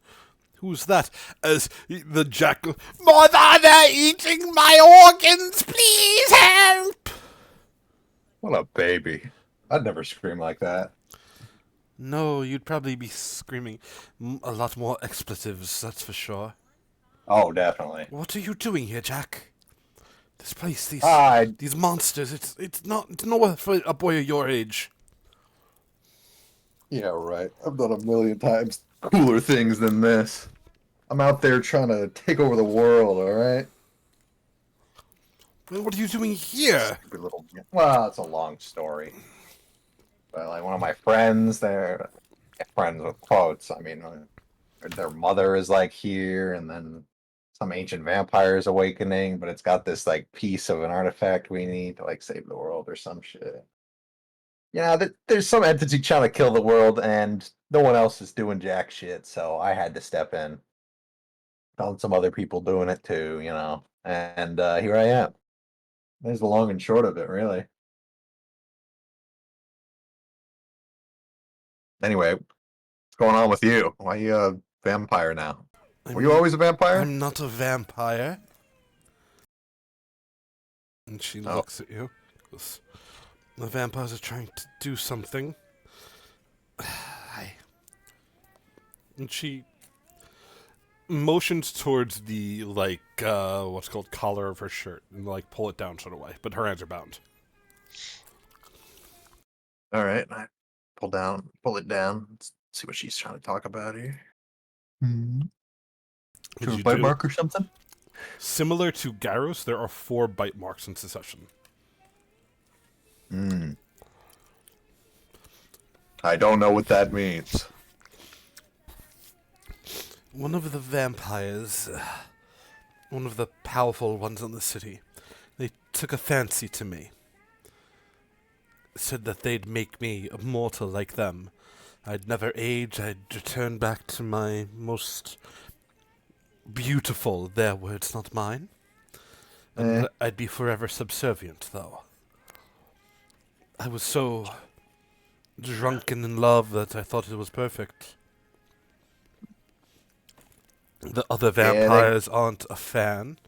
who's that? As the Jack... Mother, they're eating my organs! Please help! What a baby. I'd never scream like that. No, you'd probably be screaming a lot more expletives, that's for sure. Oh, definitely. What are you doing here, Jack? This place, these monsters, it's nowhere for a boy of your age. Yeah, right. I've done a million times cooler things than this. I'm out there trying to take over the world, alright? Well, what are you doing here? Stupid little... Well, it's a long story. But, like, one of my friends, they're friends with quotes. I mean, their mother is, like, here, and then some ancient vampire is awakening, but it's got this, like, piece of an artifact we need to, like, save the world or some shit. Yeah, there's some entity trying to kill the world, and no one else is doing jack shit, so I had to step in. Found some other people doing it too, you know, and here I am. There's the long and short of it, really. Anyway, what's going on with you? Why are you a vampire now? Were you always a vampire? I'm not a vampire. And she looks at you. Goes, the vampires are trying to do something. And she motions towards the, like, what's called collar of her shirt. And, like, pull it down sort of way. But her hands are bound. Alright, I pull it down. Let's see what she's trying to talk about here. Would you Bite do- mark or something? Similar to Garros, there are 4 bite marks in succession. I don't know what that means. One of the vampires, one of the powerful ones in the city, they took a fancy to me. Said that they'd make me immortal like them. I'd never age, I'd return back to my most beautiful, their words, not mine. And I'd be forever subservient, though. I was so drunken in love that I thought it was perfect. The other vampires aren't a fan.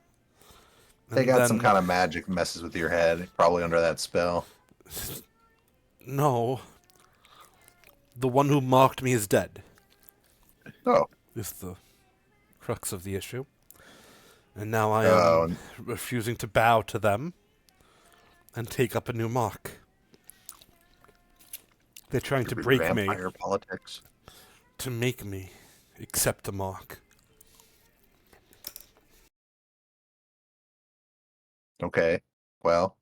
They And got some then- kind of magic messes with your head, probably under that spell. No. The one who marked me is dead. Oh. Is the crux of the issue. And now I am refusing to bow to them. and take up a new mark. They're trying to Stupid break me, vampire politics. to make me accept the mark. Okay, well,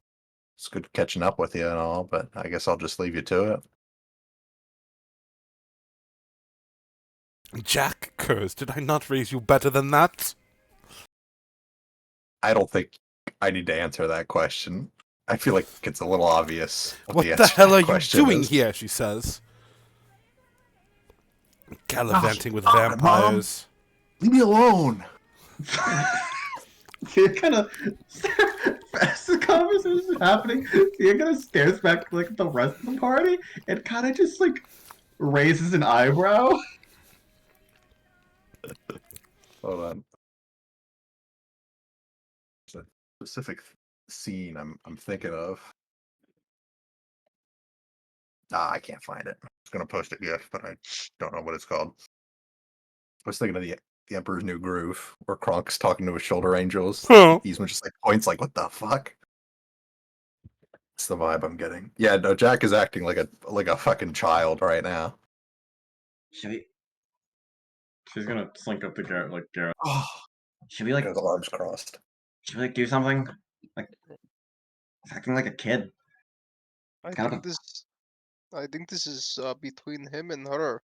it's good catching up with you and all, but I guess I'll just leave you to it. Jack Curse, did I not raise you better than that? I don't think I need to answer that question. I feel like it's a little obvious. What the the answer to hell that are you question doing is. here, she says. Gallivanting with stop it, Mom. vampires. Leave me alone. Tia kind of, as the conversation is happening, Tia kind of stares back like at the rest of the party and kind of just like raises an eyebrow. Hold on. There's a specific scene I'm thinking of. I can't find it. I was gonna post a GIF, but I don't know what it's called. I was thinking of the Emperor's New Groove, where Kronk's talking to his shoulder angels. Huh. Eastman just like points, like, "What the fuck?" That's the vibe I'm getting. Yeah, no, Jack is acting like a fucking child right now. Should we? She's gonna slink up to Garrett, like Garrett. Oh, Should we like? the arms crossed. Should we like do something? Like acting like a kid. I Kind think of. I think this is between him and her.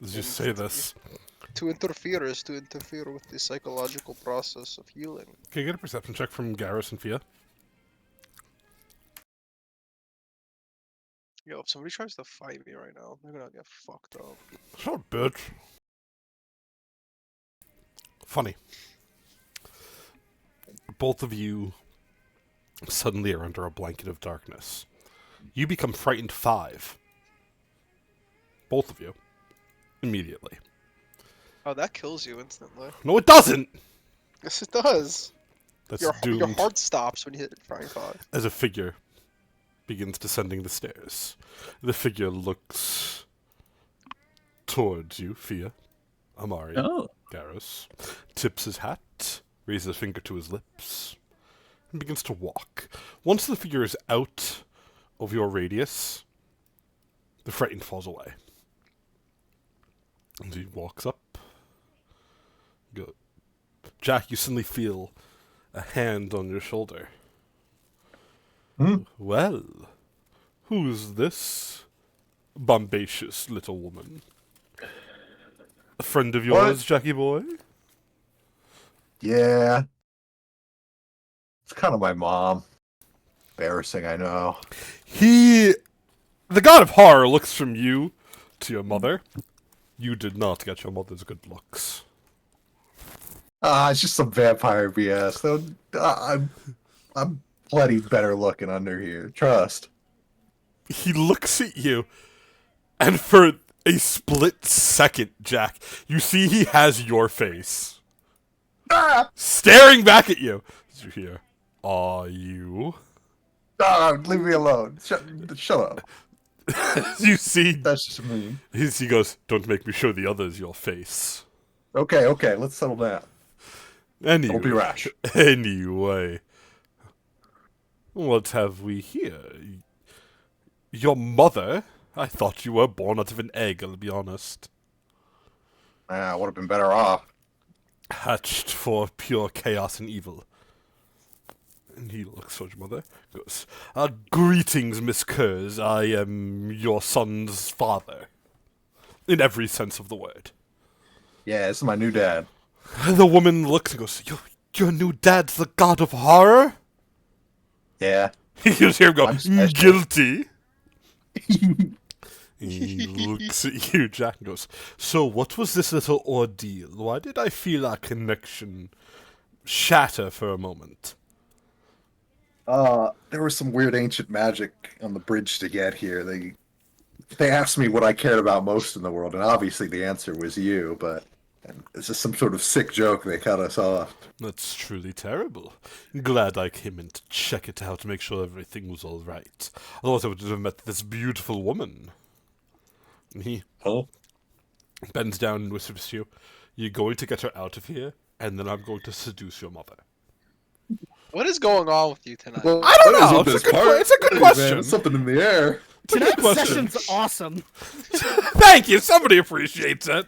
Let's just And say this. To interfere is to interfere with the psychological process of healing. Can you get a perception check from Garrus and Fia? Yo, if somebody tries to fight me right now, they're gonna get fucked up. Shut up, bitch. Funny. Both of you suddenly are under a blanket of darkness. You become frightened 5. Both of you. Immediately. Oh, that kills you instantly. No, it doesn't! Yes, it does. That's Your doomed. heart stops when you hit Frying 5. As a figure begins descending the stairs, the figure looks towards you, Fia, Amari, Oh. Garrus, tips his hat, raises a finger to his lips, and begins to walk. Once the figure is out of your radius, the frightened falls away. And he walks up. Go. Jack, you suddenly feel a hand on your shoulder. Well, who's this bombacious little woman? A friend of yours, What? Jackie boy? Yeah. It's kind of my mom. Embarrassing, I know. The god of horror looks from you to your mother. You did not get your mother's good looks. It's just some vampire BS. I'm plenty better looking under here. Trust. He looks at you, and for a split second, Jack, you see he has your face. Staring back at you. As you hear, "Are you?" Leave me alone. Shut up. You see, That's just me. he goes, "Don't make me show the others your face." Okay, let's settle down. Anyway, Don't be rash. Anyway, what have we here? Your mother? I thought you were born out of an egg, I'll be honest. I would have been better off. Hatched for pure chaos and evil. And he looks towards your mother, goes, "Greetings, Miss Kurz. I am your son's father. In every sense of the word." Yeah, this is my new dad. The woman looks and goes, Your new dad's the god of horror?" Yeah. You just hear him go, I'm special. "Guilty." He looks at you, Jack, and goes, "So what was this little ordeal? Why did I feel our connection shatter for a moment?" There was some weird ancient magic on the bridge to get here. They asked me what I cared about most in the world, and obviously the answer was you, but it's just some sort of sick joke they cut us off. That's truly terrible. Glad I came in to check it out to make sure everything was all right. Otherwise I would have met this beautiful woman. And he bends down and whispers to you, "You're going to get her out of here, and then I'm going to seduce your mother." What is going on with you tonight? Well, I don't what is know. with It's this a good part? it's a good Hey, question. man, something in the air. It's a good Tonight's question. session's awesome. Thank you. Somebody appreciates it.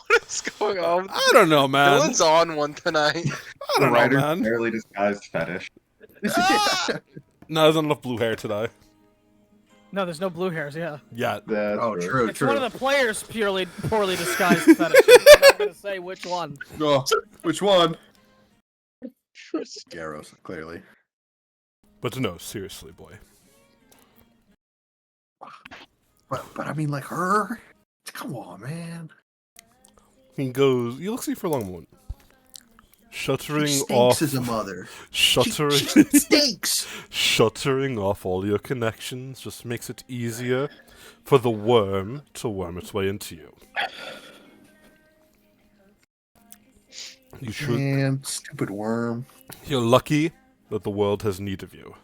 What is going on? With I don't know, man. Dylan's on one tonight. I The don't know, writer's man. barely disguised fetish. No, there's not enough blue hair today. No, there's no blue hairs. Yeah, Yeah. That's Oh, true, it's true. one of the players' poorly disguised fetishes. I'm not gonna say which one. Oh, which one? Garros, clearly. But no, seriously, boy. But I mean, like her. Come on, man. He goes. He looks at you for a long moment. Shuttering She stinks off. as a mother. Shuttering. She stinks. Shuttering off all your connections just makes it easier for the worm to worm its way into you. You should. Man, stupid worm. You're lucky that the world has need of you.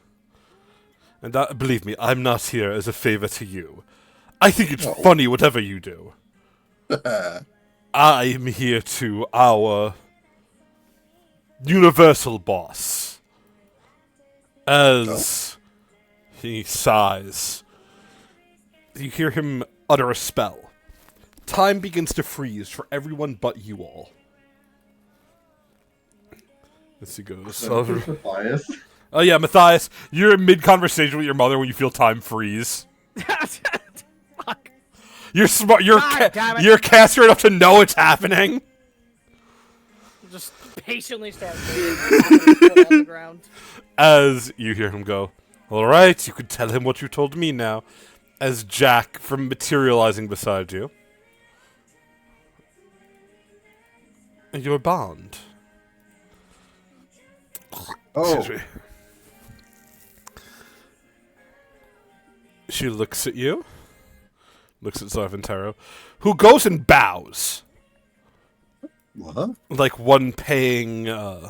And that, believe me, I'm not here as a favor to you. I think it's No. funny whatever you do. I'm here to our universal boss. As he sighs, you hear him utter a spell. Time begins to freeze for everyone but you all. As he goes. Bias. Oh yeah, Matthias, you're in mid-conversation with your mother when you feel time freeze. Fuck. You're smart. You're God damn it. you're caster enough to know it's happening. Just patiently start moving on the ground. As you hear him go, all right, you could tell him what you told me now. As Jack, from materializing beside you, you're bound. Oh, Excuse me. She looks at you, looks at Zarvantaro, who goes and bows, what? like one paying an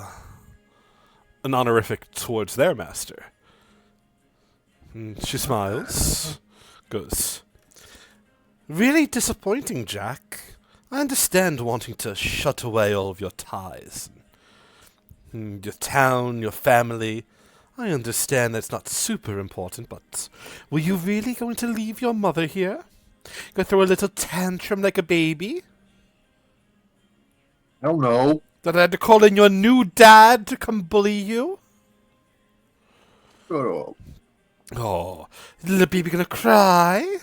honorific towards their master. She smiles, goes, really disappointing, Jack. I understand wanting to shut away all of your ties. Your town, your family. I understand that's not super important, but were you really going to leave your mother here? Go throw a little tantrum like a baby? I don't know. That I had to call in your new dad to come bully you? Oh, Oh, is little baby gonna cry?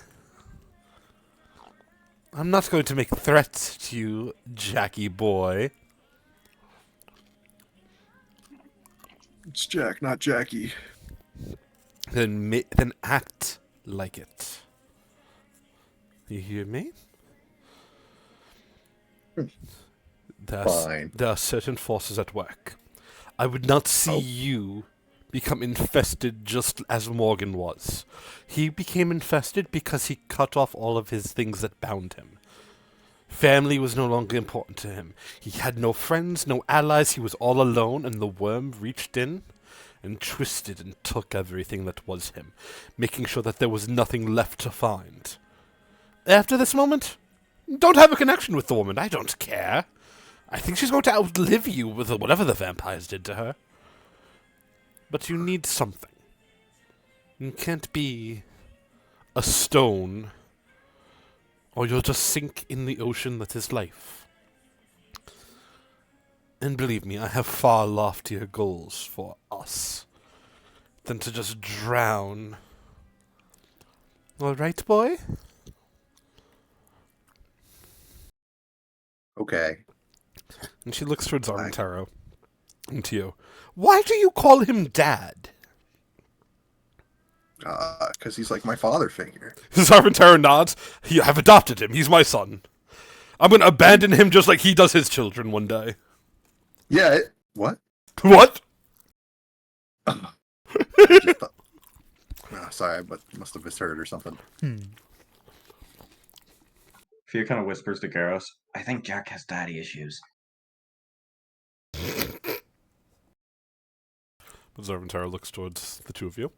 I'm not going to make threats to you, Jackie boy. it's Jack, not Jackie. Then act like it. You hear me? Fine. There are certain forces at work. I would not see Oh. you become infested just as Morgan was. He became infested because he cut off all of his things that bound him. Family was no longer important to him. He had no friends, no allies, he was all alone, and the worm reached in and twisted and took everything that was him, making sure that there was nothing left to find. After this moment, don't have a connection with the woman. I don't care. I think she's going to outlive you with whatever the vampires did to her. But you need something. You can't be a stone, or you'll just sink in the ocean that is life. And believe me, I have far loftier goals for us than to just drown. All right, boy? Okay. And she looks towards Armentaro and to you. Why do you call him Dad? Because he's like my father figure. Armentaro nods. I've adopted him. He's my son. I'm going to abandon him just like he does his children one day. Yeah. What? What? Sorry, but must have misheard or something. Fia kind of whispers to Garros, I think Jack has daddy issues. But Zarvantaro looks towards the two of you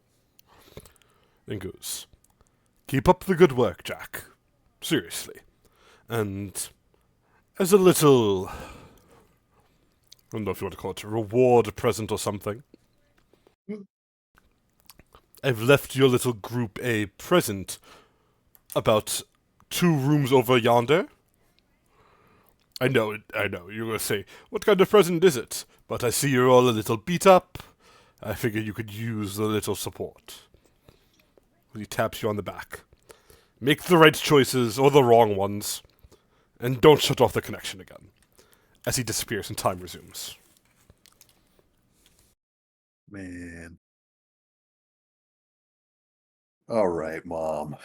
and goes, keep up the good work, Jack. Seriously. And as a little don't know if you want to call it a reward, present, or something. I've left your little group a present about 2 rooms over yonder. I know, you're going to say, what kind of present is it? But I see you're all a little beat up. I figure you could use a little support. He taps you on the back. Make the right choices or the wrong ones, and don't shut off the connection again. As he disappears and time resumes. Man. All right, Mom.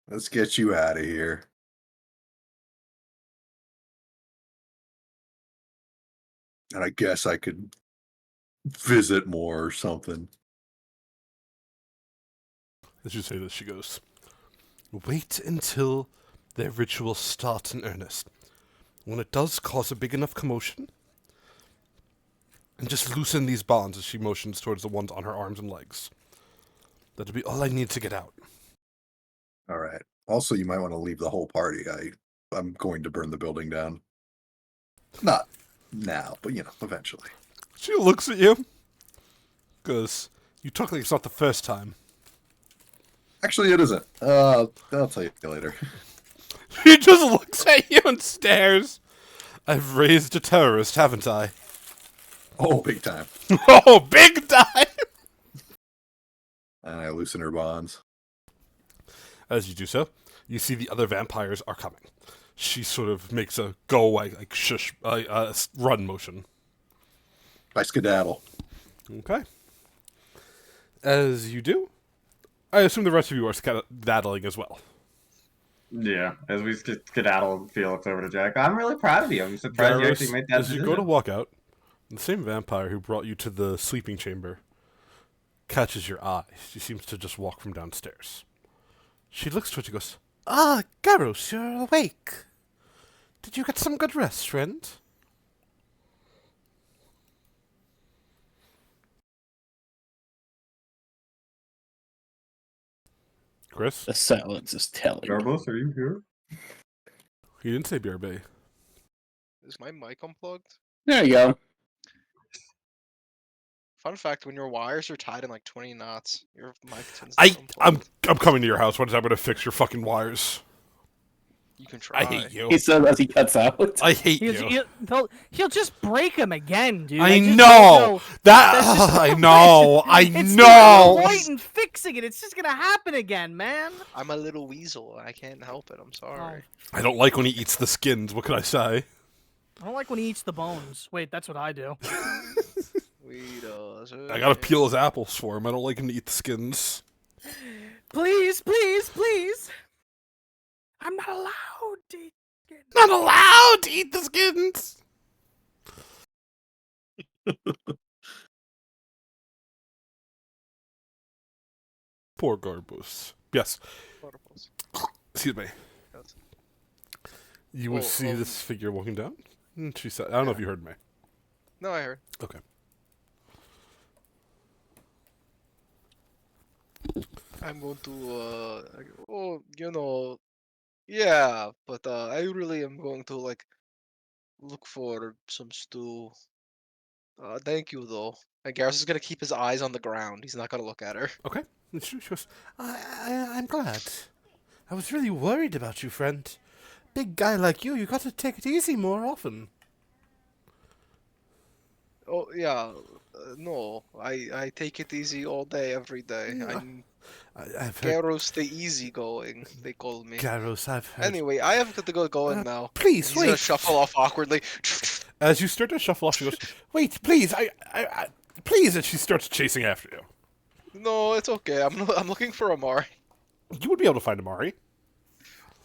Let's get you out of here. And I guess I could visit more or something. As you say this, she goes, wait until their ritual starts in earnest. When it does cause a big enough commotion, and just loosen these bonds as she motions towards the ones on her arms and legs. That'll be all I need to get out. All right. Also, you might want to leave the whole party. I'm going to burn the building down. Not now, but eventually. She looks at you. Goes, you talk like it's not the first time. Actually, it isn't. I'll tell you later. She just looks at you and stares. I've raised a terrorist, haven't I? Oh, big time. Oh, big time! And I loosen her bonds. As you do so, you see the other vampires are coming. She sort of makes a go away, like shush, run motion. I skedaddle. Okay. As you do, I assume the rest of you are skedaddling as well. Yeah, as we skedaddle and Felix over to Jack. I'm really proud of you. I'm surprised you actually made that as you go to walk out, the same vampire who brought you to the sleeping chamber catches your eye. She seems to just walk from downstairs. She looks towards you and goes, Ah, Garros, you're awake. Did you get some good rest, friend? Chris? The silence is telling. Garbos, are you here? He didn't say BRB. Is my mic unplugged? There you go. Fun fact: when your wires are tied in like 20 knots, your mic tends to I'm unplug. coming to your house. One time I'm gonna fix your fucking wires. You can try. I hate you. He says as he cuts out. I hate you. He'll just break him again, dude. I just know don't know. that. That's just I know. I It's know. no point in fixing it. It's just gonna happen again, man. I'm a little weasel. I can't help it. I'm sorry. I don't like when he eats the skins. What can I say? I don't like when he eats the bones. Wait, that's what I do. I gotta peel his apples for him. I don't like him to eat the skins. Please, please, please. I'm not allowed to eat skins. Not allowed to eat the skins. Poor Garbus. Yes. Excuse me. Yes. You would Oh, see this figure walking down. And she said, "I don't know if you heard me." No, I heard. Okay. I'm going to, yeah, but I really am going to like look for some stew. Thank you though. And Garrus is gonna keep his eyes on the ground. He's not gonna look at her. Okay. And she goes, I'm glad. I was really worried about you, friend. Big guy like you got to take it easy more often. Oh yeah, no, I take it easy all day, every day. Yeah. I'm I've heard. Garros the easygoing. They call me. Garros, I've heard. Anyway, I have got to go going now. Please, He's gonna wait. shuffle off awkwardly. As you start to shuffle off, she goes, wait, please, please, and she starts chasing after you. No, it's okay. I'm looking for Amari. You would be able to find Amari.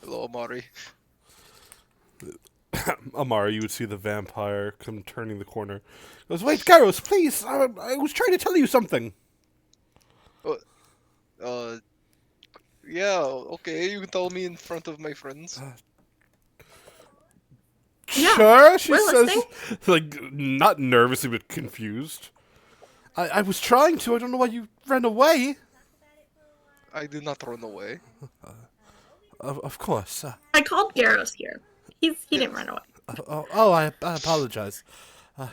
Hello, Amari. Amari, you would see the vampire come turning the corner. Goes, wait, Garros, please, I was trying to tell you something. Yeah, okay, you can tell me in front of my friends. Yeah, Sure, she we're says, listening. like, not nervously, but confused. I was trying to, I don't know why you ran away. I did not run away. Of course. I called Garros here. He didn't run away. I apologize. Well,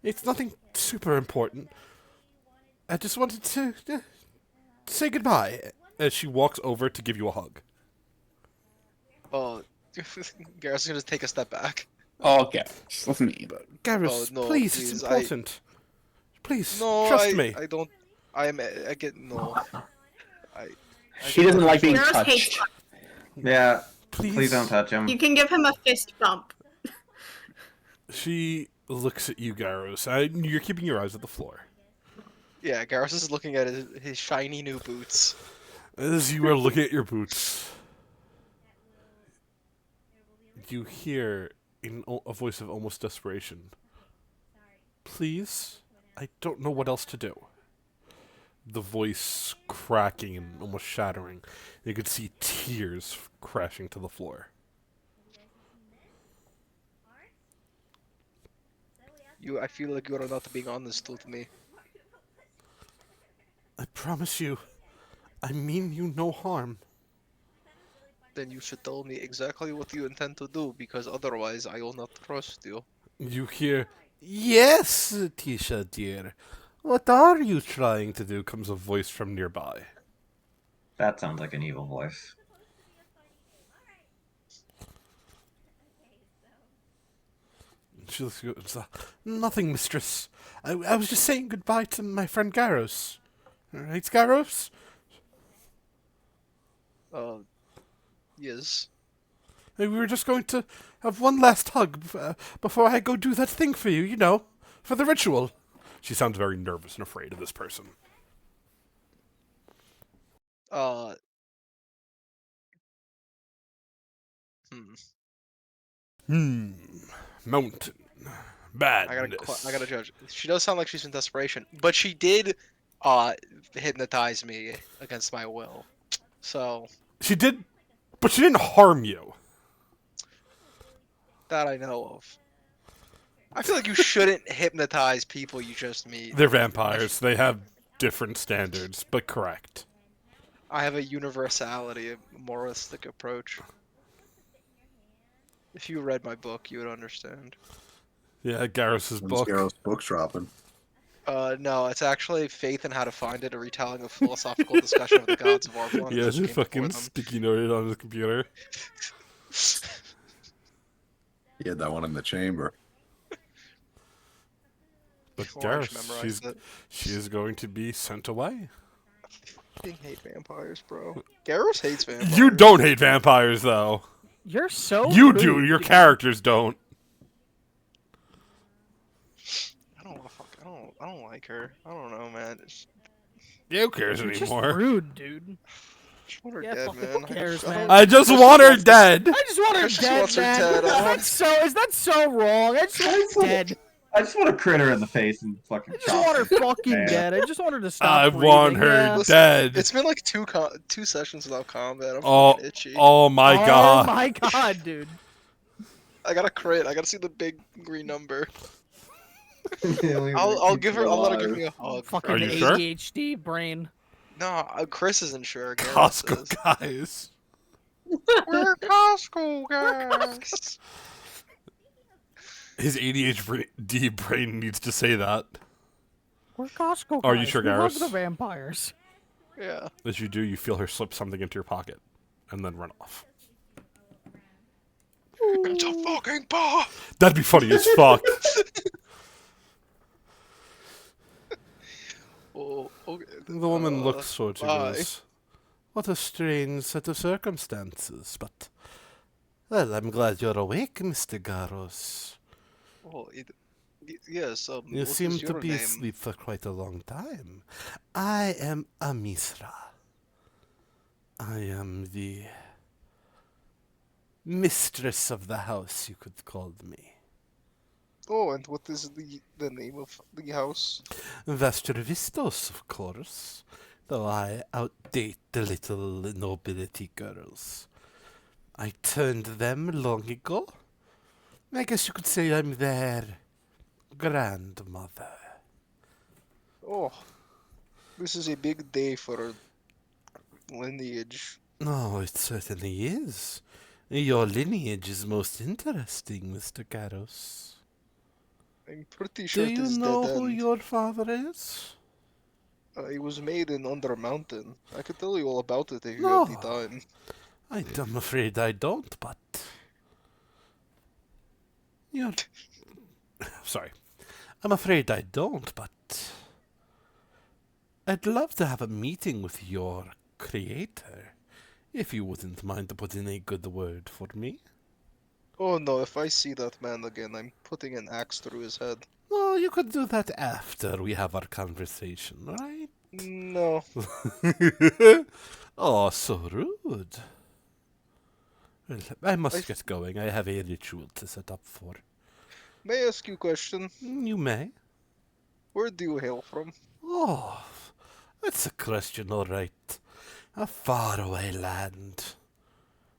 it's nothing super important. I just wanted to say goodbye. As she walks over to give you a hug. Oh, Gareth's gonna take a step back. Okay, just with me, but Garrus, no, please, please, it's important. Please, No, trust me. I don't. I get no. I she doesn't like being Garrus hates touched. Yeah, Please. please don't touch him. You can give him a fist bump. She looks at you, Garrus. You're keeping your eyes at the floor. Yeah, Gareth is looking at his shiny new boots. As you are looking at your boots, you hear in a voice of almost desperation, "Please, I don't know what else to do." The voice cracking and almost shattering. You could see tears crashing to the floor. I feel like you are not being honest with me. I promise you, I mean you no harm. Then you should tell me exactly what you intend to do, because otherwise I will not trust you. You hear, "Yes, Tisha dear. What are you trying to do?" comes a voice from nearby. That sounds like an evil voice. She looks at you, "Nothing, mistress. I was just saying goodbye to my friend Garros. Right, Garros?" Yes. We were just going to have one last hug before I go do that thing for you, for the ritual. She sounds very nervous and afraid of this person. Mountain. Badness. I gotta judge. She does sound like she's in desperation, but she did, hypnotize me against my will. So. She did, but she didn't harm you. That I know of. I feel like you shouldn't hypnotize people you just meet. They're vampires. They have different standards, but correct. I have a universality, a moralistic approach. If you read my book, you would understand. Yeah, Garrus's book. Garrus' book's dropping. No, it's actually Faith and How to Find It, a retelling of philosophical discussion of the gods of Orphan. Yeah, it's fucking sticky noted on his computer. He had that one in the chamber. But Well, I just Garrus, memorized she is going to be sent away. I hate vampires, bro. Garrus hates vampires. You don't hate vampires, though. You're so You rude, do. Your dude. characters don't. I don't like her. I don't know, man. Who cares You're just anymore? rude, dude. I just want her Yeah, dead, fuck, man. who cares, man? I just want her dead. I just want her Chris dead, wants her man. dead. Is that so wrong? I just want her dead. I just want to crit her in the face and fucking I just chop want her her. fucking Yeah. dead. I just want her to stop I breathing. want her yeah. Listen, dead. It's been like two sessions without combat. I'm Oh, fucking itchy. oh my Oh god. my god, dude. I gotta crit. I gotta see the big green number. I'll I'll let her give me a hug. Fucking you sure? ADHD brain. No, Chris isn't sure. Garrett Costco says. guys. We're Costco guys. His ADHD brain needs to say that. We're Costco. Are you guys. sure, We hug Garrus? the vampires. Yeah. As you do, you feel her slip something into your pocket and then run off. It's a fucking paw. That'd be funny as fuck. Oh, okay. The woman looks towards you and bye. goes, "What a strange set of circumstances, but... Well, I'm glad you're awake, Mr. Garros. Well, yes. You what seem is to your be name? asleep for quite a long time. I am Amisra. I am the... mistress of the house, you could call me. Oh, and what is the name of the house? Vestrovistos, of course, though I outdate the little nobility girls. I turned them long ago. I guess you could say I'm their grandmother. Oh, this is a big day for lineage. Oh, it certainly is. Your lineage is most interesting, Mr. Garros. I'm pretty sure Do it you is know dead who end. your father is? It was made in Under Mountain. I could tell you all about it if you No. have the time. I'm afraid I don't, but... You're... Sorry. I'm afraid I don't, but... I'd love to have a meeting with your creator, if you wouldn't mind to put in a good word for me. Oh no, if I see that man again, I'm putting an axe through his head. Oh, you could do that after we have our conversation, right? No. Oh, so rude. Well, I must I- get going. I have a ritual to set up for. May I ask you a question? You may. Where do you hail from? Oh, that's a question, all right. A faraway land.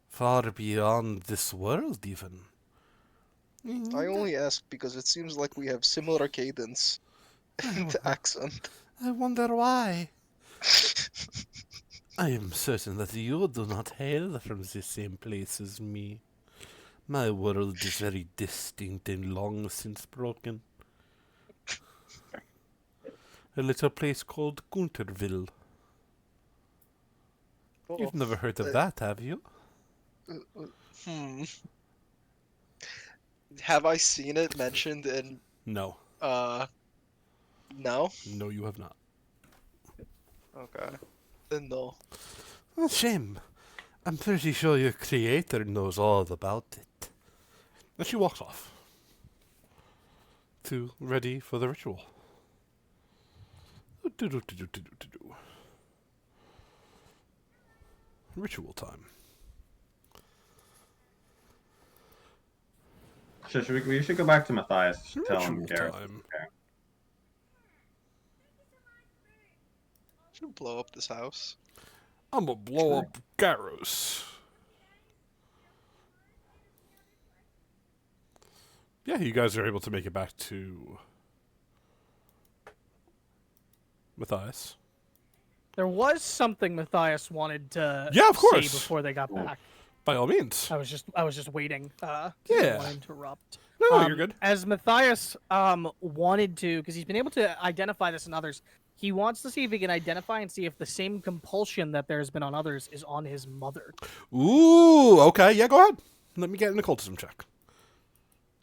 Far beyond this world, even. I only ask because it seems like we have similar cadence and accent. I wonder why. I am certain that you do not hail from the same place as me. My world is very distinct and long since broken. A little place called Gunterville. Oh, You've never heard of that, have you? Hmm. Have I seen it mentioned in No. no? No, you have not. Okay. Then no. Well, shame. I'm pretty sure your creator knows all about it. And she walks off. To ready for the ritual. Do-do-do-do-do-do-do. Ritual time. We should go back to Matthias. Tell him Ritual Gareth. time. Should blow up this house. I'm gonna blow up Garros. Yeah, you guys are able to make it back to Matthias. There was something Matthias wanted to Yeah, of say course. before they got back. By all means. I was just waiting. Yeah. Didn't want to interrupt. No, you're good. As Matthias wanted to, because he's been able to identify this in others. He wants to see if he can identify and see if the same compulsion that there's been on others is on his mother. Ooh, okay. Yeah, go ahead. Let me get an occultism check.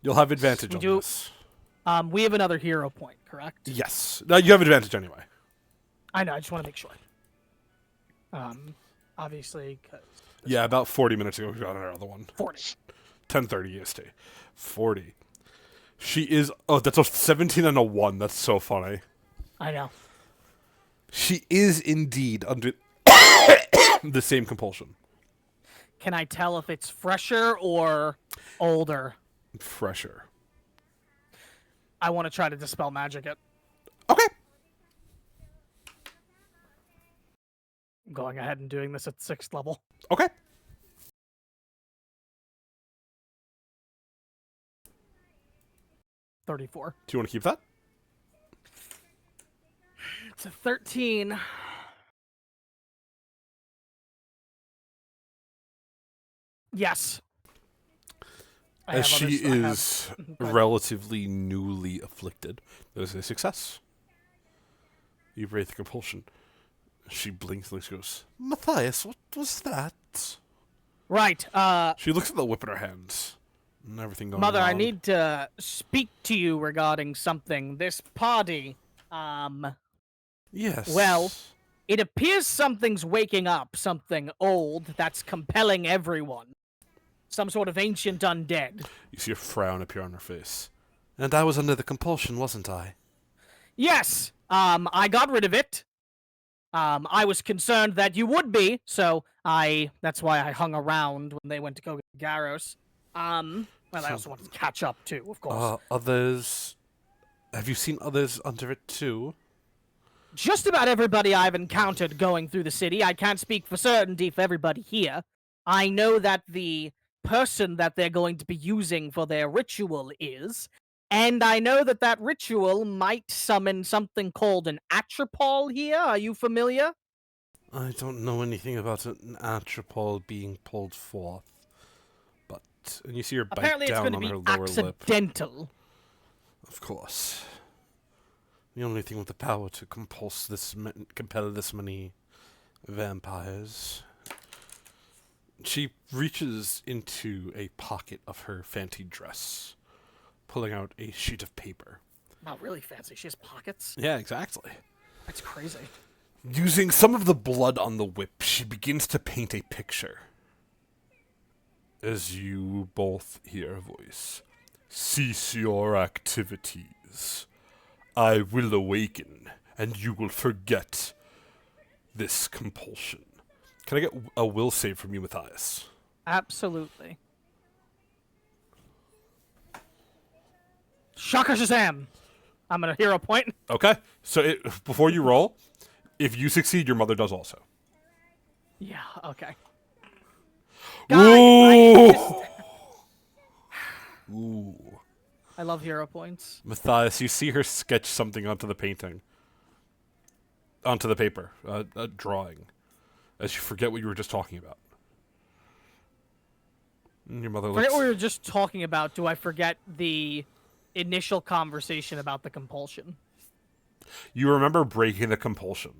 You'll have advantage We on do- this. We have another hero point, correct? Yes. No, you have advantage anyway. I know. I just want to make sure. Obviously, 'cause Yeah, about 40 minutes ago, we got another one. 40. 10:30 EST. 40. She is... Oh, that's a 17 and a 1. That's so funny. I know. She is indeed under the same compulsion. Can I tell if it's fresher or older? Fresher. I want to try to dispel magic it. Okay. I'm going ahead and doing this at 6th level. Okay. $34. Do you want to keep that? It's a 13. Yes. I As have she others- I have- is Go ahead. relatively newly afflicted, there's a success. You break the compulsion. She blinks and goes, Matthias, what was that? Right. She looks at the whip in her hands. And everything going Mother, I on. need to speak to you regarding something. This party, Yes. well, it appears something's waking up, something old that's compelling everyone. Some sort of ancient undead. You see a frown appear on her face. And I was under the compulsion, wasn't I? Yes, I got rid of it. I was concerned that you would be, so that's why I hung around when they went to go get Garros. Well, I also wanted to catch up too, of course. Others... Have you seen others under it too? Just about everybody I've encountered going through the city. I can't speak for certainty for everybody here. I know that the person that they're going to be using for their ritual is, and I know that that ritual might summon something called an atropol here. Are you familiar? I don't know anything about an atropol being pulled forth. But... And you see her bite Apparently it's down going to on be her lower lip. accidental. Of course. The only thing with the power to compel this many vampires. She reaches into a pocket of her fancy dress, pulling out a sheet of paper. Not really fancy. She has pockets. Yeah, exactly. That's crazy. Using some of the blood on the whip, she begins to paint a picture. As you both hear a voice. Cease your activities. I will awaken, and you will forget this compulsion. Can I get a will save from you, Matthias? Absolutely. Shaka Shazam! I'm gonna hero point. Okay. So before you roll, if you succeed, your mother does also. Yeah, okay. Ooh! Ooh. I love hero points. Matthias, you see her sketch something onto the painting. Onto the paper. A drawing. As you forget what you were just talking about. And your mother looks... Forget what we were just talking about. Do I forget the initial conversation about the compulsion? You remember breaking the compulsion.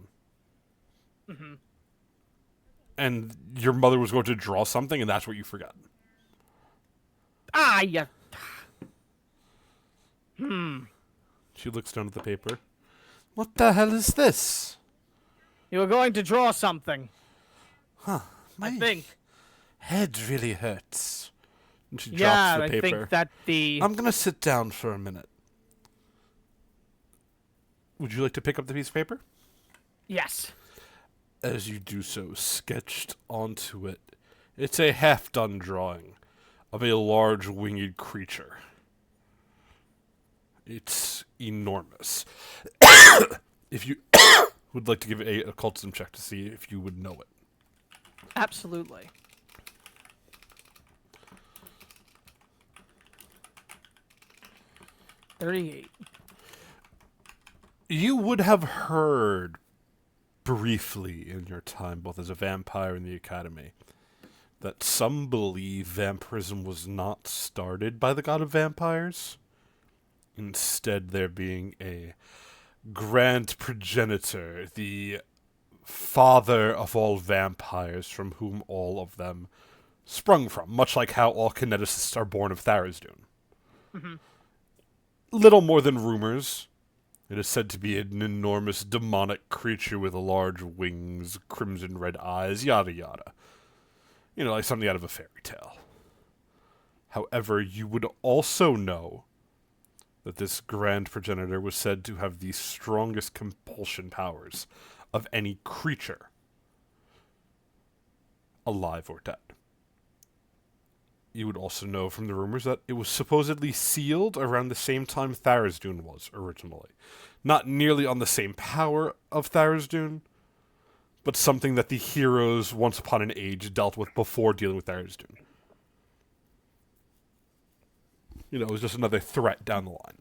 Mm-hmm. And your mother was going to draw something, and that's what you forgot. Ah, yeah. She looks down at the paper. What the hell is this? You were going to draw something. Huh. I think. Head really hurts. And she Yeah, drops the I paper. think that the... I'm gonna sit down for a minute. Would you like to pick up the piece of paper? Yes. As you do so, sketched onto it, it's a half-done drawing of a large winged creature. It's enormous. If you would like to give a occultism check to see if you would know it. Absolutely. $38. You would have heard briefly in your time, both as a vampire and the academy, that some believe vampirism was not started by the god of vampires. Instead, there being a grand progenitor, the father of all vampires, from whom all of them sprung from, much like how all kineticists are born of Tharizdun. Mm-hmm. Little more than rumors. It is said to be an enormous demonic creature with large wings, crimson red eyes, yada yada. You know, like something out of a fairy tale. However, you would also know that this grand progenitor was said to have the strongest compulsion powers of any creature, alive or dead. You would also know from the rumors that it was supposedly sealed around the same time Tharizdun was originally. Not nearly on the same power of Tharizdun, but something that the heroes once upon an age dealt with before dealing with Tharizdun. You know, it was just another threat down the line.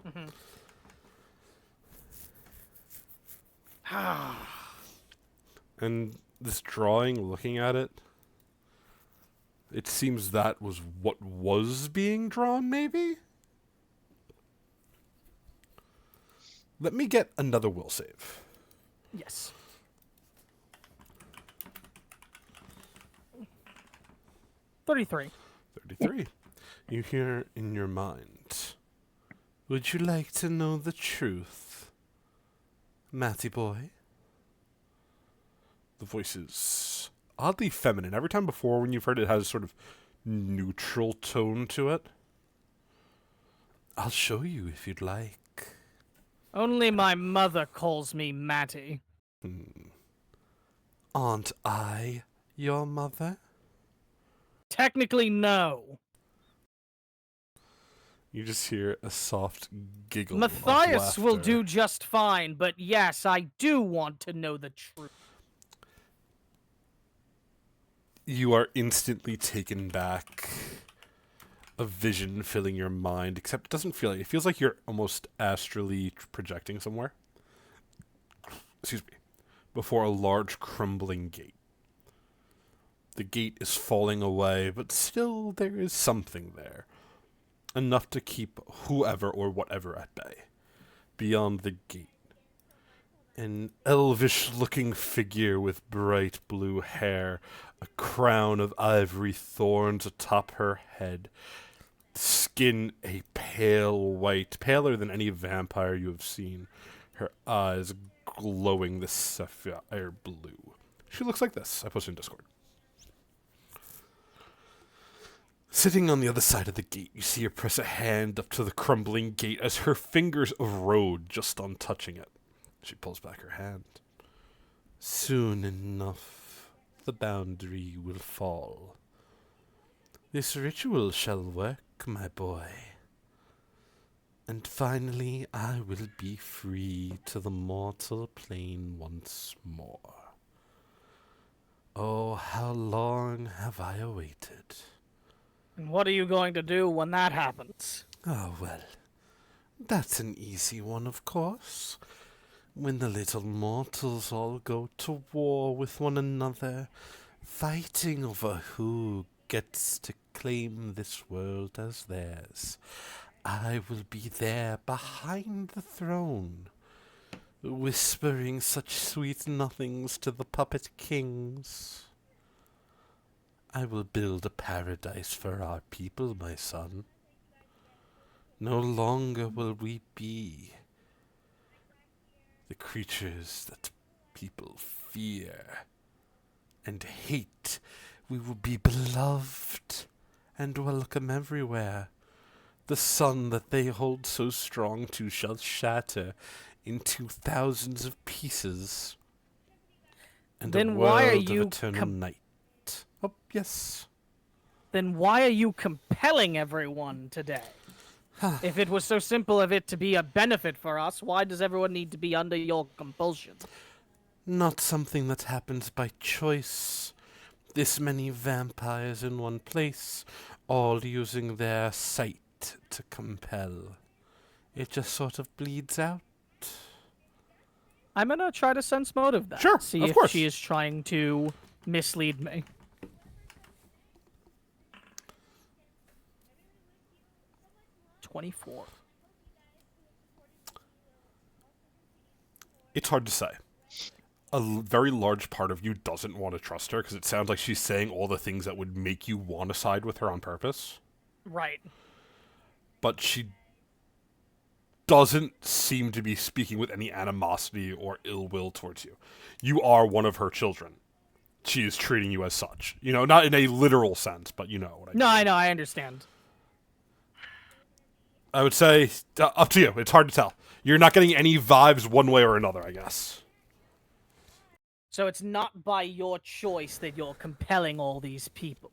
Mm-hmm. And this drawing, looking at it, it seems that was what was being drawn, maybe? Let me get another will save. Yes. $33. 33. You hear in your mind, would you like to know the truth, Matty boy? The voice is oddly feminine. Every time before when you've heard it, it has a sort of neutral tone to it. I'll show you if you'd like. Only my mother calls me Matty. Aren't I your mother? Technically, no. You just hear a soft giggle. Matthias of will laughter. do just fine, but yes, I do want to know the truth. You are instantly taken back. A vision filling your mind, except it doesn't feel like it feels like you're almost astrally projecting somewhere. Excuse me. Before a large crumbling gate. The gate is falling away, but still there is something there. enough to keep whoever or whatever at bay. Beyond the gate, an elvish-looking figure with bright blue hair, a crown of ivory thorns atop her head, skin a pale white, paler than any vampire you have seen, her eyes glowing the sapphire blue. She looks like this. I posted in Discord. Sitting on the other side of the gate, you see her press a hand up to the crumbling gate as her fingers erode just on touching it. She pulls back her hand. Soon enough, the boundary will fall. This ritual shall work, my boy. And finally, I will be free to the mortal plane once more. Oh, how long have I awaited? And what are you going to do when that happens? Oh, well, that's an easy one, of course. When the little mortals all go to war with one another, fighting over who gets to claim this world as theirs, I will be there behind the throne, whispering such sweet nothings to the puppet kings. I will build a paradise for our people, my son. No longer will we be the creatures that people fear and hate. We will be beloved and welcome everywhere. The sun that they hold so strong to shall shatter into thousands of pieces, and Then a why are world you of eternal night. Oh, yes. Then why are you compelling everyone today? If it was so simple of it to be a benefit for us, why does everyone need to be under your compulsion? Not something that happens by choice. This many vampires in one place, all using their sight to compel. It just sort of bleeds out. I'm gonna try to sense motive that. Sure, See of if course. she is trying to mislead me. "24. It's hard to say. Very large part of you doesn't want to trust her because it sounds like she's saying all the things that would make you want to side with her on purpose. Right. But she doesn't seem to be speaking with any animosity or ill will towards you. You are one of her children. She is treating you as such. You know, not in a literal sense, but you know what I mean. No, I know, I understand. I would say, up to you. It's hard to tell. You're not getting any vibes one way or another, I guess. So it's not by your choice that you're compelling all these people.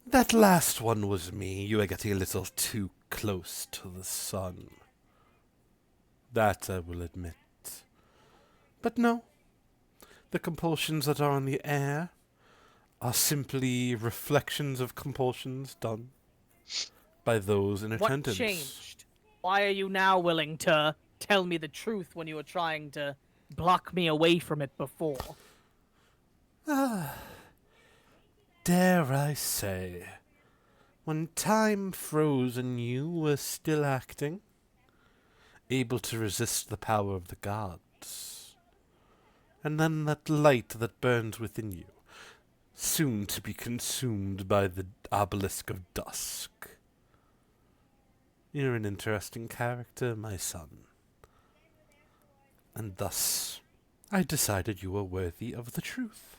That last one was me. You are getting a little too close to the sun. That I will admit. But no. The compulsions that are in the air are simply reflections of compulsions done by those in What attendance. changed? Why are you now willing to tell me the truth when you were trying to block me away from it before? Dare I say, when time froze and you were still acting, able to resist the power of the gods, and then that light that burns within you, soon to be consumed by the obelisk of dusk. You're an interesting character, my son. And thus, I decided you were worthy of the truth.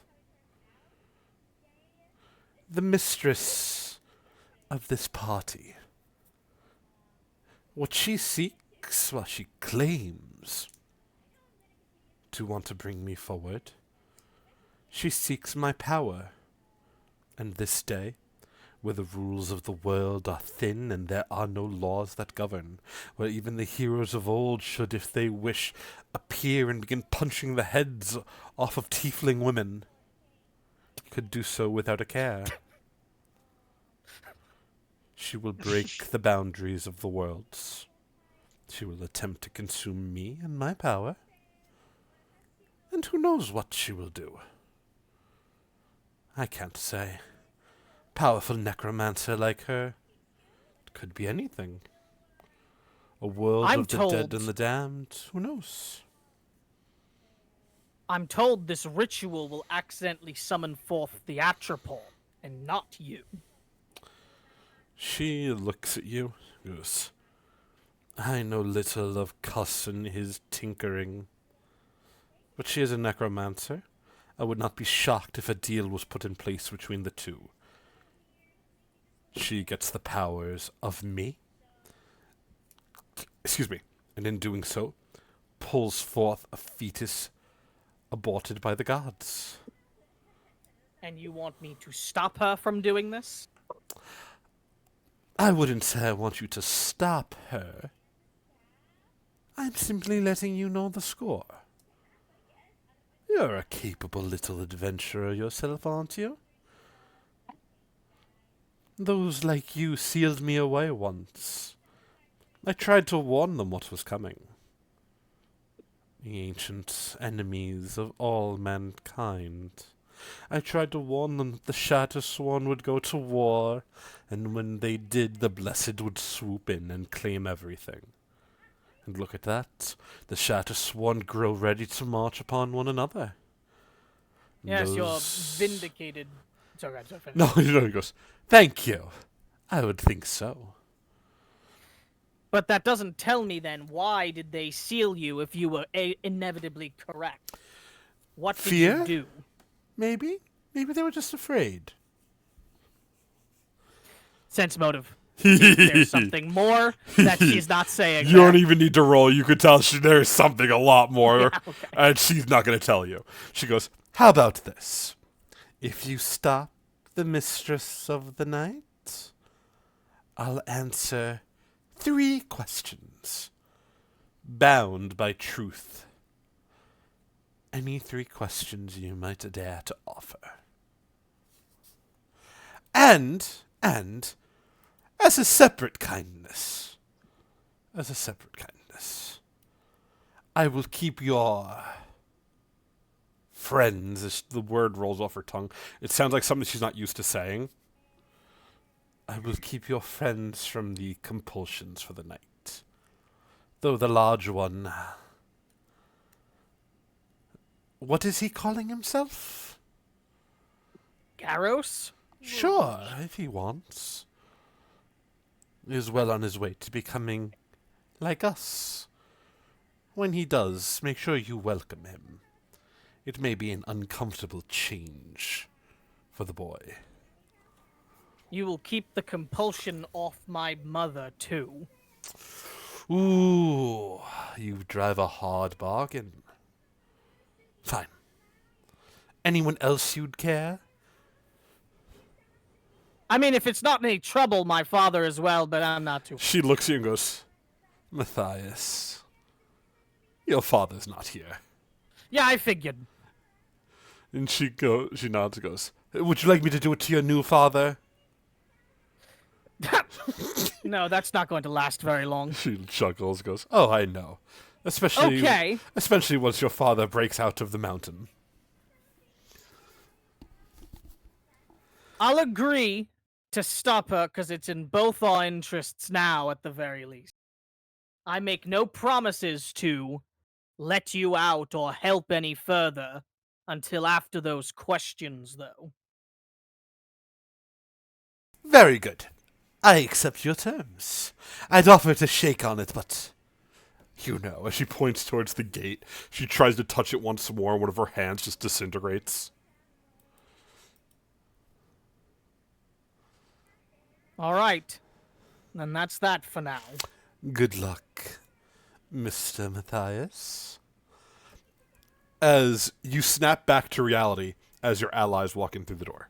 The mistress of this party. What she seeks, well, she claims to want to bring me forward. She seeks my power. And this day, where the rules of the world are thin and there are no laws that govern, where even the heroes of old should, if they wish, appear and begin punching the heads off of tiefling women, could do so without a care. She will break the boundaries of the worlds. She will attempt to consume me and my power. And who knows what she will do? I can't say. Powerful necromancer like her Could be anything. A world I'm of the dead told- and the damned. Who knows? I'm told this ritual will accidentally summon forth the Atropol, and not you. She looks at you, goes, I know little of Cuss and his tinkering. But she is a necromancer. I would not be shocked if a deal was put in place between the two. She gets the powers of me. Excuse me. And in doing so, pulls forth a fetus aborted by the gods. And you want me to stop her from doing this? I wouldn't say I want you to stop her. I'm simply letting you know the score. You're a capable little adventurer yourself, aren't you? Those like you sealed me away once. I tried to warn them what was coming. The ancient enemies of all mankind. I tried to warn them that the Shattersworn would go to war, and when they did, the Blessed would swoop in and claim everything. And look at that. The Shattersworn grow ready to march upon one another. Yes, Those- you're vindicated. Sorry, finish. No, he goes, thank you. I would think so. But that doesn't tell me then why did they seal you if you were inevitably correct? What did Fear? you do? Maybe? Maybe they were just afraid. Sense motive. There's something more that she's not saying. You don't even need to roll. You could tell there's something a lot more. Yeah, okay. And she's not going to tell you. She goes, how about this? If you stop the mistress of the night, I'll answer 3 questions. Bound by truth. Any 3 questions you might dare to offer. And, as a separate kindness, I will keep your friends, as the word rolls off her tongue. It sounds like something she's not used to saying. I will keep your friends from the compulsions for the night. Though the large one... What is he calling himself? Garros? Sure, if he wants. Is well on his way to becoming like us. When he does, make sure you welcome him. It may be an uncomfortable change for the boy. You will keep the compulsion off my mother, too. Ooh, you drive a hard bargain. Fine. Anyone else you'd care? I mean, if it's not any trouble, my father as well, but I'm not too... She looks at you and goes, Matthias, your father's not here. Yeah, I figured. And she nods and goes, would you like me to do it to your new father? No, that's not going to last very long. She chuckles, goes, oh, I know. Especially once your father breaks out of the mountain. I'll agree to stop her because it's in both our interests now, at the very least. I make no promises to let you out or help any further until after those questions, though. Very good. I accept your terms. I'd offer to shake on it, but... You know, as she points towards the gate, she tries to touch it once more, and one of her hands just disintegrates. All right. Then that's that for now. Good luck, Mr. Matthias. As you snap back to reality as your allies walk in through the door.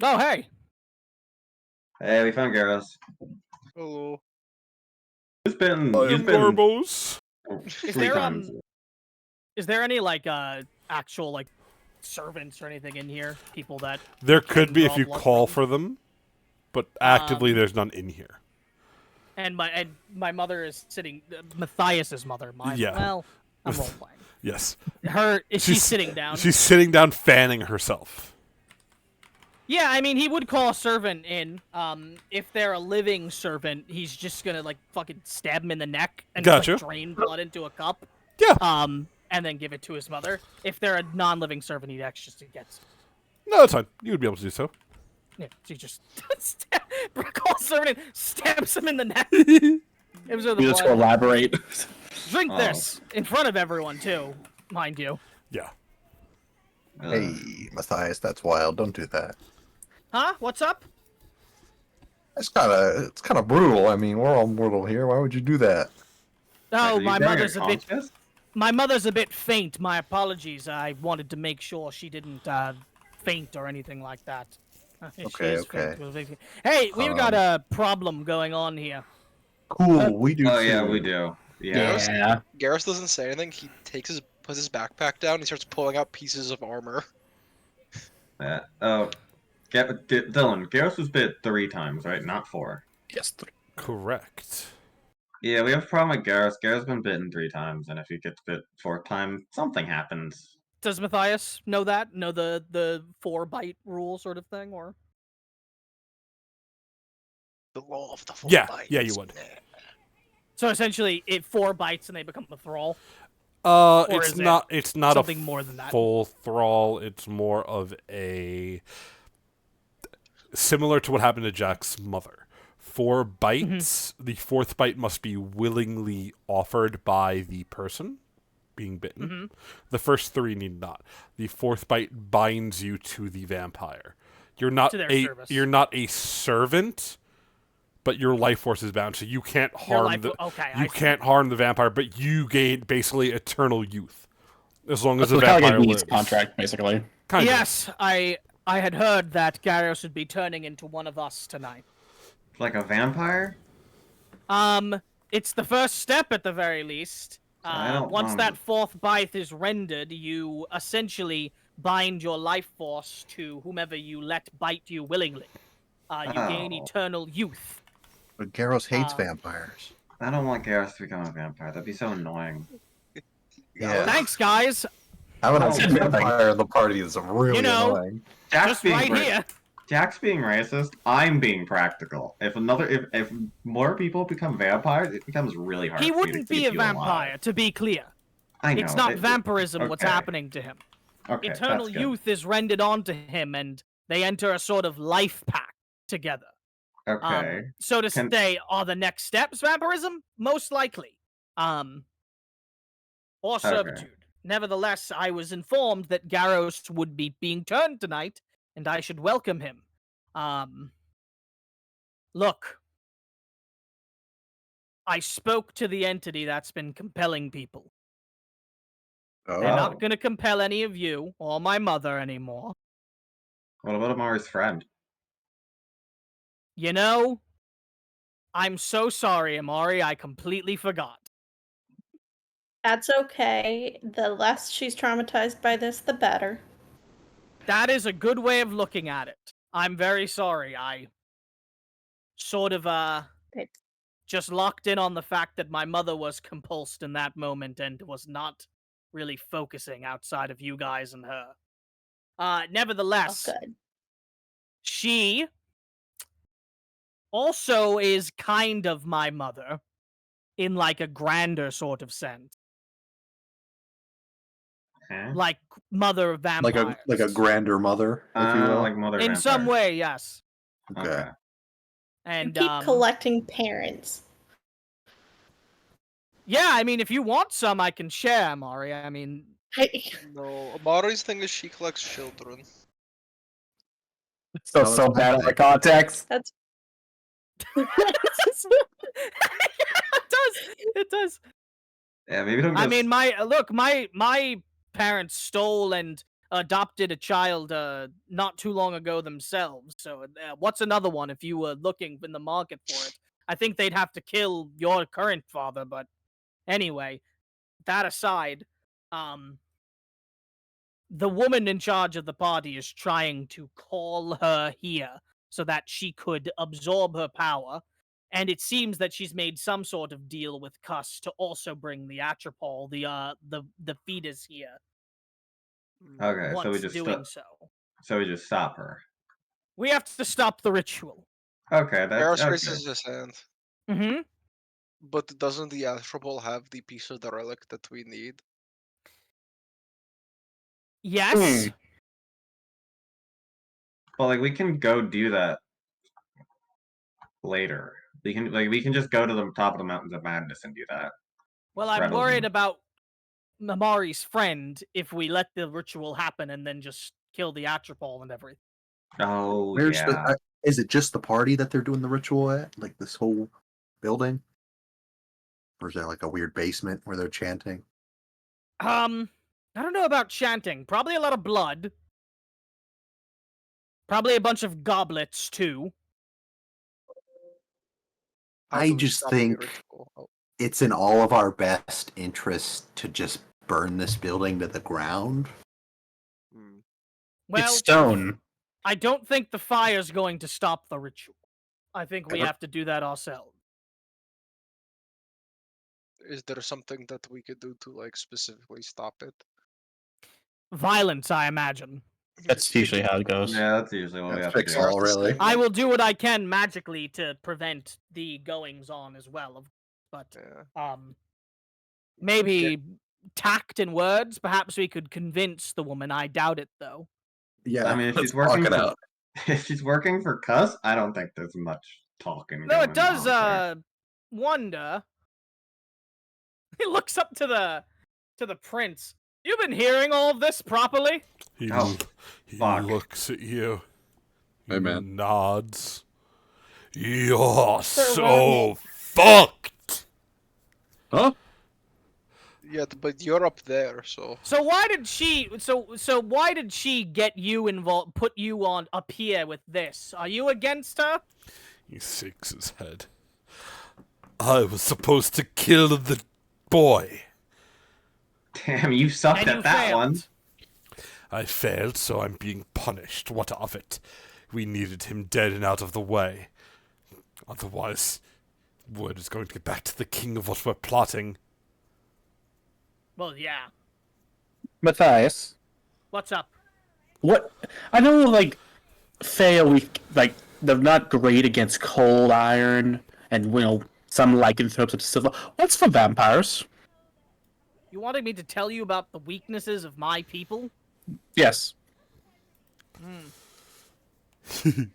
Oh, hey. Hey, we found Garros. Hello. He's been Garbos. Is 3 there times. is there any like actual like servants or anything in here? People that There could be if draw you blood call from- for them, but actively there's none in here. and my mother is sitting. Matthias's mother. Yeah. Well, I'm role playing. Yes. She's sitting down. She's sitting down fanning herself. Yeah, I mean, he would call a servant in. If they're a living servant, he's just gonna like fucking stab him in the neck and Gotcha. like, drain blood into a cup. Yeah. And then give it to his mother. If they're a non-living servant, he'd actually get. No, that's fine. You would be able to do so. Yeah, so he just calls a servant in, stabs him in the neck. Gives her the You just blood. elaborate. Drink Oh. this in front of everyone too, mind you. Yeah. Hey, Matthias, that's wild. Don't do that. Huh? What's up? It's kind of brutal. I mean, we're all mortal here. Why would you do that? Oh, Wait, are my you saying mother's you're a bit. conscious? My mother's a bit faint. My apologies. I wanted to make sure she didn't faint or anything like that. She Okay, is okay. faint. Hey, we've got a problem going on here. Cool, we do. Oh yeah, too. we do. Yeah. Yeah. Garrus doesn't say anything. He puts his backpack down. And he starts pulling out pieces of armor. Oh, Dylan, Garrus was bit 3 times, right? Not 4. Yes. Correct. Yeah, we have a problem with Garrus. Garrus been bitten 3 times, and if he gets bit 4th time, something happens. Does Matthias know that? Know the 4-bite rule sort of thing, or? The law of the 4 Yeah, bites. yeah, you would. So essentially, 4 bites and they become a thrall. Or It's is it not. It's not something a more than that? full thrall. It's more of a similar to what happened to Jack's mother. 4 bites. The 4th bite must be willingly offered by the person being bitten. The first 3 need not. The 4th bite binds you to the vampire. You're not To their a service. you're not a servant, but your life force is bound, so you can't harm Okay, you can't harm the vampire, but you gain basically eternal youth as long as So the kind of vampire like a lives. lease contract, basically. Kind of. Yes, I had heard that Garrus would be turning into one of us tonight. Like a vampire? It's the first step at the very least. I don't Once want that 4th bite is rendered, you essentially bind your life force to whomever you let bite you willingly. You gain Oh. eternal youth. But Garros hates Um, vampires. I don't want Garrus to become a vampire. That'd be so annoying. Yeah. Thanks, guys. Having a Oh, vampire in the party is really You know, annoying. Jack's Just right here. Jack's being racist. I'm being practical. If more people become vampires, it becomes really hard. He for you to wouldn't be keep a you alive. vampire, to be clear. I know. It's not vampirism what's okay. happening to him. Okay, Eternal that's good. youth is rendered onto him, and they enter a sort of life pact together. Okay. So to Can- say, are the next steps vampirism? Most likely. Or servitude. Nevertheless, I was informed that Garros would be being turned tonight, and I should welcome him. Look. I spoke to the entity that's been compelling people. Oh, They're not going to compel any of you or my mother anymore. What about Amari's friend? You know, I'm so sorry, Amari. I completely forgot. That's okay. The less she's traumatized by this, the better. That is a good way of looking at it. I'm very sorry. I sort of It's- just locked in on the fact that my mother was compulsed in that moment and was not really focusing outside of you guys and her. Oh, Nevertheless, good. she also is kind of my mother in like a grander sort of sense. Huh? Like mother of vampires. like a grander mother, if you will. Like mother in vampire. some way, yes. Okay. And You keep collecting parents. yeah, I mean, if you want some, I can share, Amari. I mean, No, Amari's thing is she collects children. So Oh, that's bad my at the context. That's it does. It does. Yeah, maybe don't. I mean, my parents stole and adopted a child not too long ago themselves. So what's another one if you were looking in the market for it? I think they'd have to kill your current father, but anyway, that aside, the woman in charge of the party is trying to call her here so that she could absorb her power. And it seems that she's made some sort of deal with Cuss to also bring the Atropol, the fetus here. Okay, Once so we just doing so. so we just stop her. We have to stop the ritual. Okay, that's Garrus okay. raises his hand. Mm-hmm. But doesn't the Astral Ball have the piece of the relic that we need? Yes. Well, like we can go do that later. We can just go to the top of the Mountains of Madness and do that. Well, I'm Rather worried than- about Mamari's friend if we let the ritual happen and then just kill the Atropol and everything. Oh Where's yeah. the? Is it just the party that they're doing the ritual at? Like this whole building, or is there like a weird basement where they're chanting? I don't know about chanting. Probably a lot of blood. Probably a bunch of goblets too. How I do we just stop the think ritual? Oh, it's in all of our best interest to just burn this building to the ground. hmm. Well, It's stone. I don't think the fire's going to stop the ritual. I think we don't- have to do that ourselves. Is there something that we could do to like specifically stop it? Violence, I imagine. That's usually how it goes. Yeah, that's usually what we That's have to fix do. all, really. I will do what I can magically to prevent the goings on as well. But Yeah. maybe tact and words. Perhaps we could convince the woman. I doubt it though. Yeah, I mean, if let's she's working talk it for out. if she's working for Cuss, I don't think there's much talking. Though it going does on there. wonder. He looks up to the prince. You've been hearing all of this properly? He, Oh, he fuck. looks at you. Hey, He man. nods. You're so well- fucked. Huh? Yeah, but you're up there, so So why did she? So why did she get you involved? Put you on up here with this? Are you against her? He shakes his head. I was supposed to kill the boy. Damn, you sucked And at you that failed. one. I failed, so I'm being punished. What of it? We needed him dead and out of the way. Otherwise, word is going to get back to the king of what we're plotting. Well, yeah. Matthias, What's up? what? I know, like, Fae are weak, like, they're not great against cold iron and, you know, some lycanthropes of silver. What's for vampires? You wanted me to tell you about the weaknesses of my people? Yes. Seemed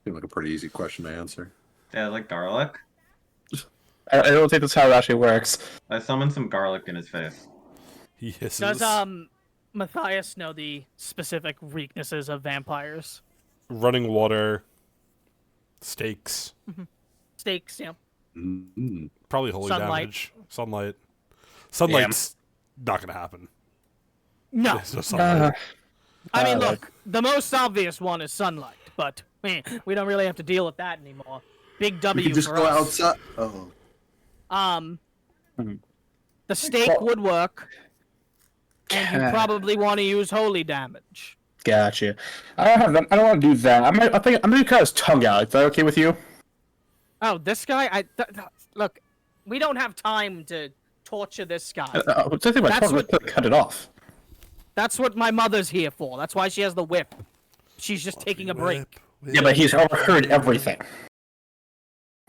like a pretty easy question to answer. Yeah, like garlic. I don't think that's how it actually works. I summoned some garlic in his face. He hisses. Does Matthias know the specific weaknesses of vampires? Running water, stakes, Stakes, yeah. Mm-hmm. probably holy Sunlight. damage, sunlight. Sunlight's not gonna happen. No. There's no sunlight. I mean, Uh, look, the most obvious one is sunlight, but we don't really have to deal with that anymore. Big W We could just for go us. outside. Oh, The stake would work, and you Okay. probably want to use holy damage. Gotcha. I don't want to do that. I think I'm gonna cut his tongue out. Is that okay with you? Oh, this guy? Look, we don't have time to torture this guy. What's the thing about That's tongue? what- Cut it off. That's what my mother's here for. That's why she has the whip. She's just taking a break. Yeah, but he's overheard everything.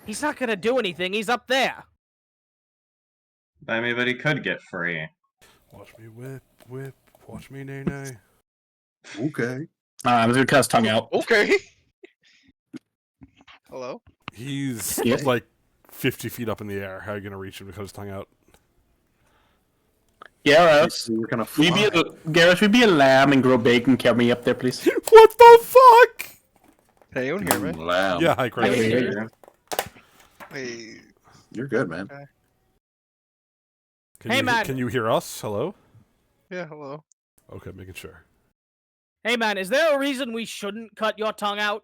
He's not gonna do anything. He's up there. I mean, but he could get free. Watch me whip, whip. Watch me nay nay. okay. I'm just gonna cut his tongue out. okay. Hello. He's Yeah. like 50 feet up in the air. How are you gonna reach him to cut his tongue out? Garrus, We're gonna will you be Garrus, will you be a lamb and grow bacon? Carry me up there, please. What the fuck? Can anyone hear me? Lamb. Yeah, hi, I Chris. hear Yeah. Wait. You're good, man. Can Hey, you, man. Can you hear us? Hello? Yeah. Hello. Okay, making sure. Hey, man, is there a reason we shouldn't cut your tongue out?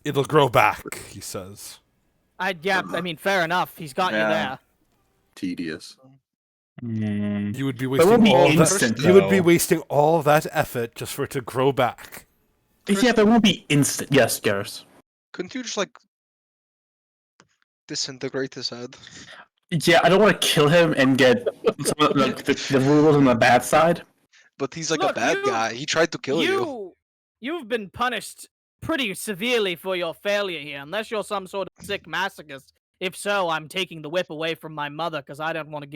It'll grow back, he says. I mean, fair enough. He's got you Yeah. there. Tedious. You would be But it won't wasting be all instant, that. You would be though. wasting all that effort just for it to grow back. Yeah, but it won't be instant. Yes, Garrus. Couldn't you just like disintegrate his head? Yeah, I don't want to kill him and get some of the rules on the bad side. But he's like Look, a bad you- guy. He tried to kill you. You've been punished pretty severely for your failure here, unless you're some sort of sick masochist. If so, I'm taking the whip away from my mother because I don't want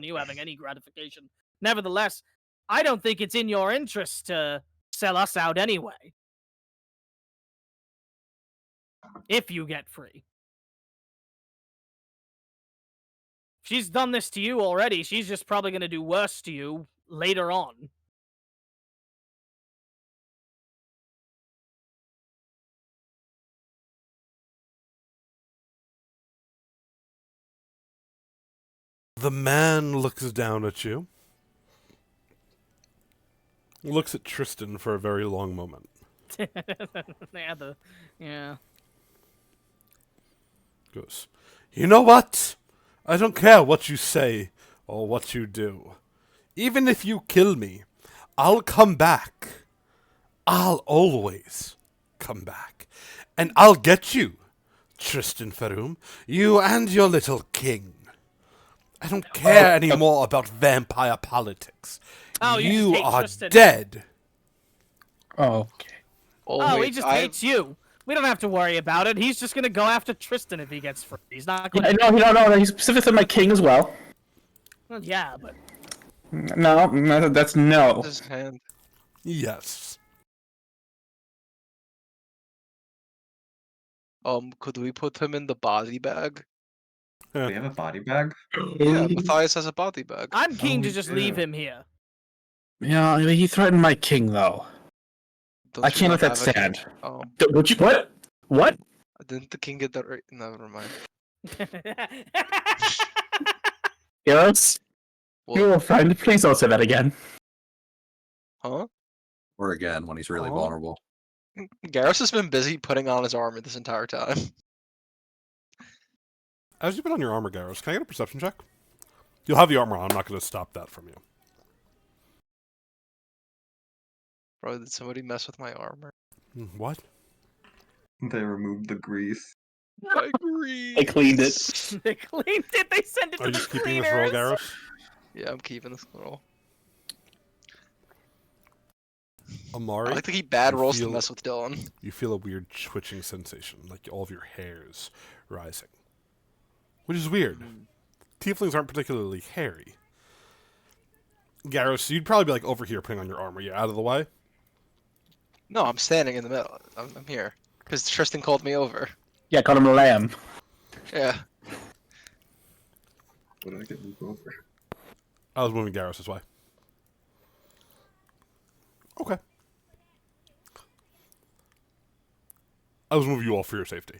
you having any gratification. Nevertheless, I don't think it's in your interest to sell us out anyway. If you get free. She's done this to you already. She's just probably going to do worse to you later on. The man looks down at you. Looks at Tristan for a very long moment. Yeah. Goes, you know what? I don't care what you say or what you do. Even if you kill me, I'll come back. I'll always come back. And I'll get you, Tristan Farum. You and your little king. I don't care anymore about vampire politics. Oh, you just hate are Tristan. dead. Oh, okay. Oh, wait, he just hates you. We don't have to worry about it. He's just gonna go after Tristan if he gets free. He's not Yeah, gonna. no. He specifically said my king as well. Well, yeah, but No, that's no. His hand. Yes. Could we put him in the body bag? Do we have a body bag? Yeah, Matthias has a body bag. I'm keen to we just do. leave him here. Yeah, I mean, he threatened my king, though. Don't I you can't not let that have a king? stand. Oh, Would you? What? What? didn't the king get that right? Never mind. Yes? You What? will find. Please don't say that again. Huh? Or again, when he's really Oh. vulnerable. Garrus has been busy putting on his armor this entire time. As you put on your armor, Garros, can I get a perception check? You'll have the armor on. I'm not going to stop that from you. Bro, did somebody mess with my armor? What? They removed the grease. I agree. I cleaned it. They cleaned it. They sent it Are to you the just keeping this roll, cleaners. Garros? Yeah, I'm keeping this roll. Amari, I like to keep bad you rolls to feel- mess with Dylan. you feel a weird twitching sensation, like all of your hairs rising. Which is weird. Tieflings aren't particularly hairy. Garros, you'd probably be like over here putting on your armor. You're out of the way. No, I'm standing in the middle. I'm here. Because Tristan called me over. Yeah, call him a lamb. Yeah. What did I get moved over? I was moving Garros this way. Okay. I was moving you all for your safety.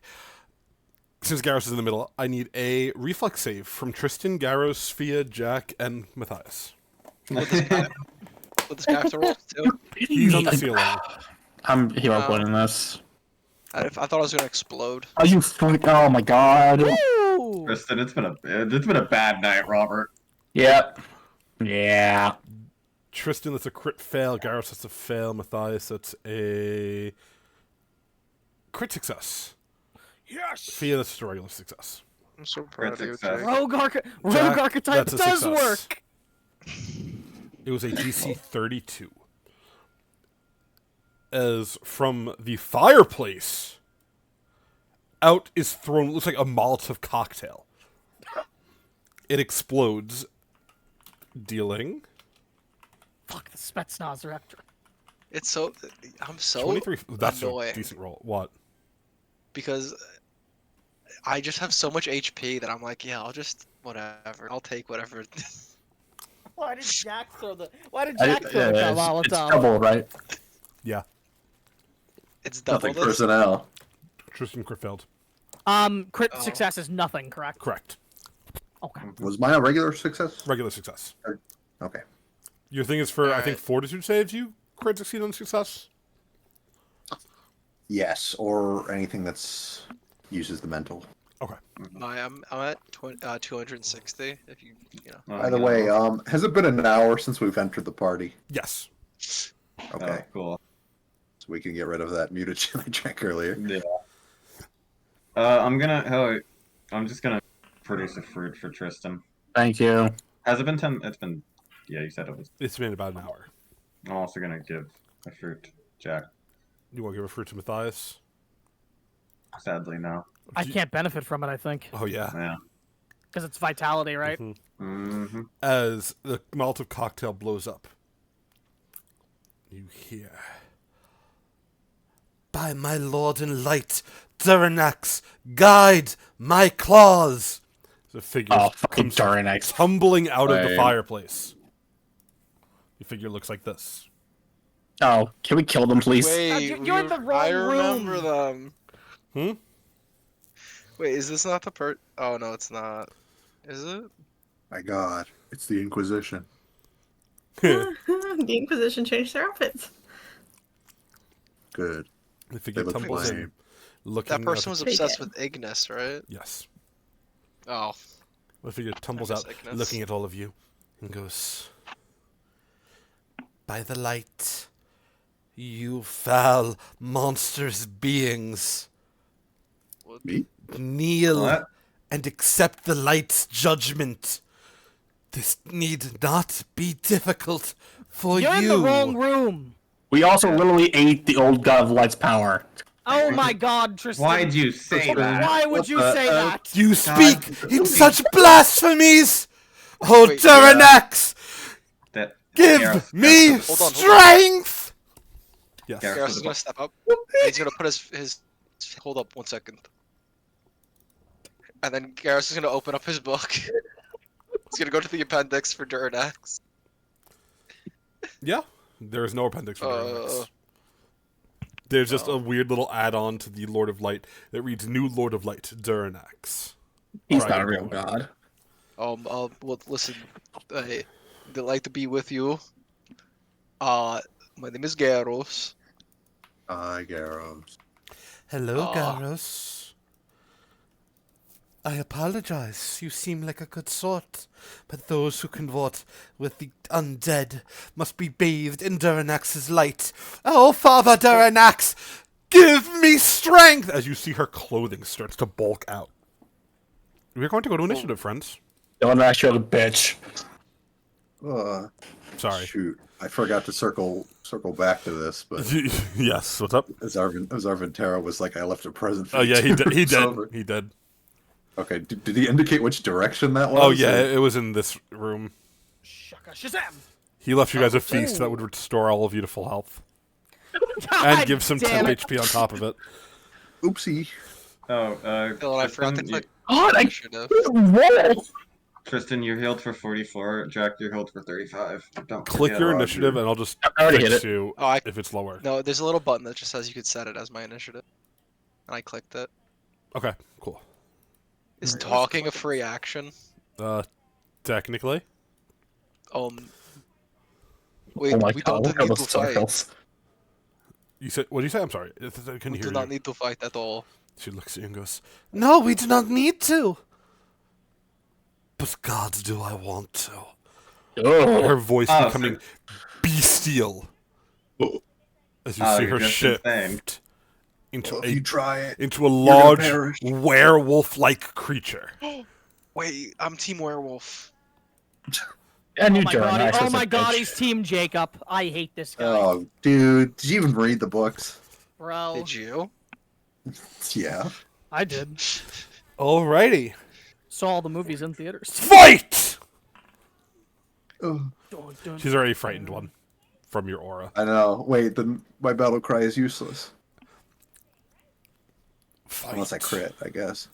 Since Garros is in the middle, I need a reflex save from Tristan, Garros, Fia, Jack, and Matthias. Would this guy have to roll too? He's on the ceiling. I'm hero point in this. I thought I was gonna explode. Are you fuck? Oh my god. Woo! Tristan, it's been a bad night, Robert. Yep. Yeah. Tristan, that's a crit fail. Garros, that's a fail. Matthias, that's a crit success. Yes. Fia, that's just a regular success. I'm so proud of you. success. Jake. Rogue Jack, archetype that's a does success. work. It was a DC 32. As from the fireplace, out is thrown, it looks like a Molotov cocktail. It explodes, dealing Fuck the Spetsnaz Raptor. It's so. I'm so 23. That's annoying a decent roll. What? because I just have so much HP that I'm like, yeah, I'll just whatever. I'll take whatever. Why did Jack throw the Molotov? It's double, right? Yeah. It's double Nothing this. personnel. Tristan crit failed. Crit Oh. success is nothing, correct? Correct. Okay. Was mine a regular success? Regular success. Okay. Your thing is for, I think, Alright. fortitude saves you crit succeed on success? Yes, or anything that's uses the mental. Okay. I'm at 260. If you know. By the way, has it been an hour since we've entered the party? Yes. Okay, Oh, cool. so we can get rid of that mutagen I drank earlier. Yeah. I'm just gonna produce a fruit for Tristan. Thank you. Has it been 10? It's been. Yeah, you said it was. It's been about an hour. I'm also gonna give a fruit, Jack. You want to give a fruit to Matthias? Sadly, no. I can't benefit from it, I think. Oh, yeah. Yeah. Because it's vitality, right? Mm-hmm. As the Molotov cocktail blows up, you hear, "By my lord and light, Duranax, guide my claws!" The figure fucking comes Duranax. tumbling out of the Lame. fireplace. The figure looks like this. Oh, can we kill them, please? Wait, you're in the wrong I remember room. them. Hmm? Wait, is this not the Oh no, it's not. Is it? My God, it's the Inquisition. The Inquisition changed their outfits. Good. The figure They look tumbles in, lame. looking That person out. was They obsessed did. with Ignis, right? Yes. Oh. The figure tumbles I out, miss Ignis. looking at all of you, and goes, "By the light, you foul, monstrous beings, Me? kneel What? and accept the light's judgment. This need not be difficult for You're you." in the wrong room. We also literally ate the old God of Light's power. Oh my god, Tristan. Why'd you say that? Why would you say that? You speak God. in such blasphemies! Oh, Wait, Duranax, That give Gareth- me Gareth- Hold on. strength! Yes. Gareth- Garrus is gonna step up. And he's gonna put his. Hold up 1 second. And then Garrus is gonna open up his book. He's gonna go to the appendix for Duranax. Yeah, there is no appendix for Uh, Duranax. There's just a weird little add-on to the Lord of Light that reads "New Lord of Light, Duranax." He's Right. not a real god. Well, listen. I delight to be with you. My name is Garros. Hi, Garros. Hello, Aw. Garros. I apologize. You seem like a good sort, but those who convert with the undead must be bathed in Duranax's light. Oh, Father Duranax, give me strength! As you see her clothing starts to bulk out. We're going to go to initiative, friends. Don't ask you a bitch. Sorry. Shoot, I forgot to circle back to this, but Yes, what's up? as Arvin Terra was like, I left a present for Oh, you yeah, he too. did. He It's did. over. He did. Okay, did he indicate which direction that was? Oh, yeah, or- it was in this room. Shaka Shazam! He left you guys a Oh, feast that would restore all of you to full health. God And give some damn temp it. HP on top of it. Oopsie. Oh, Dylan, I forgot to Tristan, click God, I initiative. roll. Tristan, you're healed for 44. Jack, you're healed for 35. Don't Click forget your Roger. initiative, and I'll just I already fix hit it. you Oh, if it's lower. No, there's a little button that just says you could set it as my initiative. And I clicked it. Okay, cool. Is Alright, let's talking a click it. free action? Technically, Wait, Oh my we god, don't look at need those to fight. circles. you said. What did you say? I'm sorry. I couldn't We hear do you. not need to fight at all. She looks at you and goes, "No, we do not need to. But God, do I want to." Her Oh, voice Oh, becoming bestial as you Oh, see you're her just shift insane. into Well, if you a try it, into a gonna large perish. werewolf-like creature. Wait, I'm Team Werewolf. and Oh you my Duranax god, was oh a my god, bitch. he's Team Jacob. I hate this guy. Oh, dude, did you even read the books? Bro, Did you? Yeah. I did. Alrighty, Saw all the movies in theaters. fight! Oh, Dun, dun. She's already frightened one from your aura. I know. Wait, then my battle cry is useless. Fight. Unless I crit, I guess.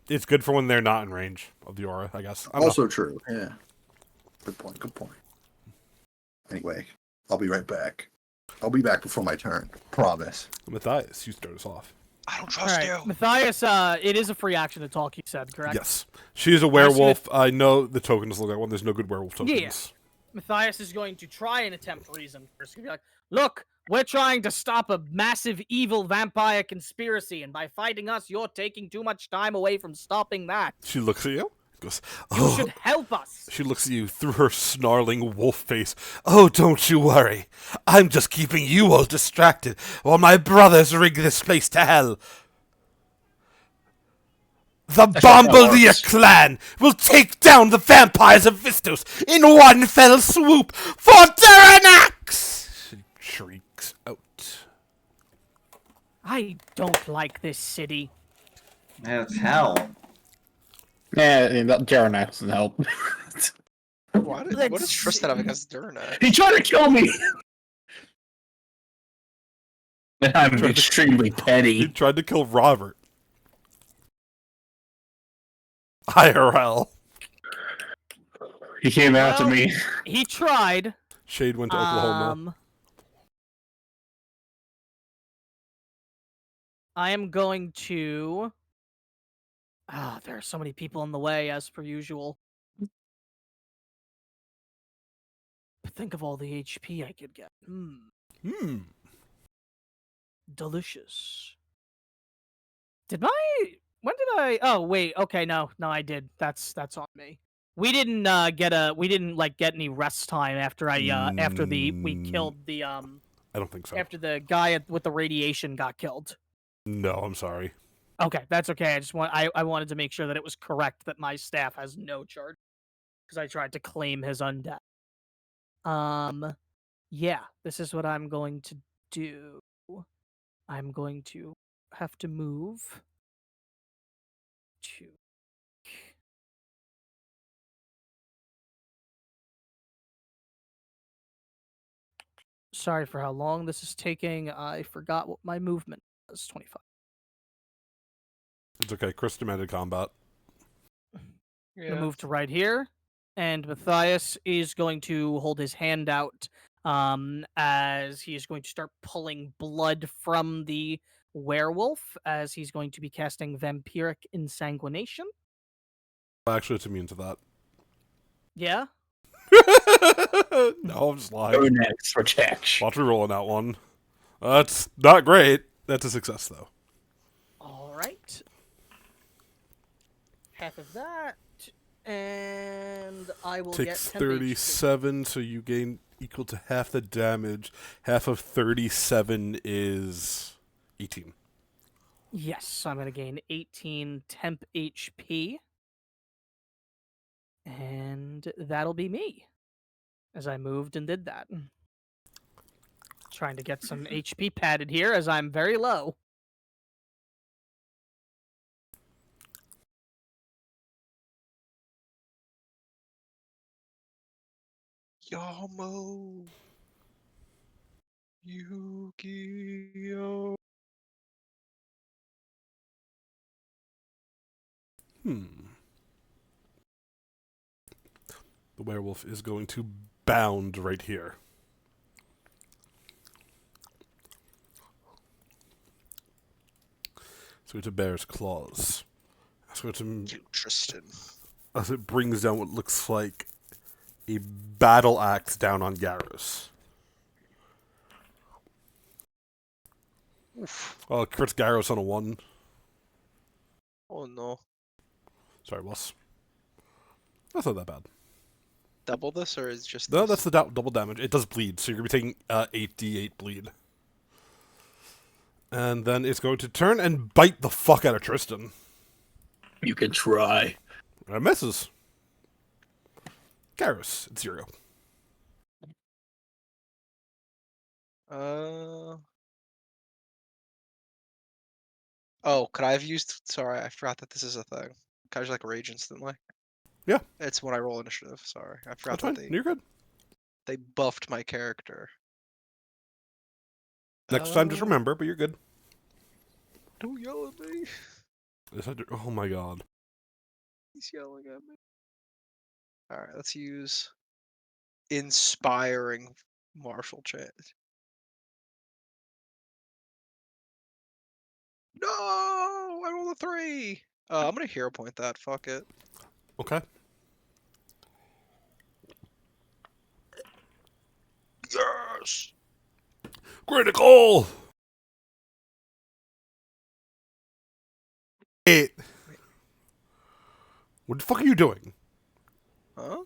It's good for when they're not in range of the aura, I guess. I don't know. Also true. Yeah. Good point. Good point. Anyway, I'll be right back. I'll be back before my turn. Promise. Matthias, you start us off. I don't trust Alright, you. Matthias, it is a free action to talk, you said, correct? Yes. She is a werewolf. I know the token doesn't look like one. There's no good werewolf tokens. Yeah. Matthias is going to try and attempt reason first. He'll be like, look, we're trying to stop a massive evil vampire conspiracy, and by fighting us, you're taking too much time away from stopping that. She looks at you. Goes, You "Oh." should help us. She looks at you through her snarling wolf face. "Oh, don't you worry. I'm just keeping you all distracted while my brothers rig this place to hell. The That's not how that Bombardier works. clan will take down the vampires of Vistos in one fell swoop for Duranax!" She shrieks out. I don't like this city. Man, it's hell. Yeah, Jaranax doesn't help. What does Let's Tristan have see. against Durna? He tried to kill me! And I'm Tried to- extremely He petty. tried to kill Robert. IRL. He came after Well- me. He tried. Shade went to Oklahoma. I am going to. There are so many people in the way, as per usual. But think of all the HP I could get. Hmm. Delicious. When did I? Oh wait, okay, no, I did. That's on me. We didn't get any rest time after we killed the I don't think so. after the guy with the radiation got killed. No, I'm sorry. Okay, that's okay. I wanted to make sure that it was correct that my staff has no charge because I tried to claim his undead. Yeah, this is what I'm going to do. I'm going to have to move to. Sorry for how long this is taking. I forgot what my movement was. 25. It's okay. Chris demanded combat. I'm gonna move to right here, and Matthias is going to hold his hand out as he is going to start pulling blood from the werewolf, as he's going to be casting Vampiric Insanguination. Actually, it's immune to that. Yeah? No, I'm just Go lying. next for check. Watch me rolling that one. That's not great. That's a success, though. Alright. Half of that, and I will Takes get 10 HP. 37, so you gain equal to half the damage. Half of 37 is 18. Yes, so I'm going to gain 18 temp HP. And that'll be me. As I moved and did that. Trying to get some HP padded here as I'm very low. Yamo. Yu-Gi-Oh. The werewolf is going to bound right here. So it bears claws. So it's Tristan. as it brings down what looks like a battle axe down on Garrus. Oof. Oh, it crits Garrus on a 1. Oh no. Sorry, boss. That's not that bad. Double this or is just No, this? that's the double damage. It does bleed, so you're going to be taking 8d8 bleed. And then it's going to turn and bite the fuck out of Tristan. You can try. And it misses. Garrus, it's 0. Oh, could I have used? Sorry, I forgot that this is a thing. Can I just like rage instantly? Yeah. It's when I roll initiative. Sorry, I forgot That's that fine. You're good. they buffed my character. Next time, just remember, but you're good. Don't yell at me. Oh my god. He's yelling at me. All right, let's use inspiring martial chant. No, I rolled a 3. I'm gonna hero point that. Fuck it. Okay. Yes. Critical! 8. What the fuck are you doing? Huh?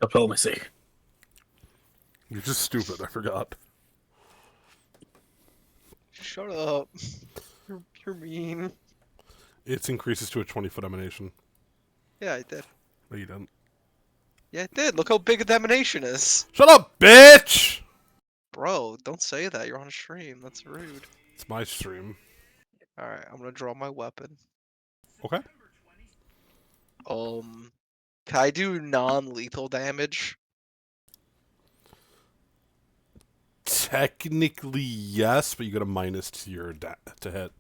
Diplomacy. You're just stupid, I forgot. Shut up. You're mean. It increases to a 20-foot emanation. Yeah, I did. No, you didn't. Yeah, I did. Look how big the emanation is. Shut up, bitch! Bro, don't say that. You're on stream. That's rude. It's my stream. Alright, I'm gonna draw my weapon. Okay. Can I do non-lethal damage? Technically, yes, but you got a minus to your to hit.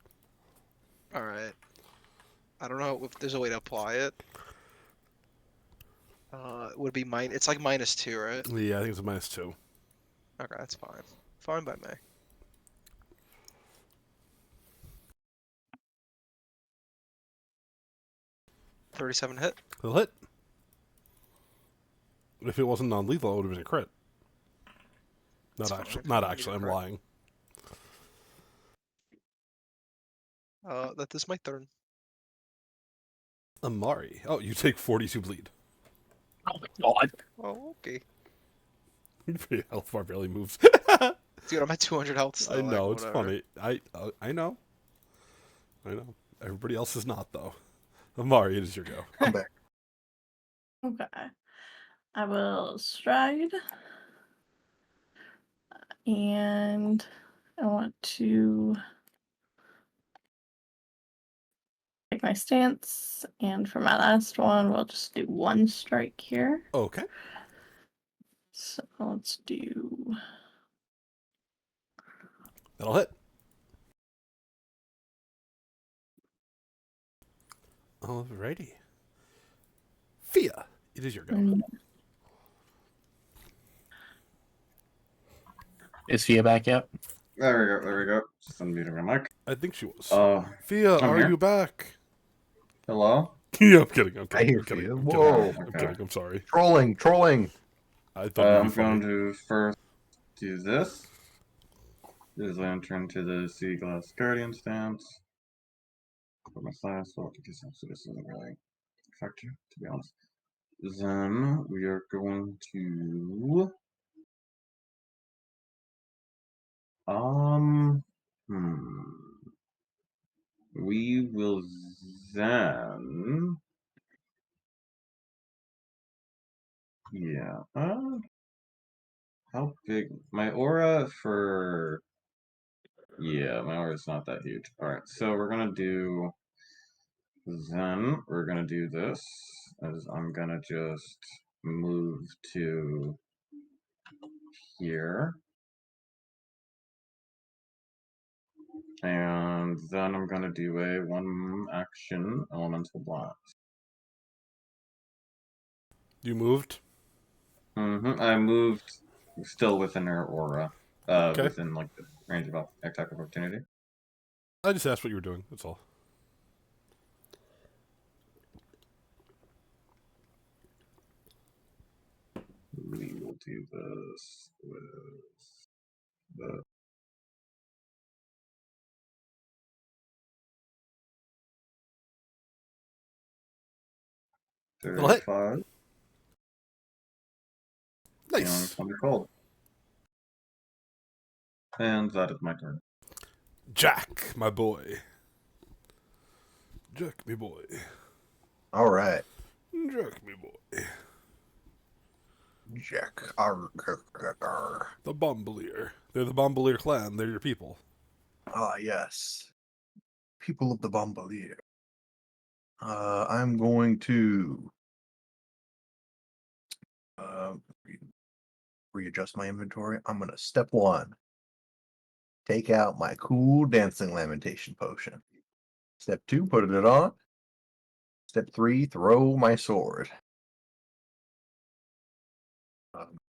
Alright. I don't know if there's a way to apply it. It would be it's like -2, right? Yeah, I think it's a -2. Okay, that's fine. Fine by me. $37 hit. It'll hit. If it wasn't non-lethal, it would have been a crit. It's Not fine, actually. if Not it would be actually. a I'm crit. lying. That is my turn. Amari. Oh, you take 42 bleed. Oh my god. Oh, okay. Your health bar barely moves. Dude, I'm at 200 health still. I know, like, it's whatever. funny. I know. I know. Everybody else is not, though. Amari, it is your go. I'm back. Okay. I will stride. And I want to take my stance. And for my last one, we'll just do one strike here. Okay. So let's do. That'll hit. Alrighty. Fia, it is your go. Is Fia back yet? There we go. Just unmuting my mic. I think she was. Uh, Fia, I'm are here. you back? hello? Yeah, I'm kidding. I'm I kidding. hear I'm kidding. Fia. I'm Whoa. kidding. I'm Okay. kidding. I'm sorry. Trolling. I thought it'd I'm be funny. going to first do this. Is enter into the Sea Glass Guardian stance. Put my slash sword because this isn't really affect you, to be honest. Then we are going to we will then how big my aura for my aura is not that huge. Alright, so we're gonna do this as I'm gonna just move to here. And then I'm gonna do a 1-action elemental blast. You moved? I moved still within her aura. Okay. Within like the range of attack of opportunity. I just asked what you were doing. That's all. We will do this with the It'll hit. 35. Nice. Thunder cold. And that is my turn. Jack, my boy. Jack, me boy. All right. Jack, me boy. Jack. The Bombalier. They're the Bombalier clan. They're your people. Ah, yes. People of the Bombalier. I'm going to readjust my inventory. I'm going to step 1. Take out my cool dancing lamentation potion. Step 2, put it on. Step 3, throw my sword.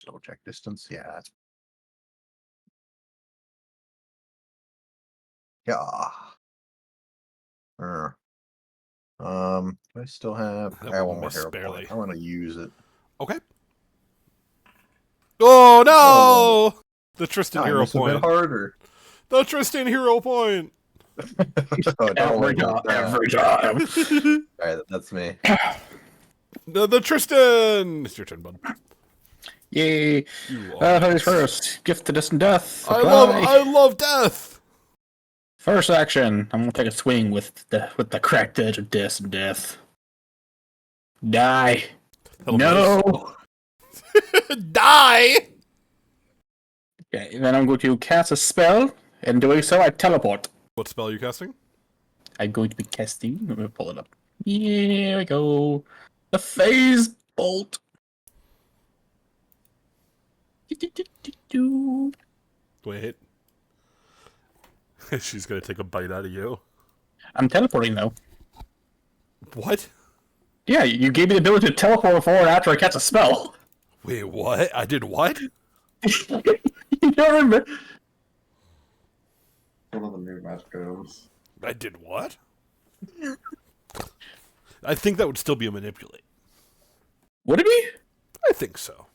Double check distance. Yeah, that's I still have. That I have one one more missed hero barely. point. I want to use it. Okay. Oh, no! The Tristan I hero missed a bit point. harder. The Tristan hero point. Oh, don't worry Every time. about that. Every time. All right, that's me. The Tristan. It's your turn, bud. Yay. You are. Who's first? Gift to distant death. I Apply. love death. First action. I'm gonna take a swing with the cracked edge of distant death. Die. That'll No. miss. Die. Okay, then I'm going to cast a spell. In doing so, I teleport. What spell are you casting? I'm going to be casting. Let me pull it up. Here we go. The phase bolt. Wait. She's gonna take a bite out of you. I'm teleporting though. What? Yeah, you gave me the ability to teleport before and after I cast a spell. Wait, what? I did what? You don't remember? One of the new match goes. I did what? I think that would still be a manipulate. Would it be? I think so.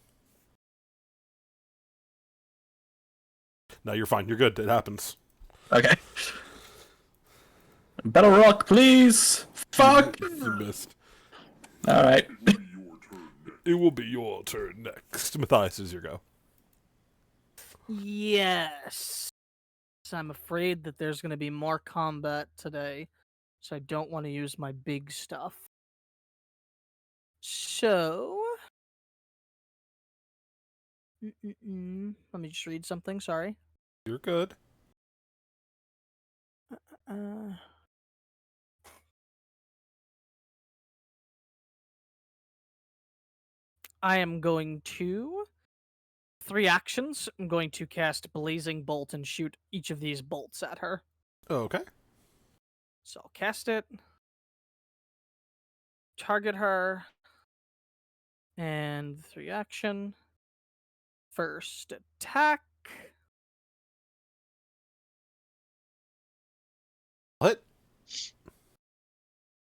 No, you're fine. You're good. It happens. Okay. Battle rock, please. Fuck. You missed. All right. It will be your turn next. Matthias, is your go. Yes. I'm afraid that there's going to be more combat today, so I don't want to use my big stuff. So... Let me just read something, sorry. You're good. Uh... I am going to... 3 actions. I'm going to cast Blazing Bolt and shoot each of these bolts at her. Okay. So I'll cast it. Target her. And 3 action. First attack. What?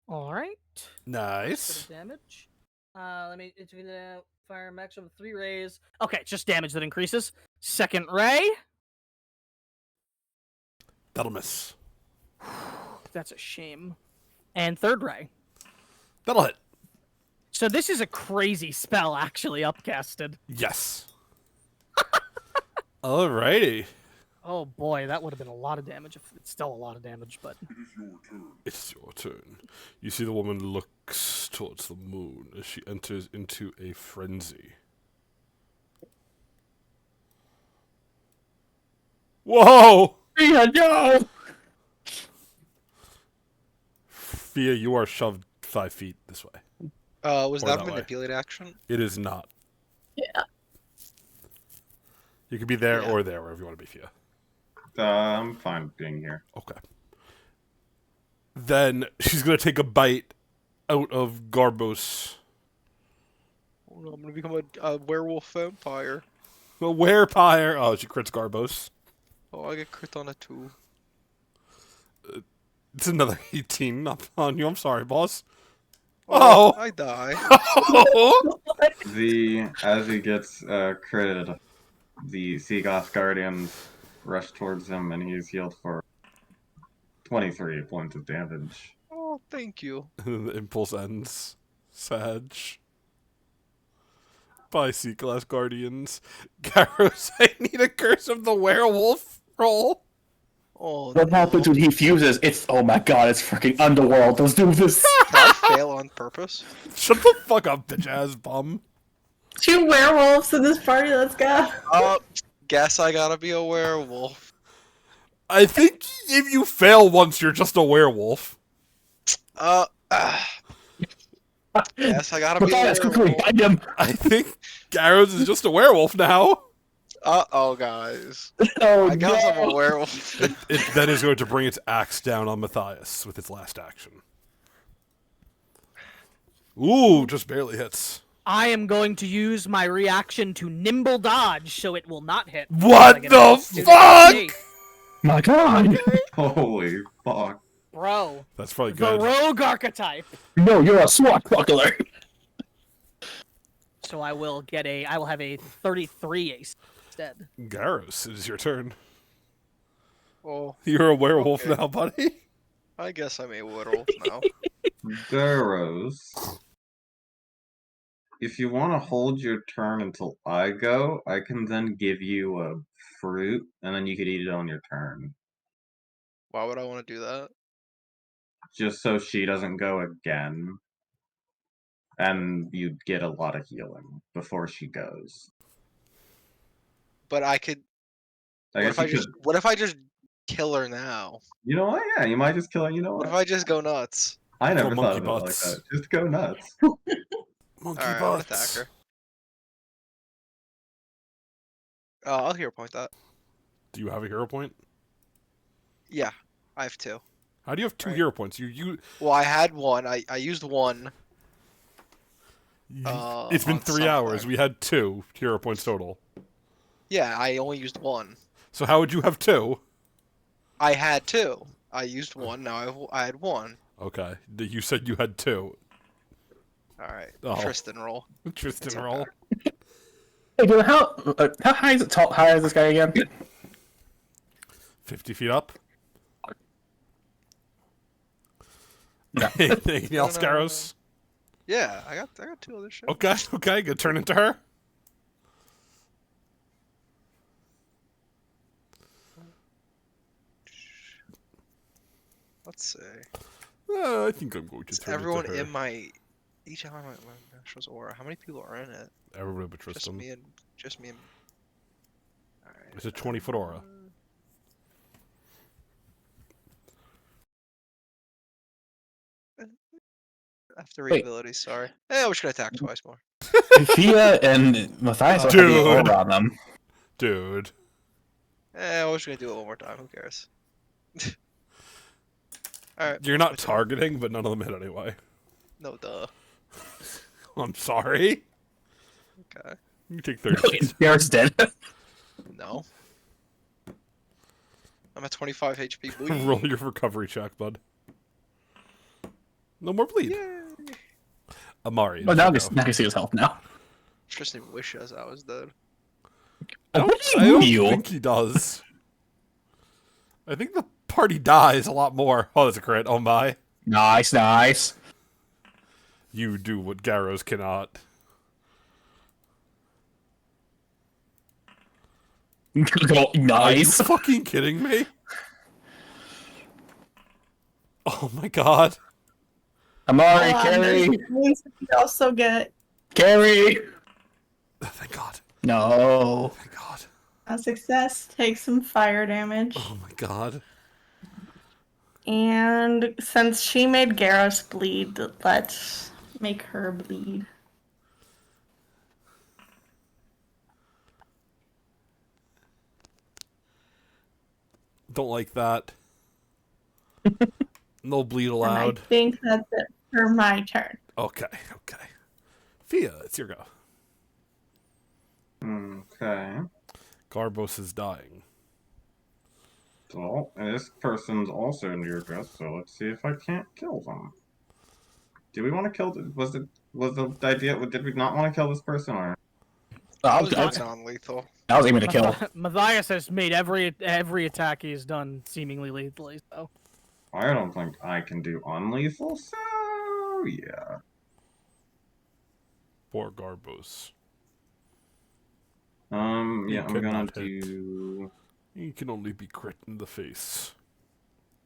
Alright. Nice. Bit of damage. Let me fire a maximum of 3 rays. Okay, it's just damage that increases. Second ray. That'll miss. That's a shame. And third ray. That'll hit. So this is a crazy spell actually upcasted. Yes. Alrighty. Oh boy, that would have been a lot of damage. It's still a lot of damage, but... It's your turn. You see the woman looks towards the moon as she enters into a frenzy. Whoa! Yeah, no. Fia, you are shoved 5 feet this way. Was Or that that a way. manipulate action? It is not. Yeah. You could be there Yeah. or there, wherever you want to be, Fia. I'm fine being here. Okay. Then she's gonna take a bite out of Garbos. Oh, no, I'm gonna become a werewolf vampire. A werepire. Oh, she crits Garbos. Oh, I get crit on it too. It's another 18 up on you. I'm sorry, boss. Oh! I die. As he gets critted, the Seagoth Guardians rush towards him, and he's healed for 23 points of damage. Oh, thank you. The impulse ends. Sag. Bye, C-Class Guardians. Garros, I need a Curse of the Werewolf roll. Oh, What happens when he fuses? It's, oh my god, it's freaking Underworld. Let's do this. Can I fail on purpose? Shut the fuck up, bitch ass bum. 2 werewolves in this party, let's go. Guess I gotta be a werewolf. I think if you fail once, you're just a werewolf. Guess I gotta be a Matthias, quickly, werewolf. bind him. I think Garros is just a werewolf now. Uh-oh, guys. Oh, I guess I'm no. a werewolf. It then is going to bring its axe down on Matthias with its last action. Ooh, just barely hits. I am going to use my reaction to nimble dodge, so it will not hit. What I get the a +2 fuck? to My god. Holy fuck. Bro, That's probably the good. rogue archetype. No, you're a swashbuckler. So I will have a 33 instead. Garros, it is your turn. Oh, You're a werewolf Okay. now, buddy. I guess I'm a werewolf now. Garros. If you want to hold your turn until I go, I can then give you a fruit, and then you could eat it on your turn. Why would I want to do that? Just so she doesn't go again. And you get a lot of healing before she goes. But I could. I guess you could. What if I just kill her now? You know what? Yeah, you might just kill her. You know What what? if I just go nuts? I Kill never thought monkey of it like butts. that. Just go nuts. Monkey Alright, I'm gonna attack butts. her. I'll hero point that. Do you have a hero point? Yeah, I have 2. How do you have 2 Right. hero points? You Well, I had 1. I used 1. it's been On 3 hours. something. We had 2 hero points total. Yeah, I only used 1. So how would you have 2? I had 2. I used 1. Now I had 1. Okay, you said you had 2. All right, Oh. Tristan roll. Tristan It's roll. okay. Hey, dude, how high is it? High is this guy again? 50 feet up. Yeah. Anything else, No, no, no, no. Garros? Yeah, I got 2 other shit. Okay, good. Turn into her. Let's see. I think I'm going to It's turn everyone into her. in my each element of my National's aura. How many people are in it? Everybody but Just Tristan. me and All right. It's a 20-foot aura. After Wait. readability, sorry. I was gonna attack twice more. Fia and Matthias have the Dude. aura on them. Dude. I was gonna do it one more time. Who cares? All right. You're not my turn. targeting, but none of them hit anyway. No, duh. I'm sorry. Okay. You take 30. Garrett's dead. No. I'm at 25 HP. Boy. Roll your recovery check, bud. No more bleed. Yay. Amari. Well, now I it's can, your now I can see his health now. Tristan wishes I was dead. go. What do I don't you? think he does. I think the party dies a lot more. Oh, that's a crit. Oh my. Nice, nice. You do what Garros cannot. Oh, Are you nice. fucking kidding me? Oh my god. Amari, There's carry, wounds that you also get carry. Thank god. No. Thank god. a success. Take some fire damage. Oh my god. And since she made Garros bleed, let's make her bleed. Don't like that. No bleed And allowed. I think that's it for my turn. Okay, okay. Fia, it's your go. Okay. Garbos is dying. So, and this person's also near death, so let's see if I can't kill them. Do we want to kill? Was the idea? Did we not want to kill this person, or? I was was, I was, non-lethal. I was aiming to kill. Matthias has made every attack he's done seemingly lethally. So I don't think I can do unlethal, so yeah. Poor Garbos. Yeah, I'm gonna cannot hit. do. He can only be crit in the face.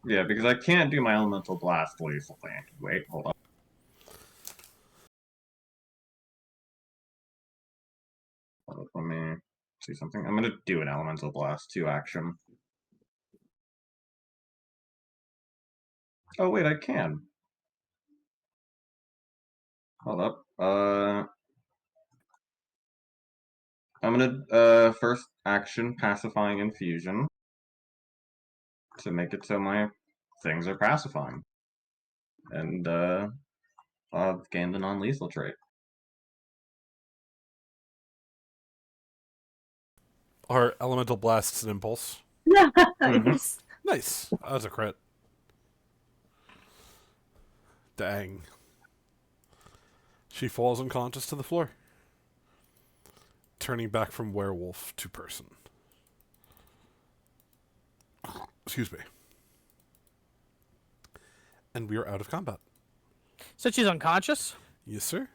Yeah, because I can't do my elemental blast lethally. Wait, hold up. Let me see something. I'm gonna do an elemental blast 2 action. Oh wait, I can. Hold up. I'm gonna first action pacifying infusion to make it so my things are pacifying, and I've gained the non-lethal trait. Are elemental blasts an impulse? Nice. Nice. That's a crit. Dang. She falls unconscious to the floor, turning back from werewolf to person. Excuse me. And we are out of combat. since she's unconscious, Yes, sir.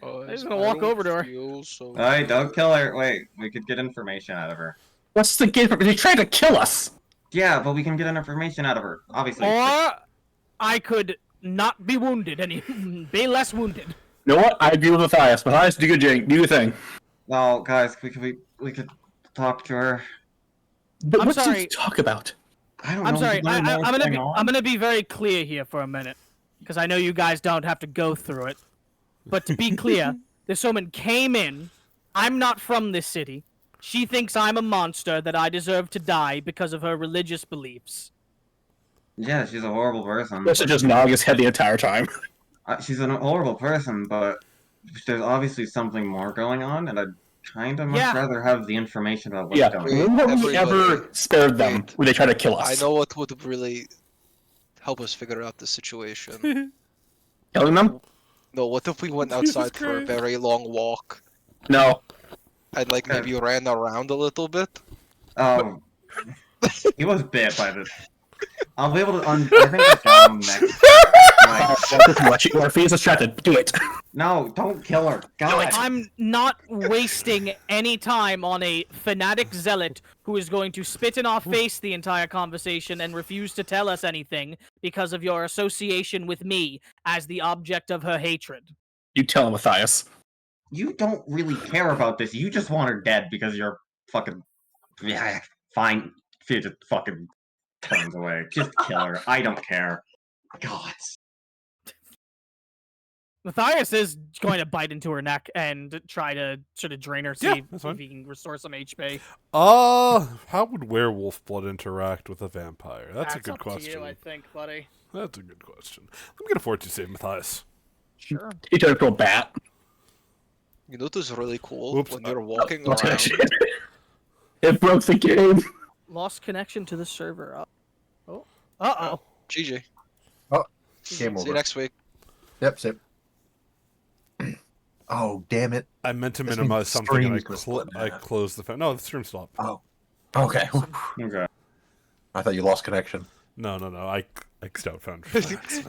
I'm just gonna walk over to her. Alright, don't kill her. Wait, we could get information out of her. What's the game? They tried to kill us. Yeah, but we can get information out of her, obviously. or I could not be wounded any, be less wounded. You know what? I agree with Matthias. Matthias, do your thing. Do your thing. Well, guys, we could talk to her. But I'm what's sorry. to talk about? I don't I'm know. sorry. you wanna know what's going on? I'm gonna be very clear here for a minute, because I know you guys don't have to go through it. But to be clear, this woman came in. I'm not from this city. She thinks I'm a monster that I deserve to die because of her religious beliefs. Yeah, she's a horrible person. This is just nodding his head the entire time. She's a horrible person, but there's obviously something more going on, and I'd kind of much Yeah. rather have the information about what's Yeah, going Wait, on. when have we everybody, ever spared them wait. when they try to kill us? I know what would really help us figure out the situation. Killing them? No, what if we went Jesus outside for a Christ. very long walk No. and like maybe ran around a little bit? Oh, he was bit by the. I'll be able to. I think I got him next. Like, Orpheus is trapped. Do it. no, don't kill her. God. I'm not wasting any time on a fanatic zealot who is going to spit in our face the entire conversation and refuse to tell us anything because of your association with me as the object of her hatred. You tell him, Matthias. You don't really care about this. You just want her dead because you're fucking. Yeah, fine. She just fucking turns away. Just kill her. I don't care. God. Matthias is going to bite into her neck and try to sort of drain her, see Yeah, that's fine. if he can restore some HP. How would werewolf blood interact with a vampire? That's a good up question. To you, I think, buddy. That's a good question. Let me get a fortitude save, Matthias. Sure. He turned into a bat. You know what is really cool? Whoops. When you're walking Lost around. connection. It broke the game. Lost connection to the server. Oh. Uh-oh. GG. Game See over. you next week. Yep, sip. Oh, damn it. I meant to This minimize means something and streams was I closed the phone. No, the stream stopped. Oh. Okay. Okay. I thought you lost connection. No. I X'd out phone.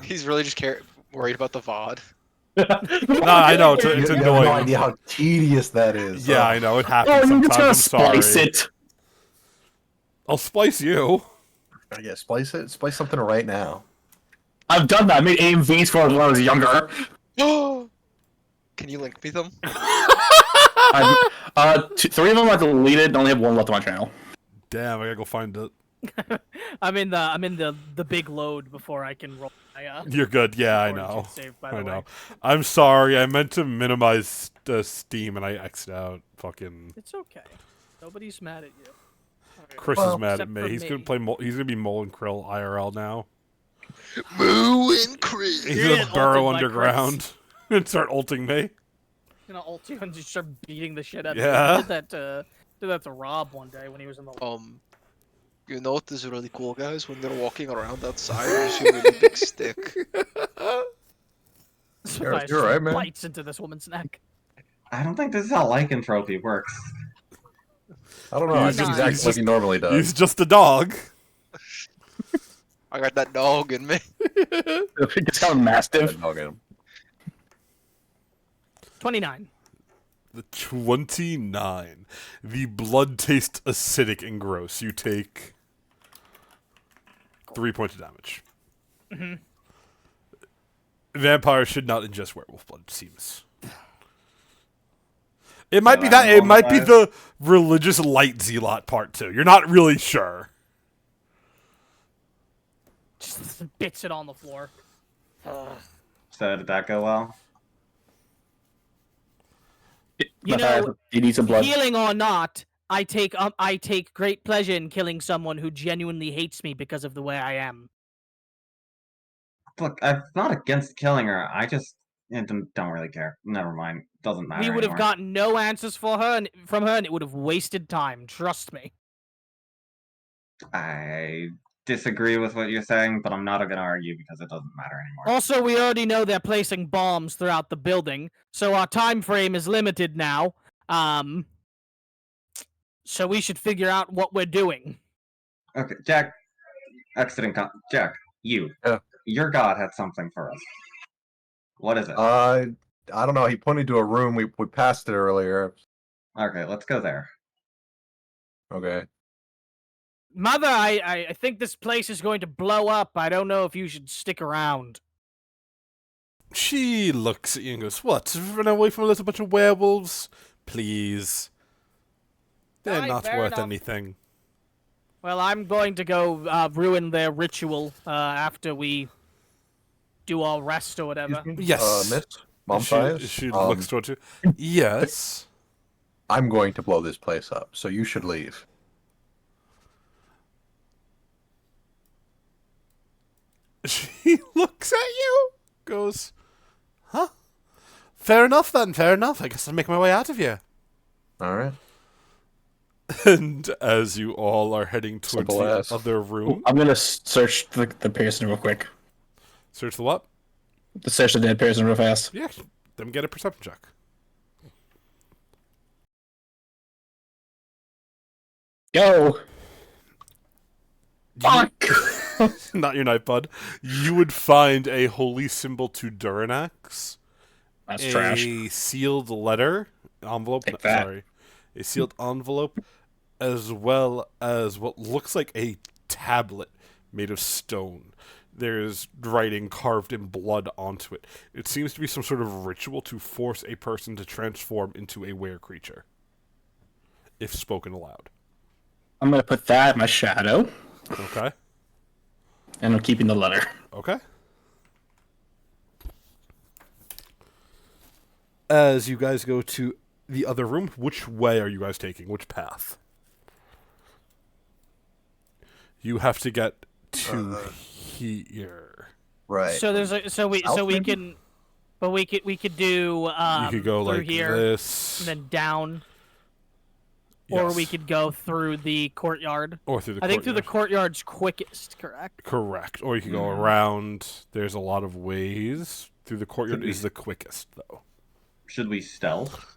He's really just worried about the VOD. No, I know, it's You have annoying. no idea how tedious that is. Yeah, Oh. I know, it happens Oh, you're sometimes. just I'm gonna sorry. splice it. I'll splice you. Yeah, splice it. Splice something right now. I've done that. I made AMVs for when I was younger. Can you link me them? Three of them I deleted and only have one left on my channel. Damn, I gotta go find it. I'm in the big load before I can roll my You're good. Yeah, I fortitude know. save, by the I way. know. I'm sorry. I meant to minimize Steam and I X'd out. Fucking It's okay. Nobody's mad at you. Alright. Chris Well, is mad at except me. for He's me. gonna play. He's gonna be Mole and Krill IRL now. Moo and Chris. He's You're gonna getting burrow ulted by underground and start ulting me. You know, ult you and just start beating the shit out of Yeah. you. Did that to Rob one day when he was in the. You know what is really cool, guys? When they're walking around outside, you see a really big stick. Matthias you're just right, man. Bites into this woman's neck. I don't think this is how lycanthropy works. I don't know. I He's think he's just- acting he's like he normally does. He's just a dog. I got that dog in me. It's kind of mastiff. Dog in him. 29. The 29. The blood tastes acidic and gross. You take 3 points of damage. Vampires should not ingest werewolf blood, it seems. It might be that. It might be the religious light zealot part too. You're not really sure. Just spits it on the floor. So did that go well? You know, he needs some blood. healing or not, I take great pleasure in killing someone who genuinely hates me because of the way I am. Look, I'm not against killing her. I just don't really care. Never mind. Doesn't matter. We would have anymore. gotten no answers from her, and it would have wasted time. Trust me. I disagree with what you're saying, but I'm not going to argue because it doesn't matter anymore. Also, we already know they're placing bombs throughout the building, so our time frame is limited now. So we should figure out what we're doing. Okay, Jack. Jack, you. Yeah. Your god had something for us. What is it? I don't know. He pointed to a room. We passed it earlier. Okay, let's go there. Okay. Mother, I think this place is going to blow up. I don't know if you should stick around. She looks at you and goes, "What? Run away from a little bunch of werewolves? Please. They're Alright, not fair worth enough. anything." Well, I'm going to go ruin their ritual after we do all rest or whatever. Excuse me? Yes. Miss? Mom size? She looks toward you. Yes. I'm going to blow this place up, so you should leave. She looks at you, goes, huh? Fair enough then, fair enough. I guess I'll make my way out of here. Alright. And as you all are heading towards Simple the as. other room, I'm gonna search the person real quick. search the what? The search the dead person real fast. Yeah, then get a perception check. Go. Fuck. Not your night, bud. You would find a holy symbol to Duranax. That's a trash. sealed letter, envelope, Take that. sorry. A sealed envelope, as well as what looks like a tablet made of stone. There's writing carved in blood onto it. It seems to be some sort of ritual to force a person to transform into a were creature, if spoken aloud. I'm gonna put that in my shadow, Okay? and I'm keeping the letter. Okay. As you guys go to the other room, which way are you guys taking? Which path? You have to get to here. Right. So there's a, so we maybe? can, but we could do You could go through like here this. and then down, or we Yes. could go through the courtyard. Or through the I think through the courtyard. courtyard's quickest, correct? Correct. Or you could go around. There's a lot of ways. Through the courtyard Could be. is the quickest, though. Should we stealth?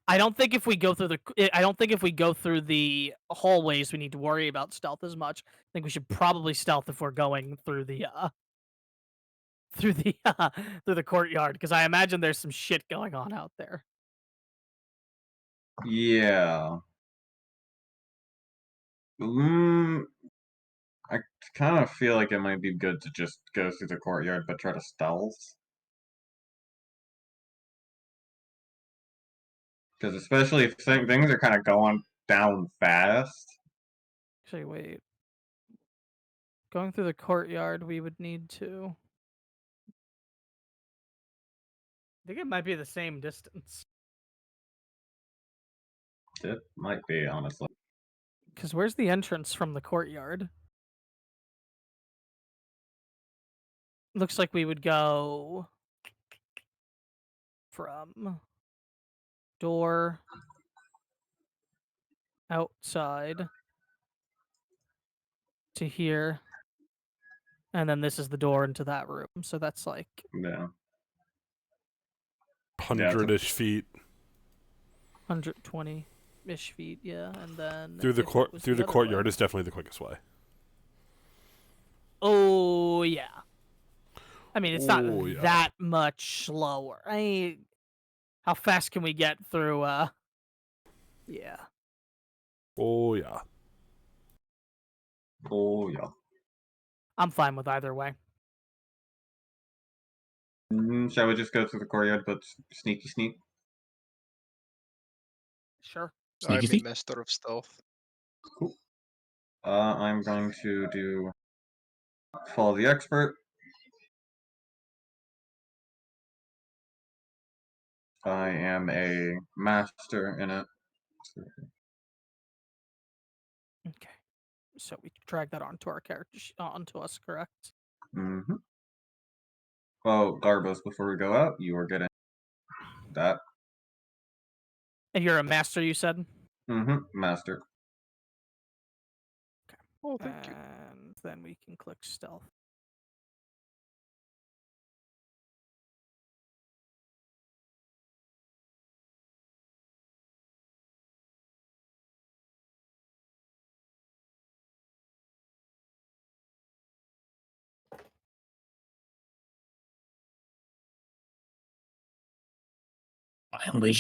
I don't think if we go through the hallways we need to worry about stealth as much. I think we should probably stealth if we're going through the through the courtyard, because I imagine there's some shit going on out there. Yeah. I kind of feel like it might be good to just go through the courtyard, but try to stealth. Because especially if things are kind of going down fast. Actually, wait. Going through the courtyard, we would need to. I think it might be the same distance. It might be, honestly. Because where's the entrance from the courtyard? Looks like we would go from door outside to here, and then this is the door into that room. So that's like Yeah. 100-ish feet. 120-ish feet, yeah. And then Through the if it court was through the other courtyard way- is definitely the quickest way. Oh yeah. I mean, it's not Oh, yeah. that much slower. How fast can we get through? Yeah. Oh yeah. Oh, yeah. I'm fine with either way. Shall we just go through the courtyard, but sneaky sneak? Sure. I'm Sneaky a sneak. master of stealth. Cool. I'm going to do follow the expert. I am a master in it. Okay. So we drag that onto our character, onto us, correct? Mm-hmm. Well, Garbos, before we go out, you are getting that. And you're a master, you said? Mm-hmm. Master. Oh, thank you. And then we can click stealth. Finally.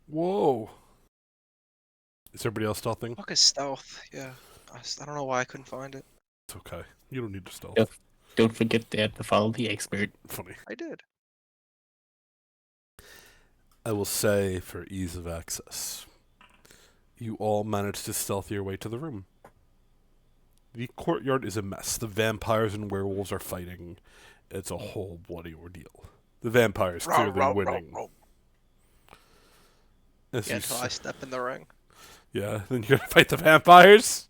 Whoa. Is everybody else stealthing? Fuck is stealth? Yeah. I don't know why I couldn't find it. It's okay. You don't need to stealth. Yep. Don't forget to follow the expert. Funny. I did. I will say, for ease of access, you all managed to stealth your way to the room. The courtyard is a mess. The vampires and werewolves are fighting. It's a whole bloody ordeal. The vampires clearly winning. As Yeah, you until I step in the ring. yeah, then you're gonna fight the vampires?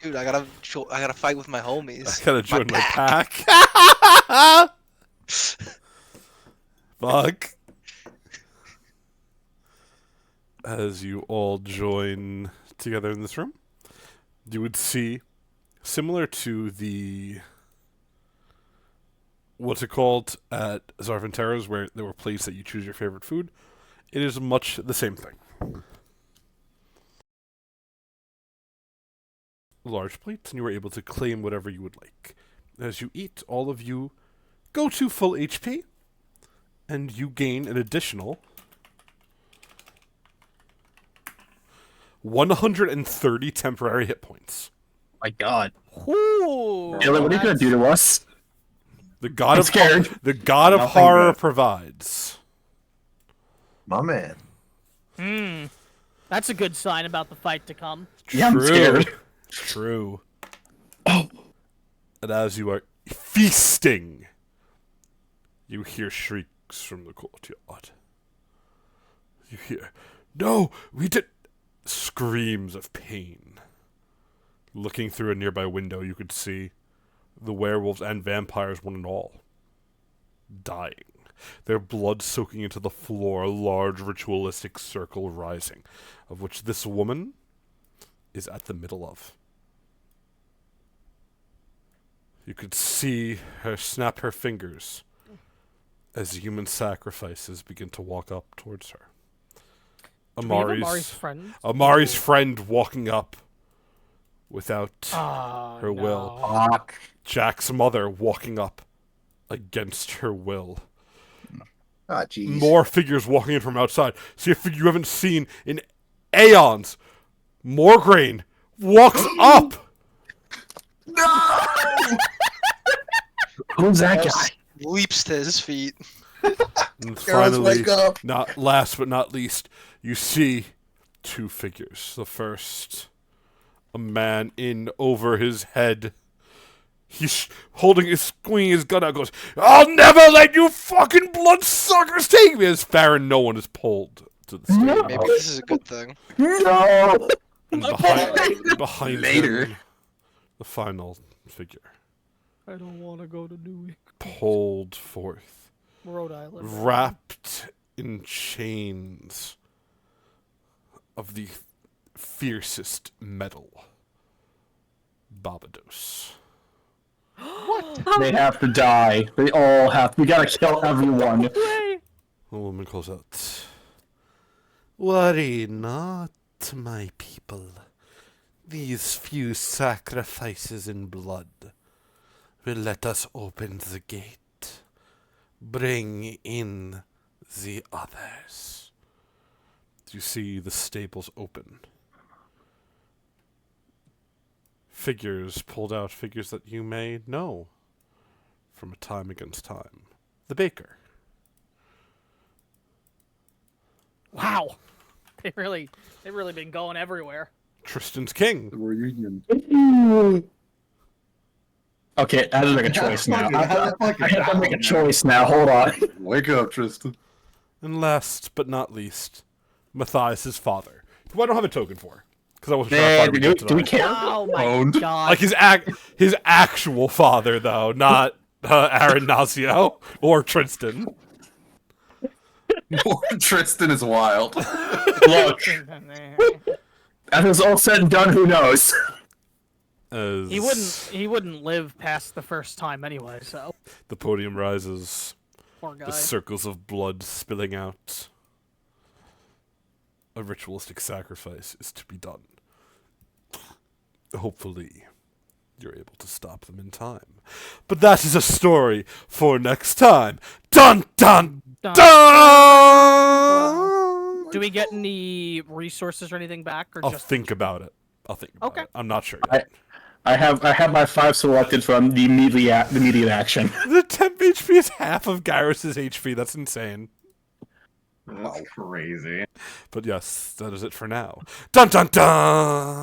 Dude, I gotta fight with my homies. I gotta join my pack. Fuck. As you all join together in this room, you would see, similar to the what's it called at Zarvanteras, where there were plates that you choose your favorite food. It is much the same thing. Large plates, and you are able to claim whatever you would like. As you eat, all of you go to full HP, and you gain an additional 130 temporary hit points. My God. Ooh, Dylan, what are you gonna do to us? The god I'm of scared. the god of Nothing horror good. provides. My man. That's a good sign about the fight to come. Yeah, I'm scared. True. Oh. And as you are feasting, you hear shrieks from the courtyard. You hear, "No, we did..." Screams of pain. Looking through a nearby window, you could see the werewolves and vampires, one and all, dying. Their blood soaking into the floor, a large ritualistic circle rising, of which this woman is at the middle of. You could see her snap her fingers as human sacrifices begin to walk up towards her. Do we have Amari's friend. Amari's friend walking up without Oh, her will. Fuck. Jack's mother walking up against her will. Ah, jeez. More figures walking in from outside. See a figure you haven't seen in aeons. Morgraine walks up. No! Who's that guy? Leaps to his feet. And Girls, finally, wake up. not last but not least, you see two figures. The first, a man in over his head. He's swinging his gun out, goes, "I'll never let you fucking bloodsuckers take me!" As Farron, no one is pulled to the stage. No. Maybe this is a good thing. No! And behind Later. him, the final figure I don't want to go to New pulled forth, Rhode Island. wrapped in chains of the fiercest metal, Barbados. They have to die. They all have. We gotta kill everyone. The woman calls out, "Worry not, my people. These few sacrifices in blood will let us open the gate. Bring in the others." You see the stables open. Figures pulled out, figures that you may know from A Time Against Time. The baker. Wow, they've really been going everywhere. Tristan's king. The reunion. Okay, I have to make a choice now. I have to I make a choice now. Hold on. Wake up, Tristan. And last but not least, Matthias' father, who I don't have a token for, because I wasn't sure how far we get Do we tonight. care? Oh my Owned. god! Like his actual father, though, not Aaron Nasio or Tristan. Tristan is wild. Look, after it's all said and done, who knows? As he wouldn't live past the first time anyway. So the podium rises, poor guy. the circles of blood spilling out. A ritualistic sacrifice is to be done. Hopefully, you're able to stop them in time. But that is a story for next time. Dun dun Dun. dun! Do we get any resources or anything back, or I'll just think about it. Okay. It. I'm not sure yet. I have my 5 selected from the immediate action. The temp HP is half of Garrus's HP. That's insane. That's Wow. crazy. But yes, that is it for now. Dun dun dun!